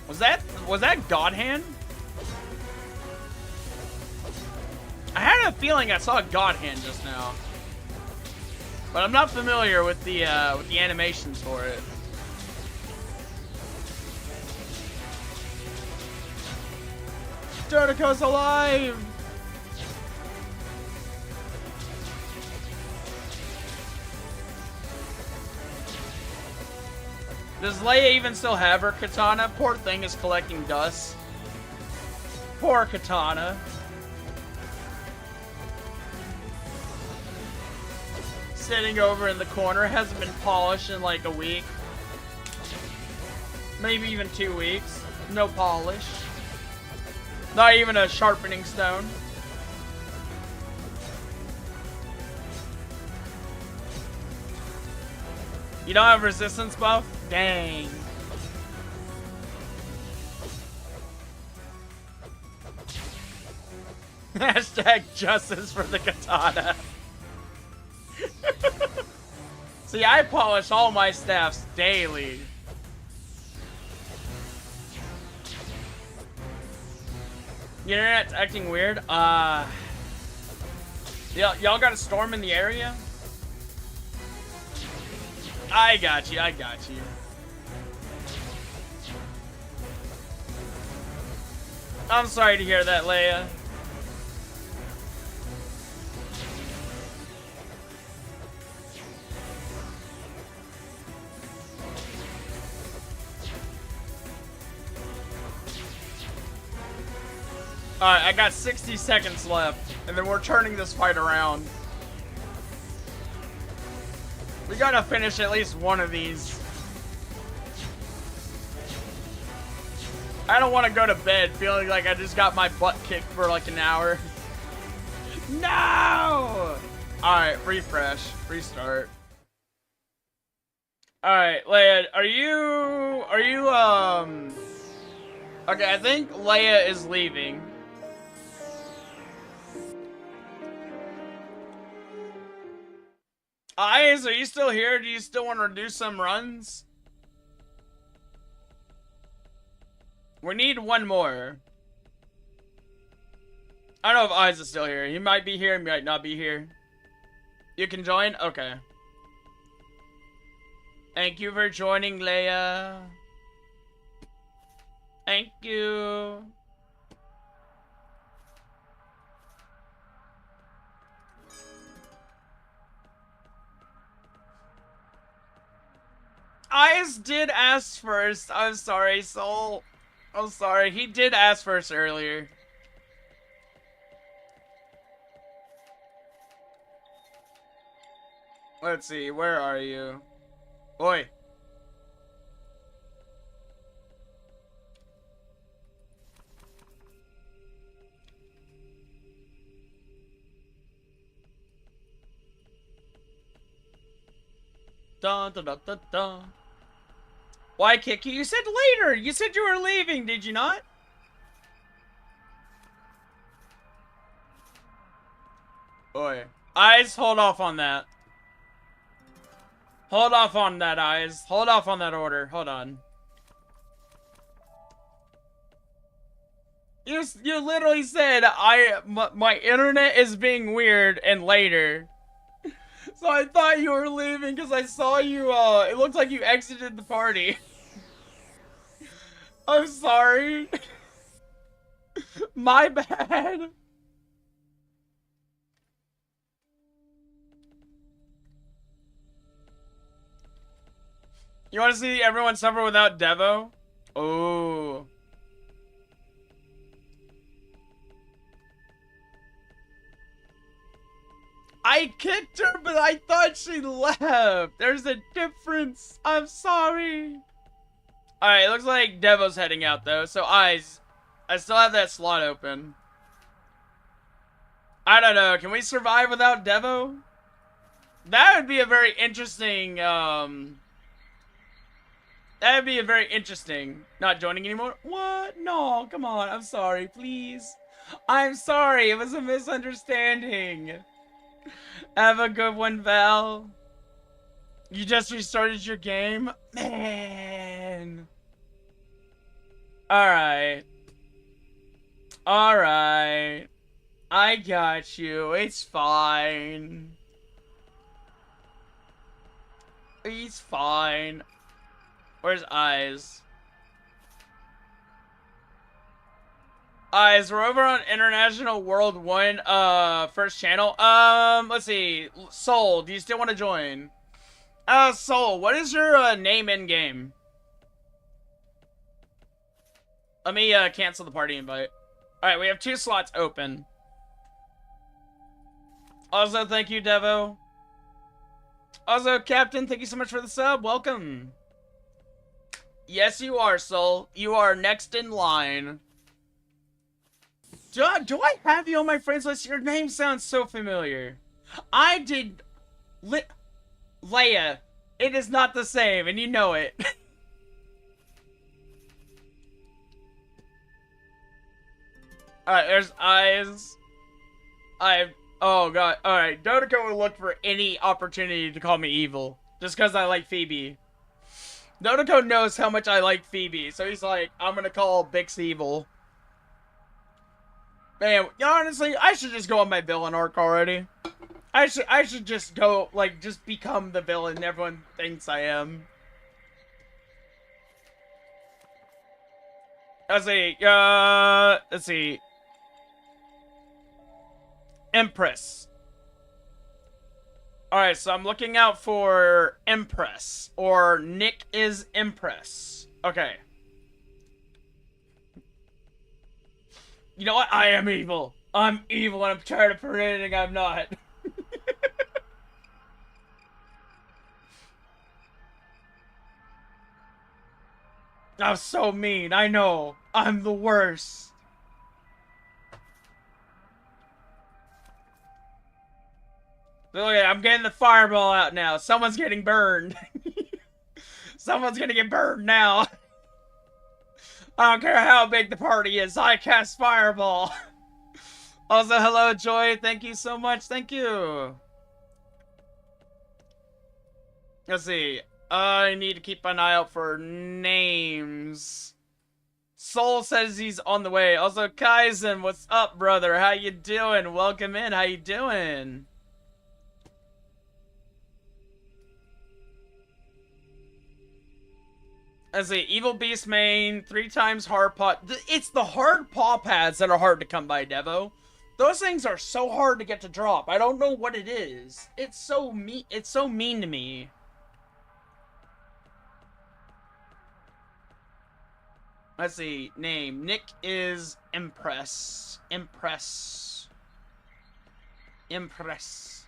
Was that God Hand? I had a feeling I saw a God Hand just now, but I'm not familiar with the animations for it. Dodico's alive! Does Leia even still have her katana? Poor thing is collecting dust. Poor katana. Sitting over in the corner, hasn't been polished in like a week. Maybe even 2 weeks. No polish. Not even a sharpening stone. You don't have resistance buff? Dang. Hashtag justice for the katana. See, I polish all my staffs daily. Your internet's acting weird? Y'all got a storm in the area? I got you, I got you. I'm sorry to hear that, Leia. Alright, I got 60 seconds left, and then we're turning this fight around. We gotta finish at least one of these. I don't want to go to bed feeling like I just got my butt kicked for like an hour. No! Alright, refresh. Restart. Alright, Leia, are you, okay, I think Leia is leaving. Eyes, are you still here? Do you still want to do some runs? We need one more. I don't know if Eyes is still here. He might be here, he might not be here. You can join? Okay. Thank you for joining, Leia. Thank you. Eyes did ask first. I'm sorry, Soul. I'm sorry. He did ask first earlier. Let's see. Where are you? Oi. Dun, dun, dun, dun, dun. Why kick you? You said later. You said you were leaving, did you not? Oi. Eyes, hold off on that. Hold off on that, Eyes. Hold off on that order. Hold on. You literally said, my internet is being weird and later. So I thought you were leaving because I saw you, it looked like you exited the party. I'm sorry. My bad. You want to see everyone suffer without Devo? Oh. I kicked her, but I thought she left. There's a difference. I'm sorry. Alright, it looks like Devo's heading out, though. So, Eyes, I still have that slot open. I don't know. Can we survive without Devo? That would be a very interesting, That would be a very interesting... Not joining anymore? What? No, come on. I'm sorry, please. I'm sorry. It was a misunderstanding. Have a good one, Val. You just restarted your game? Man. Alright. Alright. I got you. It's fine. It's fine. Where's Eyes? Eyes, we're over on International World 1, first channel. Let's see. Soul, do you still want to join? Soul, what is your, name in-game? Let me, cancel the party invite. Alright, we have 2 slots open. Also, thank you, Devo. Also, Captain, thank you so much for the sub. Welcome. Yes, you are, Soul. You are next in line. Do I have you on my friends list? Your name sounds so familiar. I did... Leia. It is not the same, and you know it. Alright, there's Eyes. Oh, God. Alright, Dodoko will look for any opportunity to call me evil. Just because I like Phoebe. Dodoko knows how much I like Phoebe, so he's like, I'm gonna call Bix evil. Man, honestly, I should just go on my villain arc already. I should just go, like, just become the villain everyone thinks I am. Let's see, Empress. Alright, so I'm looking out for Empress, or Nick is Empress. Okay. You know what? I am evil. I'm evil and I'm tired of pretending I'm not. I'm so mean, I know. I'm the worst. Look at, I'm getting the fireball out now. Someone's getting burned. Someone's gonna get burned now. I don't care how big the party is. I cast fireball. Also, hello, Joy. Thank you so much. Thank you. Let's see. I need to keep an eye out for names. Soul says he's on the way. Also, Kaizen, what's up, brother? How you doing? Welcome in. How you doing? Let's see. Evil Beast main, 3 times hard paw. It's the hard paw pads that are hard to come by, Devo. Those things are so hard to get to drop. I don't know what it is. It's so mean. It's so mean to me. Let's see. Name. Nick is Impress. Impress. Impress.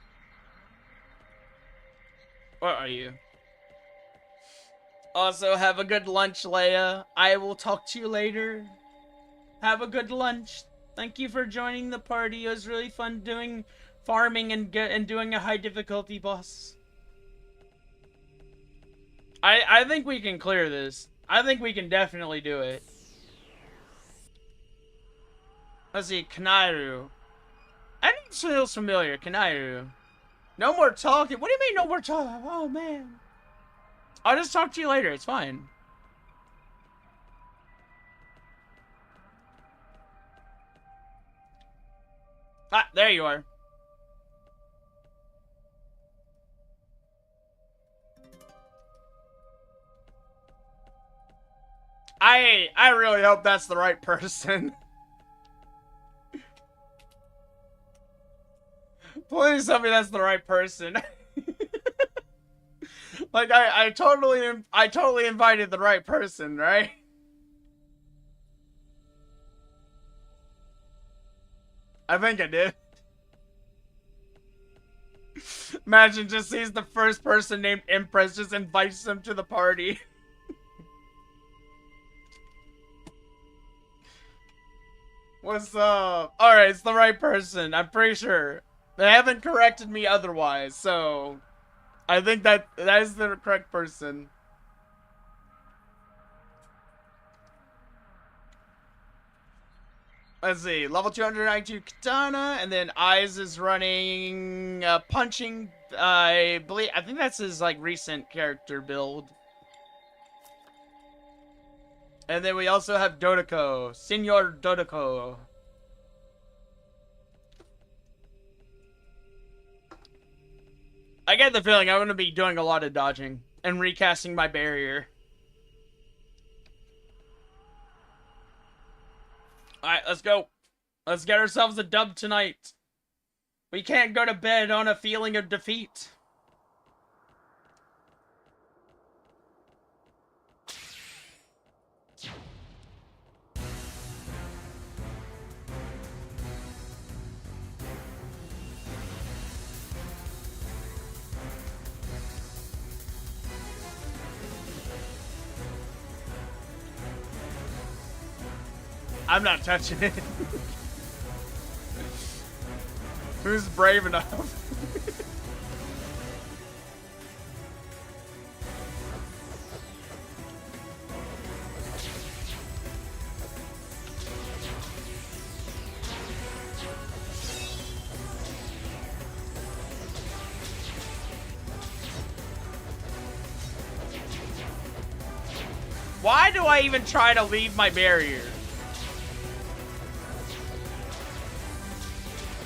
Where are you? Also, have a good lunch, Leia. I will talk to you later. Have a good lunch. Thank you for joining the party. It was really fun doing farming and doing a high difficulty boss. I think we can clear this. I think we can definitely do it. Let's see, Kanairu. That name feels familiar, Kanairu. No more talking. What do you mean no more talking? Oh, man. I'll just talk to you later. It's fine. Ah, there you are. I really hope that's the right person. Please tell me that's the right person. Like I totally invited the right person, right? I think I did. Imagine just sees the first person named Empress, just invites them to the party. What's up? Alright, it's the right person. I'm pretty sure. They haven't corrected me otherwise, so I think that is the correct person. Let's see, level 292 Katana, and then Eyes is running punching. I think that's his like recent character build. And then we also have Dodoko, Senor Dodoko. I get the feeling I'm going to be doing a lot of dodging and recasting my barrier. Alright, let's go. Let's get ourselves a dub tonight. We can't go to bed on a feeling of defeat. I'm not touching it. Who's brave enough? Why do I even try to leave my barrier?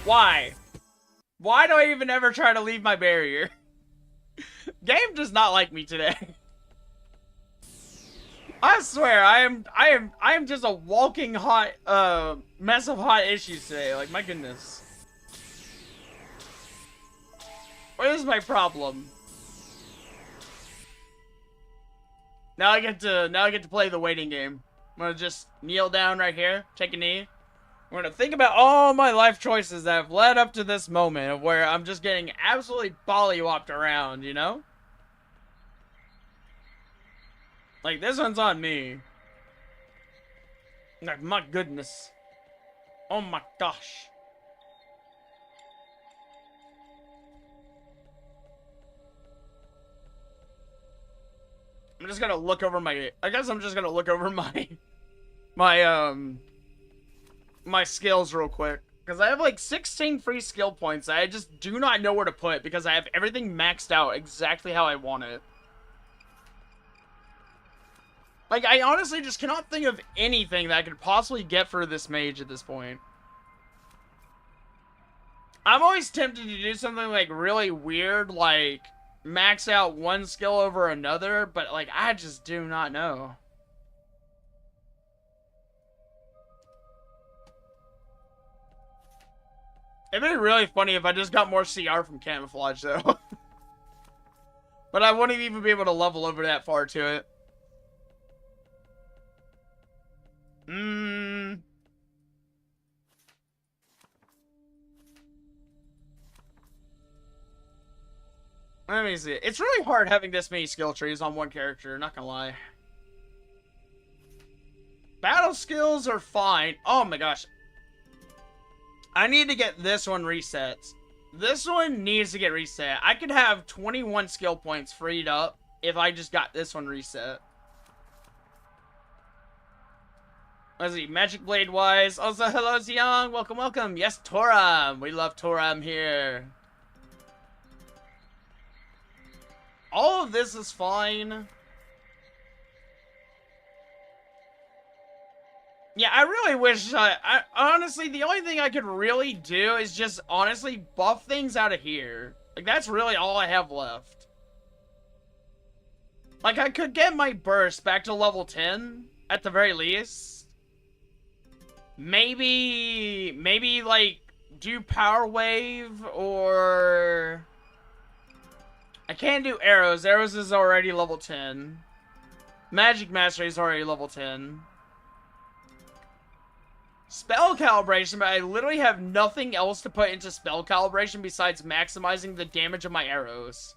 Why? Why do I even ever try to leave my barrier? Game does not like me today. I swear, I am just a walking hot mess of hot issues today. Like, my goodness. What is my problem? Now I get to play the waiting game. I'm gonna just kneel down right here, take a knee. I'm gonna think about all my life choices that have led up to this moment of where I'm just getting absolutely bollywopped around, you know? Like, this one's on me. Like, my goodness. Oh my gosh. I'm just gonna look over my... I guess I'm just gonna look over my... my skills real quick. Because I have like 16 free skill points. I just do not know where to put because I have everything maxed out exactly how I want it. Like, I honestly just cannot think of anything that I could possibly get for this mage at this point. I'm always tempted to do something, like, really weird, like, max out one skill over another, but, like, I just do not know. It'd be really funny if I just got more CR from camouflage, though. But I wouldn't even be able to level over that far to it. Let me see. It's really hard having this many skill trees on one character, not gonna lie. Battle skills are fine. Oh my gosh. I need to get this one reset. This one needs to get reset. I could have 21 skill points freed up if I just got this one reset. Let's see, Magic Blade wise. Also, hello, Xiang. Welcome, welcome. Yes, Toram. We love Toram here. All of this is fine. Yeah, I really wish, honestly, the only thing I could really do is just, honestly, buff things out of here. Like, that's really all I have left. Like, I could get my burst back to level 10, at the very least. Maybe, like, do Power Wave, or... I can't do arrows. Arrows is already level 10. Magic Mastery is already level 10. Spell calibration, but I literally have nothing else to put into spell calibration besides maximizing the damage of my arrows.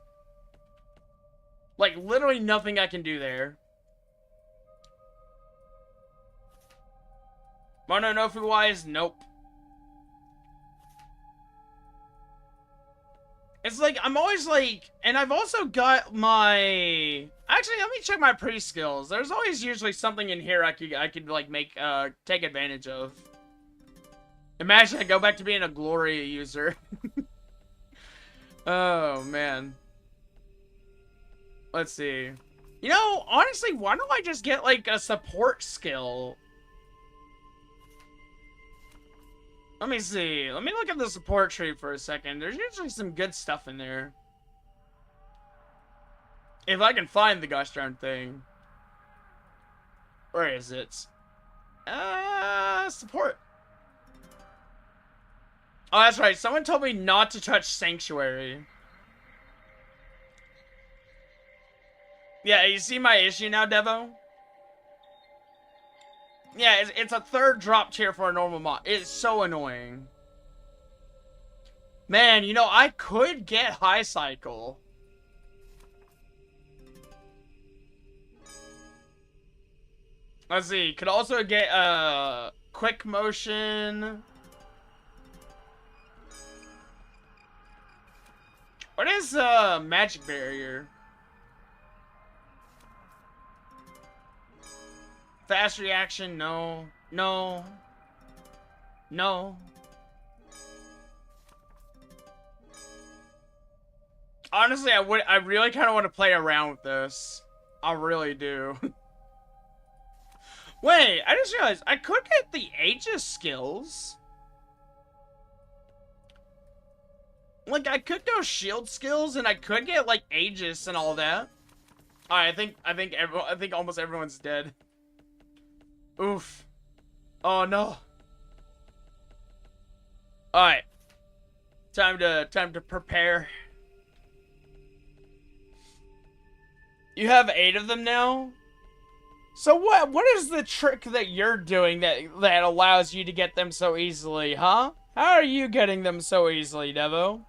Like, literally nothing I can do there. Mononofu wise, nope. It's like, I'm always like, and I've also got my, actually, let me check my pre-skills. There's always usually something in here I could like make, take advantage of. Imagine I go back to being a Gloria user. Oh, man. Let's see. You know, honestly, why don't I just get like a support skill? Let me see. Let me look at the support tree for a second. There's usually some good stuff in there. If I can find the gosh darn thing. Where is it? Support. Oh, that's right. Someone told me not to touch Sanctuary. Yeah, you see my issue now, Devo? Yeah, it's a third drop tier for a normal mod. It's so annoying. Man, you know, I could get High Cycle. Let's see. Could also get Quick Motion. What is Magic Barrier? Fast reaction, no. No. No. Honestly, I really kind of want to play around with this. I really do. Wait, I just realized I could get the Aegis skills. Like, I could go shield skills, and I could get like Aegis and all that. Alright, I think almost everyone's dead. Oof. Oh no. Alright. Time to prepare. You have 8 of them now? So what is the trick that you're doing that allows you to get them so easily, huh? How are you getting them so easily, Devo?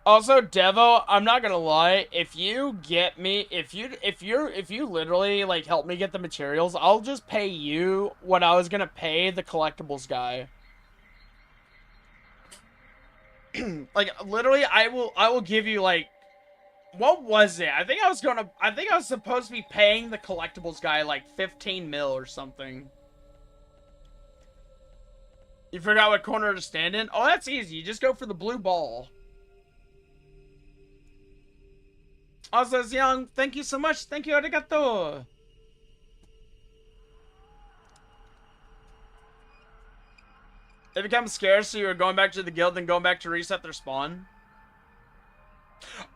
Also, Devo, I'm not gonna lie, if you get me, if you literally, like, help me get the materials, I'll just pay you what I was gonna pay the collectibles guy. Like, literally, I will give you, like, what was it? I think I was supposed to be paying the collectibles guy, like, 15 mil or something. You forgot what corner to stand in? Oh, that's easy. You just go for the blue ball. Also, Young, thank you so much. Thank you, arigato. It becomes scarce, so you're going back to the guild and going back to reset their spawn.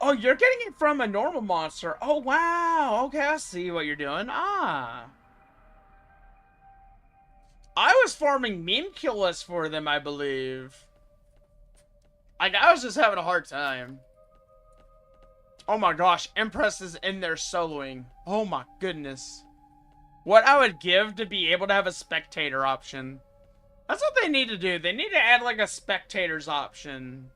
Oh, you're getting it from a normal monster. Oh, wow. Okay, I see what you're doing. Ah. I was farming meme kill lists for them, I believe. Like, I was just having a hard time. Oh my gosh, Empress is in there soloing. Oh my goodness. What I would give to be able to have a spectator option. That's what they need to do. They need to add like a spectators option.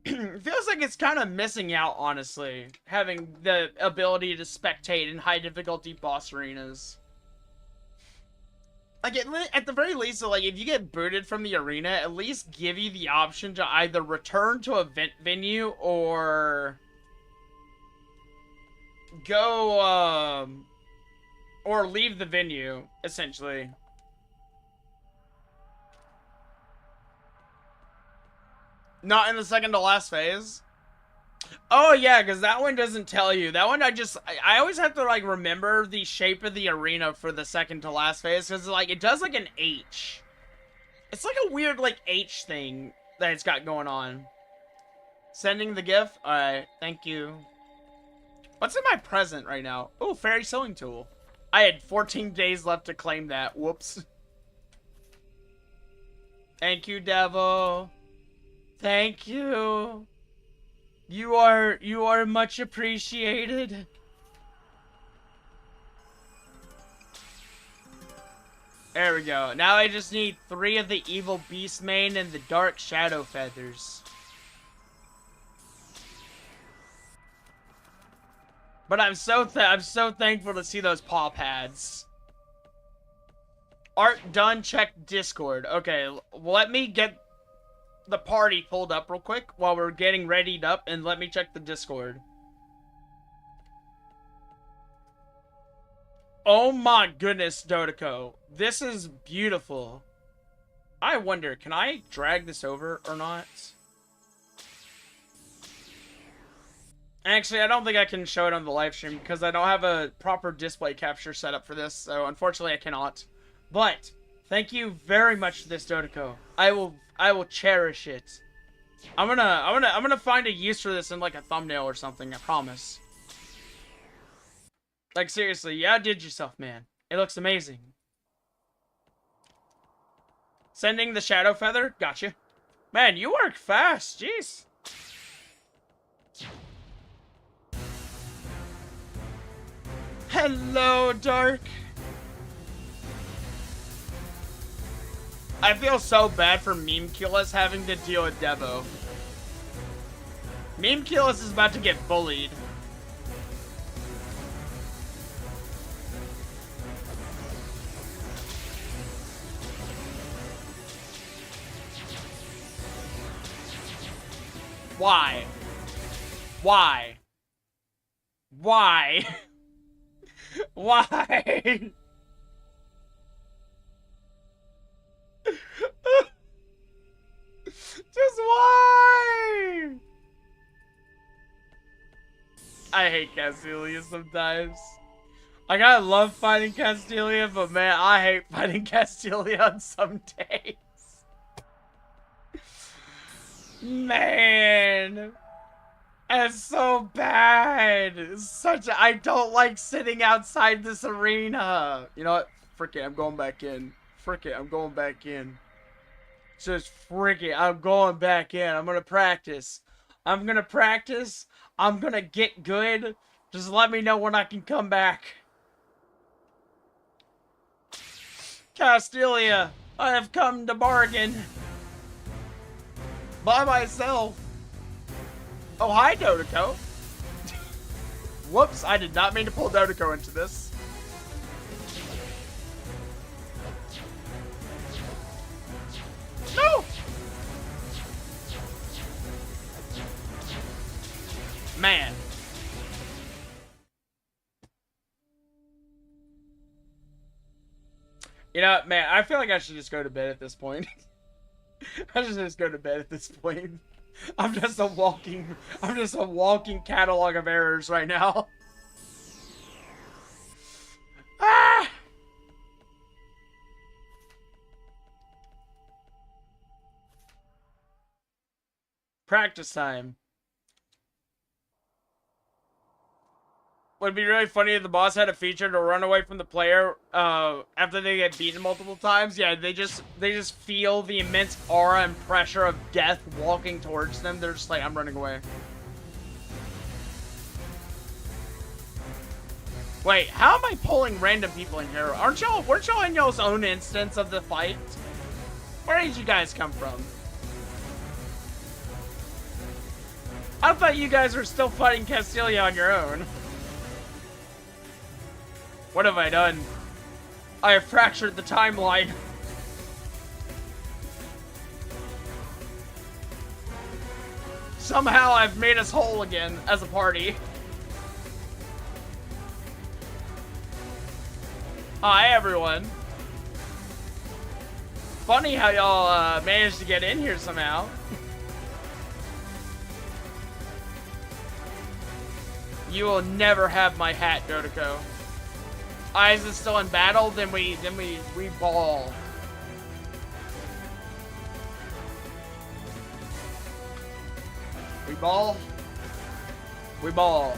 It feels like it's kind of missing out, honestly. Having the ability to spectate in high difficulty boss arenas. Like, at the very least, like, if you get booted from the arena, at least give you the option to either return to a venue or go, or leave the venue, essentially. Not in the second to last phase? Oh, yeah, because that one doesn't tell you. That one, I always have to, like, remember the shape of the arena for the second to last phase, because, like, it does, like, an H. It's, like, a weird, like, H thing that it's got going on. Sending the GIF? Alright, thank you. What's in my present right now? Oh, fairy sewing tool. I had 14 days left to claim that. Whoops. Thank you, Devo. Thank you. You are much appreciated. There we go. Now I just need 3 of the evil beast mane and the dark shadow feathers. But I'm so thankful to see those paw pads. Art done. Check Discord. Okay, let me get the party pulled up real quick while we're getting readied up, and let me check the Discord. Oh my goodness, Dotiko. This is beautiful. I wonder, can I drag this over or not? Actually, I don't think I can show it on the live stream because I don't have a proper display capture set up for this, so unfortunately I cannot. But thank you very much for this, Dotiko. I will cherish it. I'm gonna find a use for this in like a thumbnail or something, I promise. Like seriously, you outdid yourself, man. It looks amazing. Sending the shadow feather? Gotcha. Man, you work fast, jeez. Hello, Dark. I feel so bad for Meme Killis having to deal with Devo. Meme Killis is about to get bullied. Why? Why? Why? Why? Just why? I hate Castelia sometimes. Like, I love fighting Castelia, but man, I hate fighting Castelia on some days. Man. It's so bad. It's such a, I don't like sitting outside this arena. You know what? Frick it, I'm going back in. Frick it, I'm going back in. Just frick it, I'm going back in. I'm gonna practice. I'm gonna practice. I'm gonna get good. Just let me know when I can come back. Castelia, I have come to bargain. By myself. Oh, hi, Dotiko. Whoops, I did not mean to pull Dotiko into this. No! Man. You know, man, I feel like I should just go to bed at this point. I should just go to bed at this point. I'm just a walking catalog of errors right now. Ah! Practice time. Would be really funny if the boss had a feature to run away from the player after they get beaten multiple times. Yeah, they just feel the immense aura and pressure of death walking towards them. They're just like, I'm running away. Wait, how am I pulling random people in here? Weren't y'all in y'all's own instance of the fight? Where did you guys come from? I thought you guys were still fighting Castilia on your own. What have I done? I have fractured the timeline. Somehow I've made us whole again as a party. Hi everyone. Funny how y'all managed to get in here somehow. You will never have my hat, Dodoko. Eyes is still in battle, then we ball. We ball. We ball.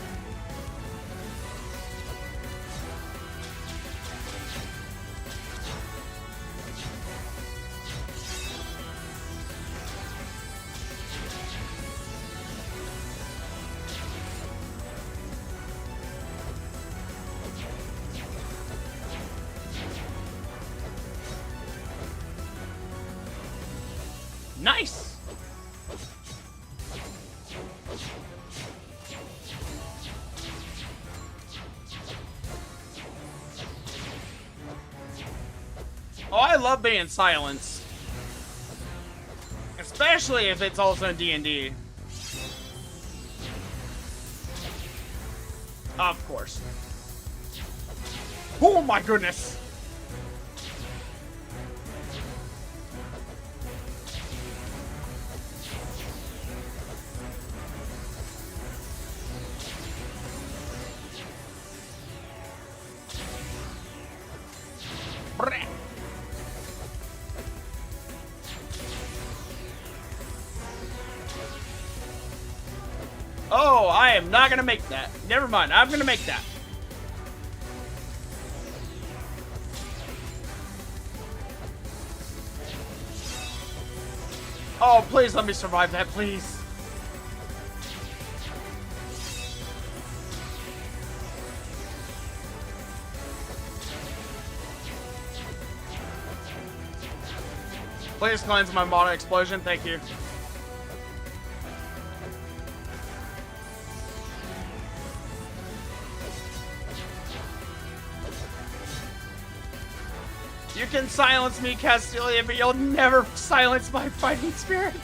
Nice! Oh, I love being silenced. Especially if it's also in D&D. Of course. Oh my goodness! Oh, I am not gonna make that. Never mind, I'm gonna make that. Oh, please let me survive that, please. Please cleanse my mana explosion, thank you. You can silence me, Castilia, but you'll never silence my fighting spirit.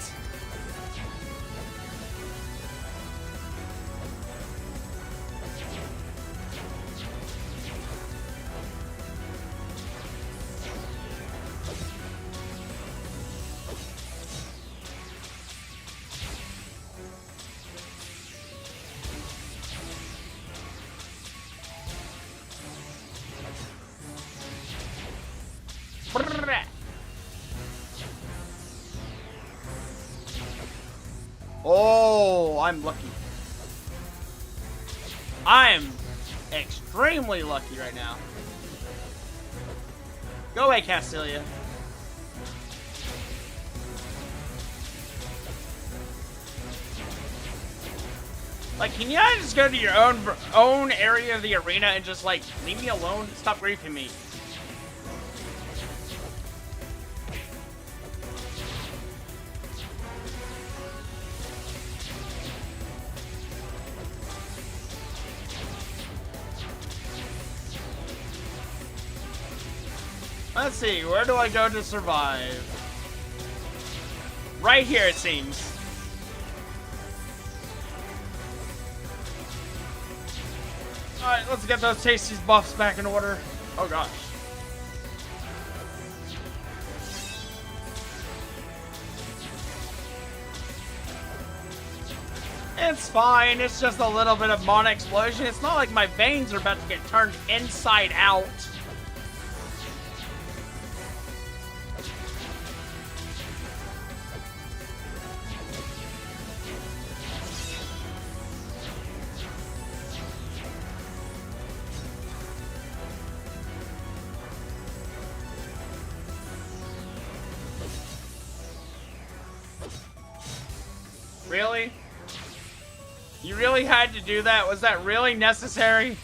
Oh, I'm lucky. I'm extremely lucky right now. Go away, Castilia. Like, can you guys just go to your own area of the arena and just, like, leave me alone? Stop griefing me. Let's see, where do I go to survive? Right here, it seems. Alright, let's get those tasties buffs back in order. Oh gosh. It's fine. It's just a little bit of mana explosion. It's not like my veins are about to get turned inside out. Really? You really had to do that? Was that really necessary?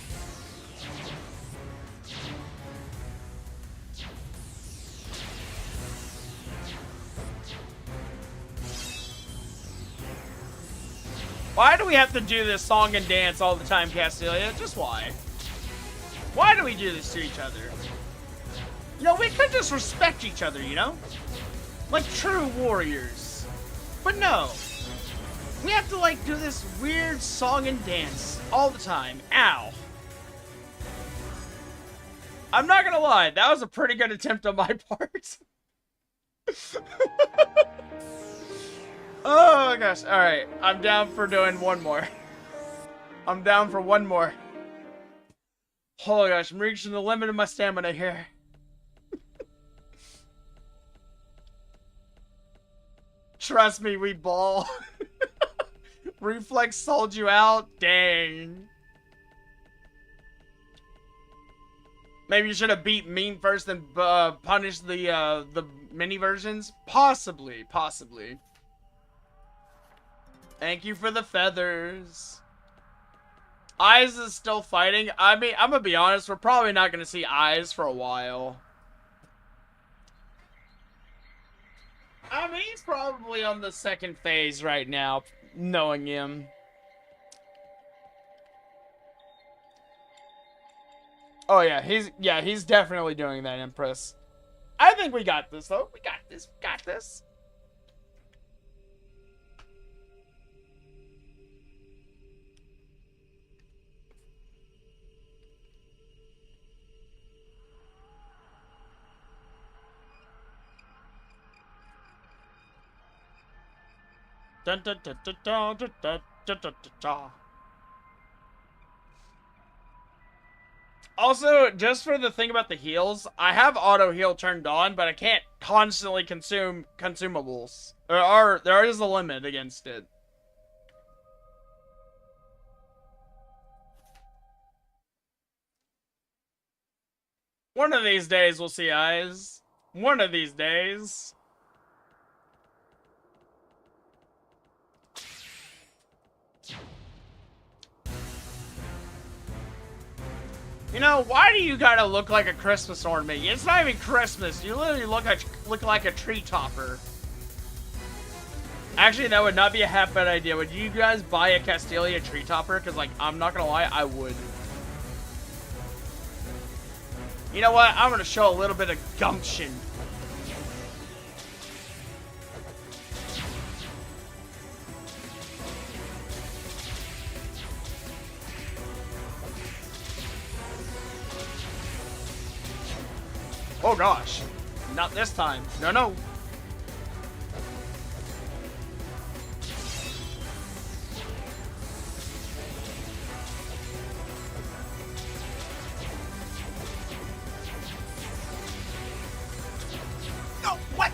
Why do we have to do this song and dance all the time, Castelia? Just why? Why do we do this to each other? You know, we could just respect each other, you know? Like true warriors. But no. We have to, like, do this weird song and dance all the time. Ow. I'm not gonna lie, that was a pretty good attempt on my part. Oh, gosh. Alright, I'm down for doing one more. I'm down for one more. Oh, gosh, I'm reaching the limit of my stamina here. Trust me, we ball. Reflex sold you out? Dang. Maybe you should have beat Mean first and punished the mini versions? Possibly, possibly. Thank you for the feathers. Eyes is still fighting. I mean, I'm gonna be honest, we're probably not gonna see Eyes for a while. I mean, he's probably on the second phase right now, knowing him. Oh yeah, he's definitely doing that, Empress. I think we got this though. We got this. We got this. Dun, dun, dun, dun, dun, dun, dun, dun, dun, dun. Also, just for the thing about the heals, I have auto heal turned on, but I can't constantly consume consumables. There is a limit against it. One of these days we'll see Eyes. One of these days. You know, why do you gotta look like a Christmas ornament? It's not even Christmas. You literally look like a tree topper. Actually, that would not be a half bad idea. Would you guys buy a Castelia tree topper? Because, like, I'm not gonna lie, I would. You know what? I'm gonna show a little bit of gumption. Oh gosh, not this time. No, no. No, what?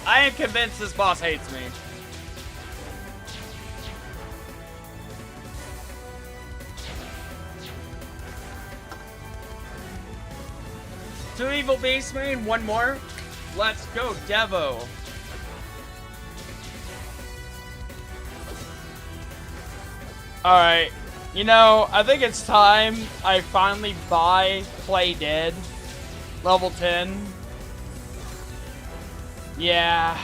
I am convinced this boss hates me. Two evil beasts, man. One more. Let's go, Devo. Alright. You know, I think it's time I finally buy Play Dead. Level 10. Yeah.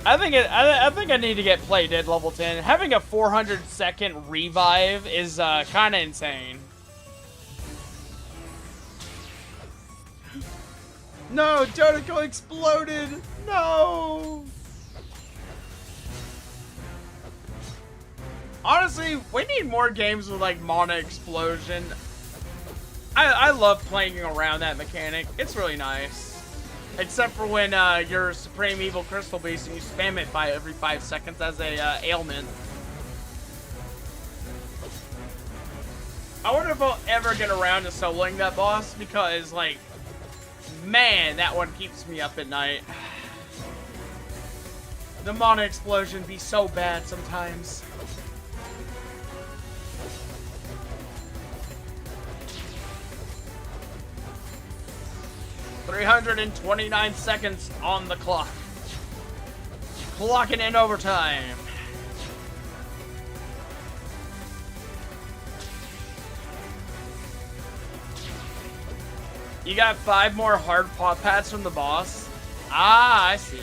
I think I need to get Play Dead level 10. Having a 400-second revive is kind of insane. No, Dodeco exploded! No! Honestly, we need more games with, like, mana explosion. I love playing around that mechanic. It's really nice. Except for when you're Supreme Evil Crystal Beast and you spam it by every 5 seconds as a ailment. I wonder if I'll ever get around to soloing that boss, because, like, man, that one keeps me up at night. The mana explosion be so bad sometimes. "329 seconds on the clock. Clocking in overtime." You got 5 more hard pop pads from the boss? Ah, I see.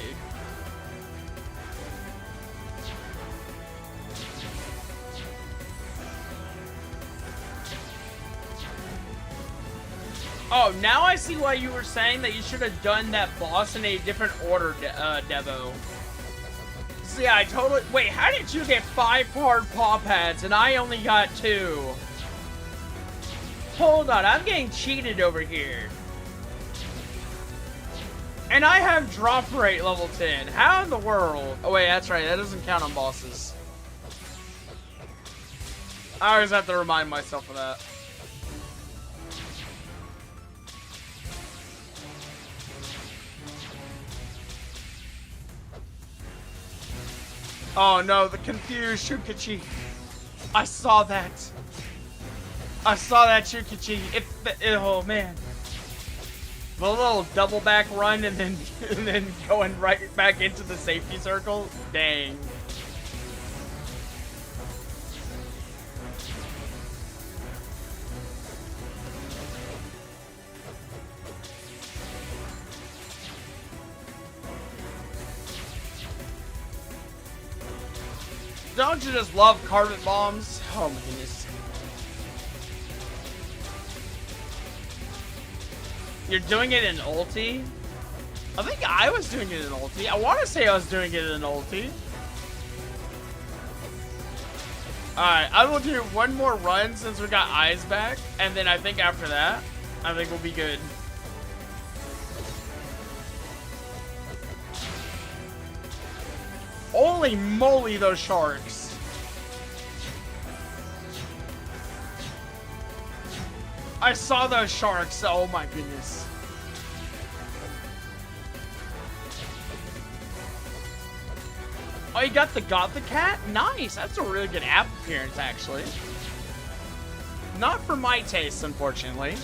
Oh, now I see why you were saying that you should have done that boss in a different order, Devo. So yeah, I totally... Wait, how did you get 5 hard paw pads and I only got 2? Hold on, I'm getting cheated over here. And I have drop rate level 10. How in the world? Oh wait, that's right, that doesn't count on bosses. I always have to remind myself of that. Oh no, the confused Sayucchi. I saw that. I saw that Sayucchi. Oh man. The little double back run and then going right back into the safety circle. Dang. Don't you just love carpet bombs? Oh my goodness. You're doing it in ulti? I think I was doing it in ulti. I want to say I was doing it in ulti. Alright, I will do one more run since we got eyes back. And then I think after that, I think we'll be good. Holy moly, those sharks. I saw those sharks. Oh my goodness. Oh, you got the cat? Nice. That's a really good app appearance, actually. Not for my taste, unfortunately.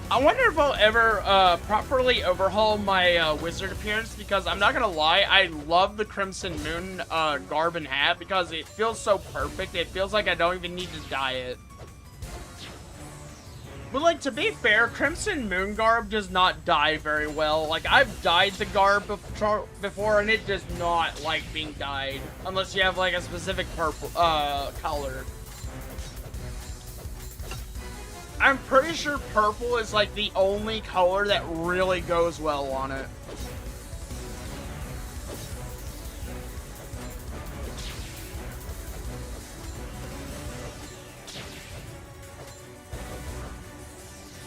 I wonder if I'll ever properly overhaul my wizard appearance, because I'm not gonna lie, I love the Crimson Moon garb and hat because it feels so perfect. It feels like I don't even need to dye it. But like, to be fair, Crimson Moon garb does not dye very well. Like, I've dyed the garb before and it does not like being dyed unless you have like a specific purple color. I'm pretty sure purple is like the only color that really goes well on it.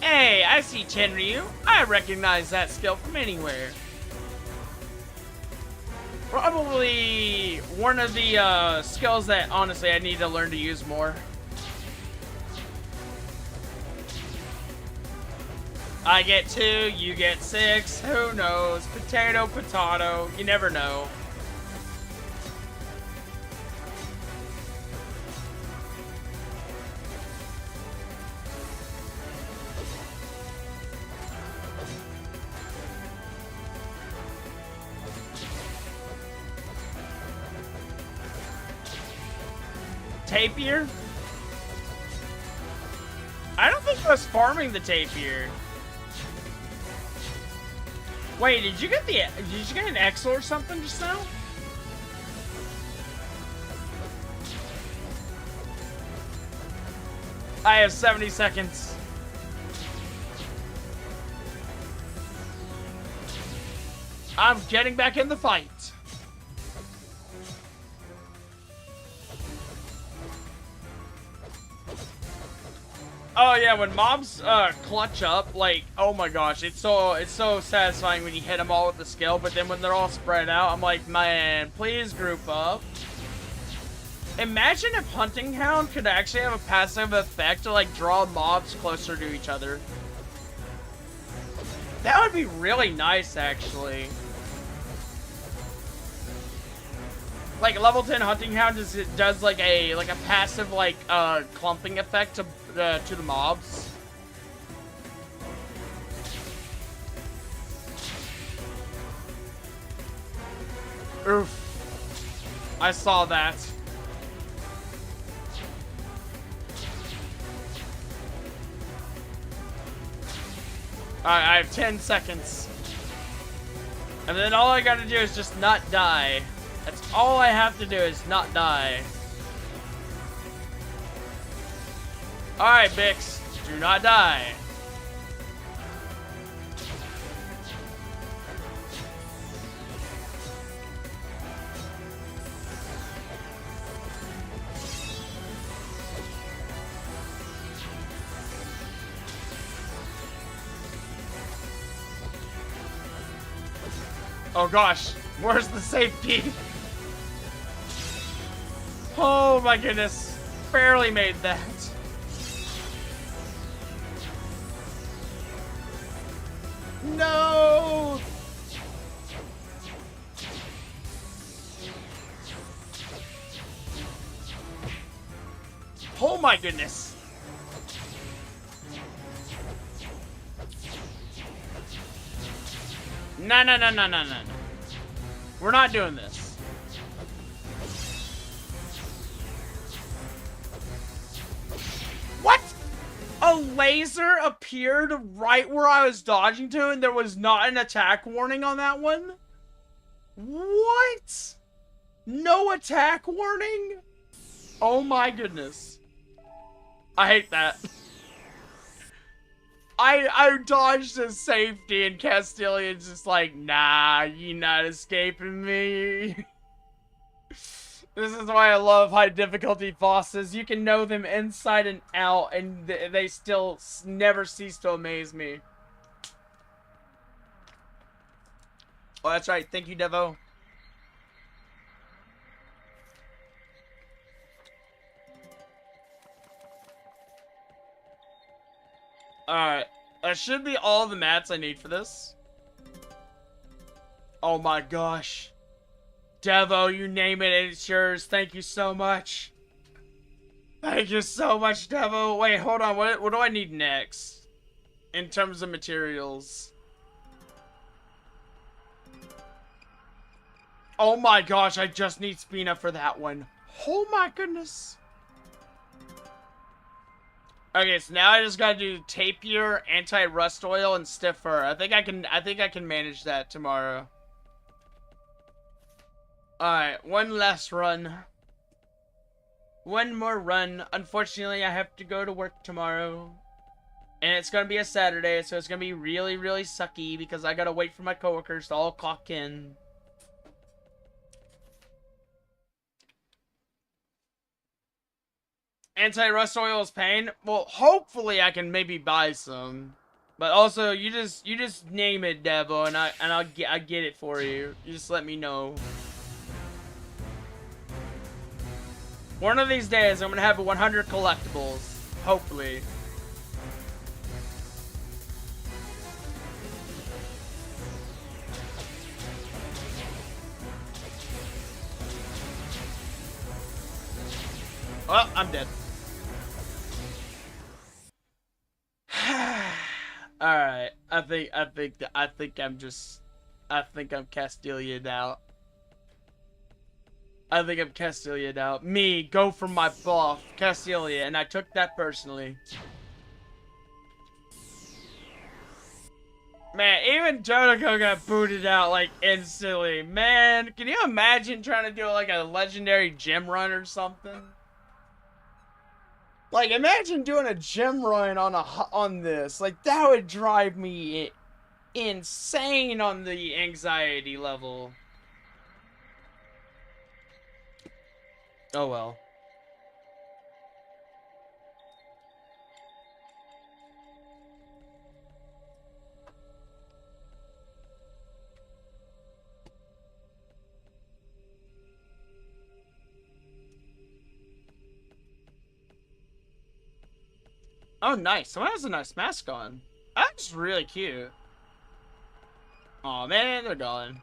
Hey, I see Tenryu. I recognize that skill from anywhere. Probably one of the skills that honestly I need to learn to use more. I get 2, you get 6, who knows? Potato, potato, you never know. Tapir? I don't think I was farming the tapir. Wait, did you get an X or something just now? I have 70 seconds. I'm getting back in the fight. Oh yeah, when mobs clutch up, like, oh my gosh, it's so satisfying when you hit them all with the skill, but then when they're all spread out, I'm like, man, please group up. Imagine if Hunting Hound could actually have a passive effect to like draw mobs closer to each other. That would be really nice, actually. Like level 10 Hunting Hound does like a passive like clumping effect to the mobs. Oof. I saw that. Alright, I have 10 seconds. And then all I gotta do is just not die. That's all I have to do is not die. Alright, Bix. Do not die. Oh gosh, where's the safety? Oh my goodness, barely made that. No! Oh my goodness. No, no, no, no, no, no, no. We're not doing this. What? A laser appeared right where I was dodging to and there was not an attack warning on that one? What? No attack warning? Oh my goodness. I hate that. I dodged to safety and Castilian's just like, nah, you're not escaping me. This is why I love high difficulty bosses. You can know them inside and out and they still never cease to amaze me. Oh, that's right. Thank you, Devo. Alright. That should be all the mats I need for this. Oh my gosh. Devo, you name it, it's yours. Thank you so much. Thank you so much, Devo. Wait, hold on. What do I need next? In terms of materials. Oh my gosh, I just need Spina for that one. Oh my goodness. Okay, so now I just gotta do tapier, anti-rust oil, and stiff fur. I think I can manage that tomorrow. Alright, one last run. One more run. Unfortunately, I have to go to work tomorrow. And it's gonna be a Saturday, so it's gonna be really, really sucky because I gotta wait for my coworkers to all clock in. Anti-rust oil is pain. Well, hopefully I can maybe buy some. But also, you just name it, Devo, and I get it for you. You just let me know. One of these days, I'm gonna have 100 collectibles. Hopefully. Well, I'm dead. Alright, I think I'm Castilian out. I think I'm Castilian out. Me, go for my buff, Castilia, and I took that personally. Man, even Jodico got booted out, like, instantly. Man, can you imagine trying to do, like, a legendary gym run or something? Like, imagine doing a gym run on this. Like, that would drive me insane on the anxiety level. Oh well. Oh, nice. Someone has a nice mask on. That's really cute. Oh man, they're gone.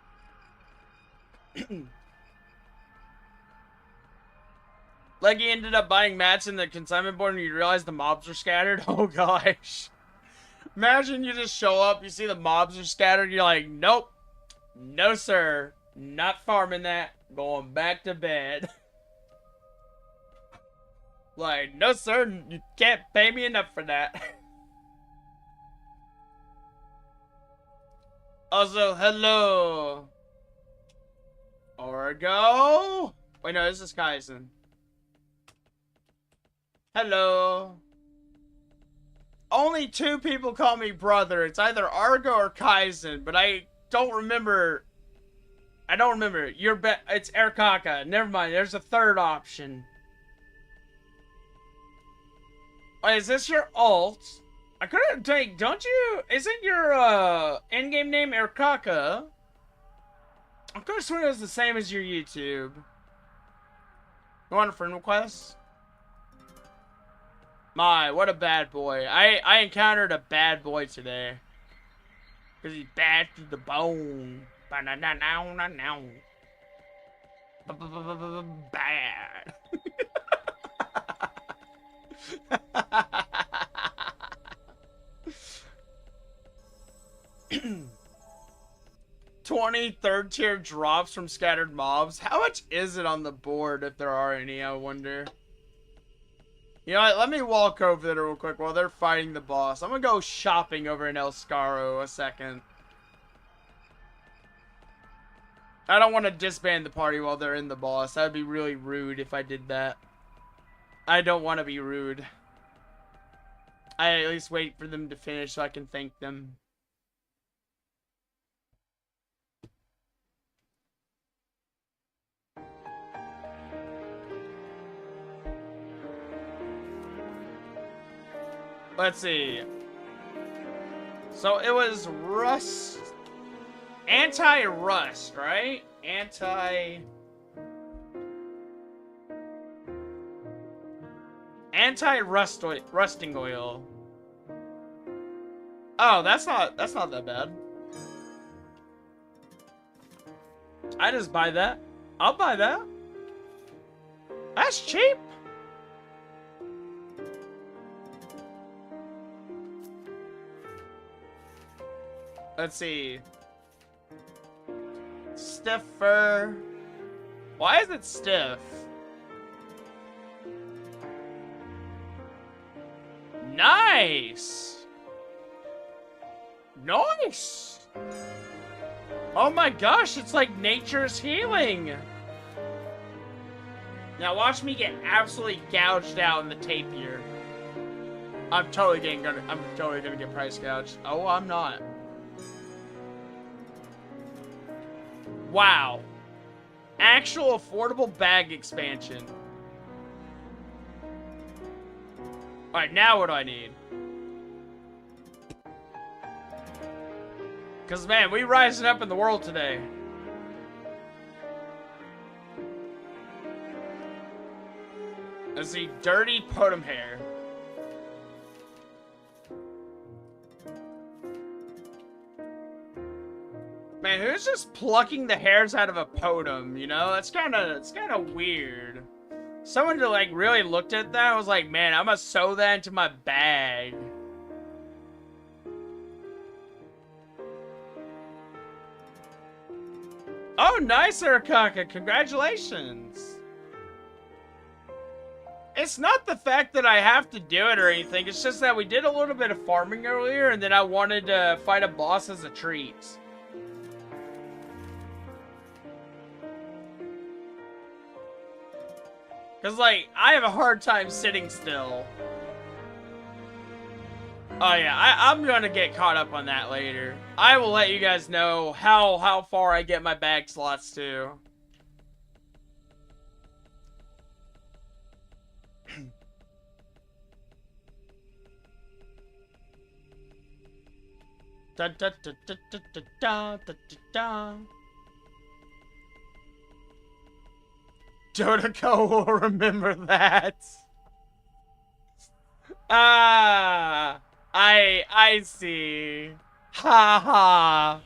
Like you ended up buying mats in the consignment board and you realize the mobs are scattered. Oh gosh. Imagine you just show up, you see the mobs are scattered, you're like, nope. No sir. Not farming that. Going back to bed. Like, no sir, you can't pay me enough for that. Also, hello. Orgo. Wait, no, this is Kaizen. Hello. Only 2 people call me brother. It's either Argo or Kaizen, but I don't remember. I don't remember. It's Erkaka. Never mind. There's a 3rd option. Wait, is this your alt? I couldn't take. Don't you? Isn't your in-game name Erkaka? I could have sworn it was the same as your YouTube. You want a friend request? My, what a bad boy. I encountered a bad boy today. Because he's bad to the bone. Bad. 20 3rd-tier drops from scattered mobs. How much is it on the board, if there are any, I wonder? You know what, let me walk over there real quick while they're fighting the boss. I'm gonna go shopping over in El Scaro a second. I don't want to disband the party while they're in the boss. That would be really rude if I did that. I don't want to be rude. I at least wait for them to finish so I can thank them. Let's see. So it was rust. Anti-rust, right? Anti-rusting oil. Oh, that's not that bad. I just buy that. I'll buy that. That's cheap. Let's see. Stiffer. Why is it stiff? Nice. Nice. Oh my gosh, it's like nature's healing. Now watch me get absolutely gouged out in the tapier. I'm totally gonna get price gouged. Oh, I'm not. Wow. Actual affordable bag expansion. Alright, now what do I need? Because, man, we rising up in the world today. Let's see, dirty Toram hair. Man, who's just plucking the hairs out of a Totem, you know? It's kind of weird. Someone to like really looked at that and was like, man, I'm gonna sew that into my bag. Oh, nice, Erkaka. Congratulations. It's not the fact that I have to do it or anything. It's just that we did a little bit of farming earlier and then I wanted to fight a boss as a treat. Because, like, I have a hard time sitting still. Oh, yeah, I'm gonna get caught up on that later. I will let you guys know how far I get my bag slots to. Da da da da da da da da da. Dotako will remember that. Ah, I see. Ha ha.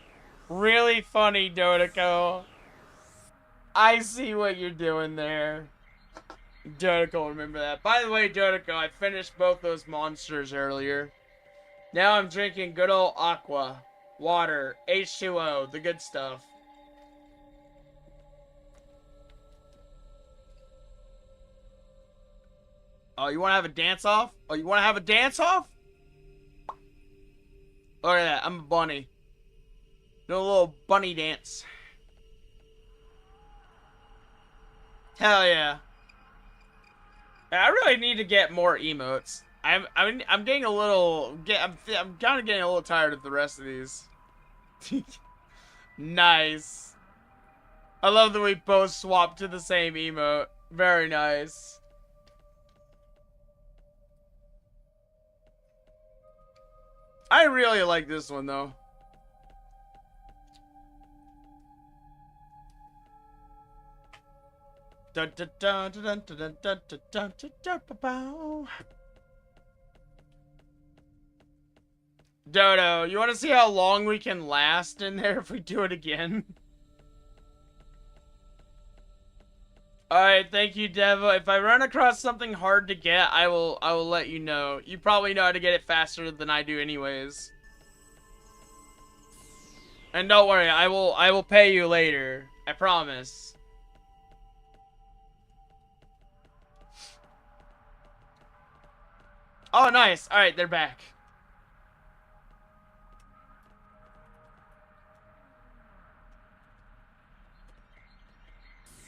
Really funny, Dodoko. I see what you're doing there. Dodoko, remember that. By the way, Dodoko, I finished both those monsters earlier. Now I'm drinking good old aqua, water, H2O, the good stuff. Oh, you want to have a dance off? Oh, you want to have a dance off? Look at that, I'm a bunny. Do a little bunny dance. Hell yeah. I really need to get more emotes. I'm getting a little I'm kind of getting a little tired of the rest of these. Nice. I love that we both swapped to the same emote. Very nice. I really like this one though. Dodo, you want to see how long we can last in there if we do it again? Alright, thank you, Devo. If I run across something hard to get, I will let you know. You probably know how to get it faster than I do anyways. And don't worry, I will pay you later. I promise. Oh, nice. Alright, they're back.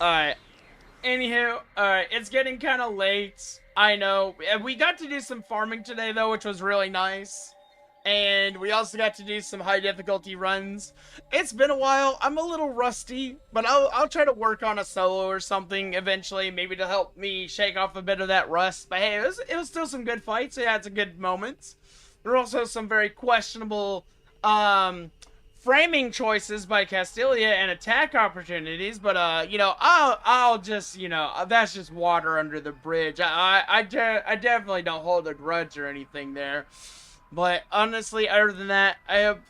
Alright. Anywho, alright, it's getting kind of late. I know. We got to do some farming today, though, which was really nice. And we also got to do some high difficulty runs. It's been a while. I'm a little rusty, but I'll try to work on a solo or something eventually, maybe to help me shake off a bit of that rust. But hey, it was still some good fights. It had some good moments. There were also some very questionable framing choices by Castilia and attack opportunities, but you know, I'll just, you know, that's just water under the bridge. I definitely don't hold a grudge or anything there. But honestly, other than that,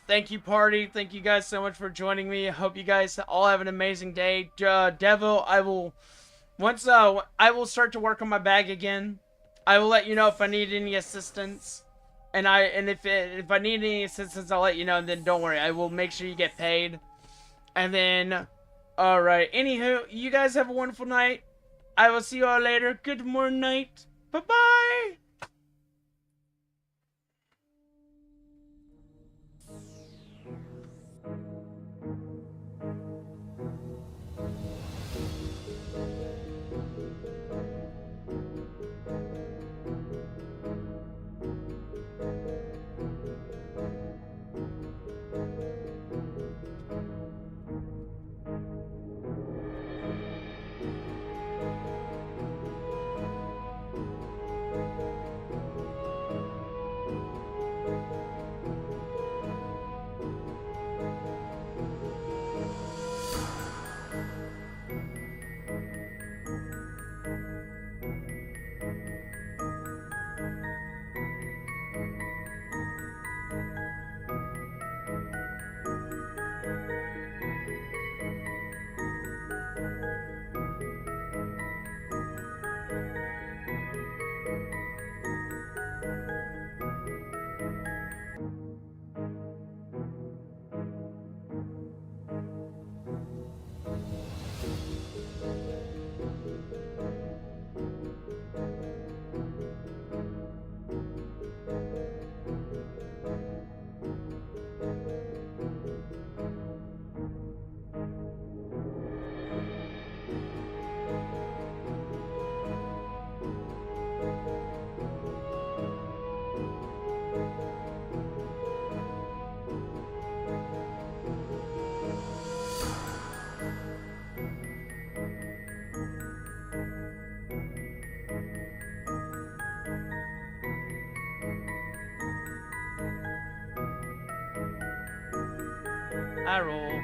thank you, party. Thank you guys so much for joining me. I hope you guys all have an amazing day. Devo, I will start to work on my bag again. I will let you know if I need any assistance. And if I need any assistance, I'll let you know. And then don't worry, I will make sure you get paid. And then, all right. Anywho, you guys have a wonderful night. I will see you all later. Good morning, night. Bye bye. I roll.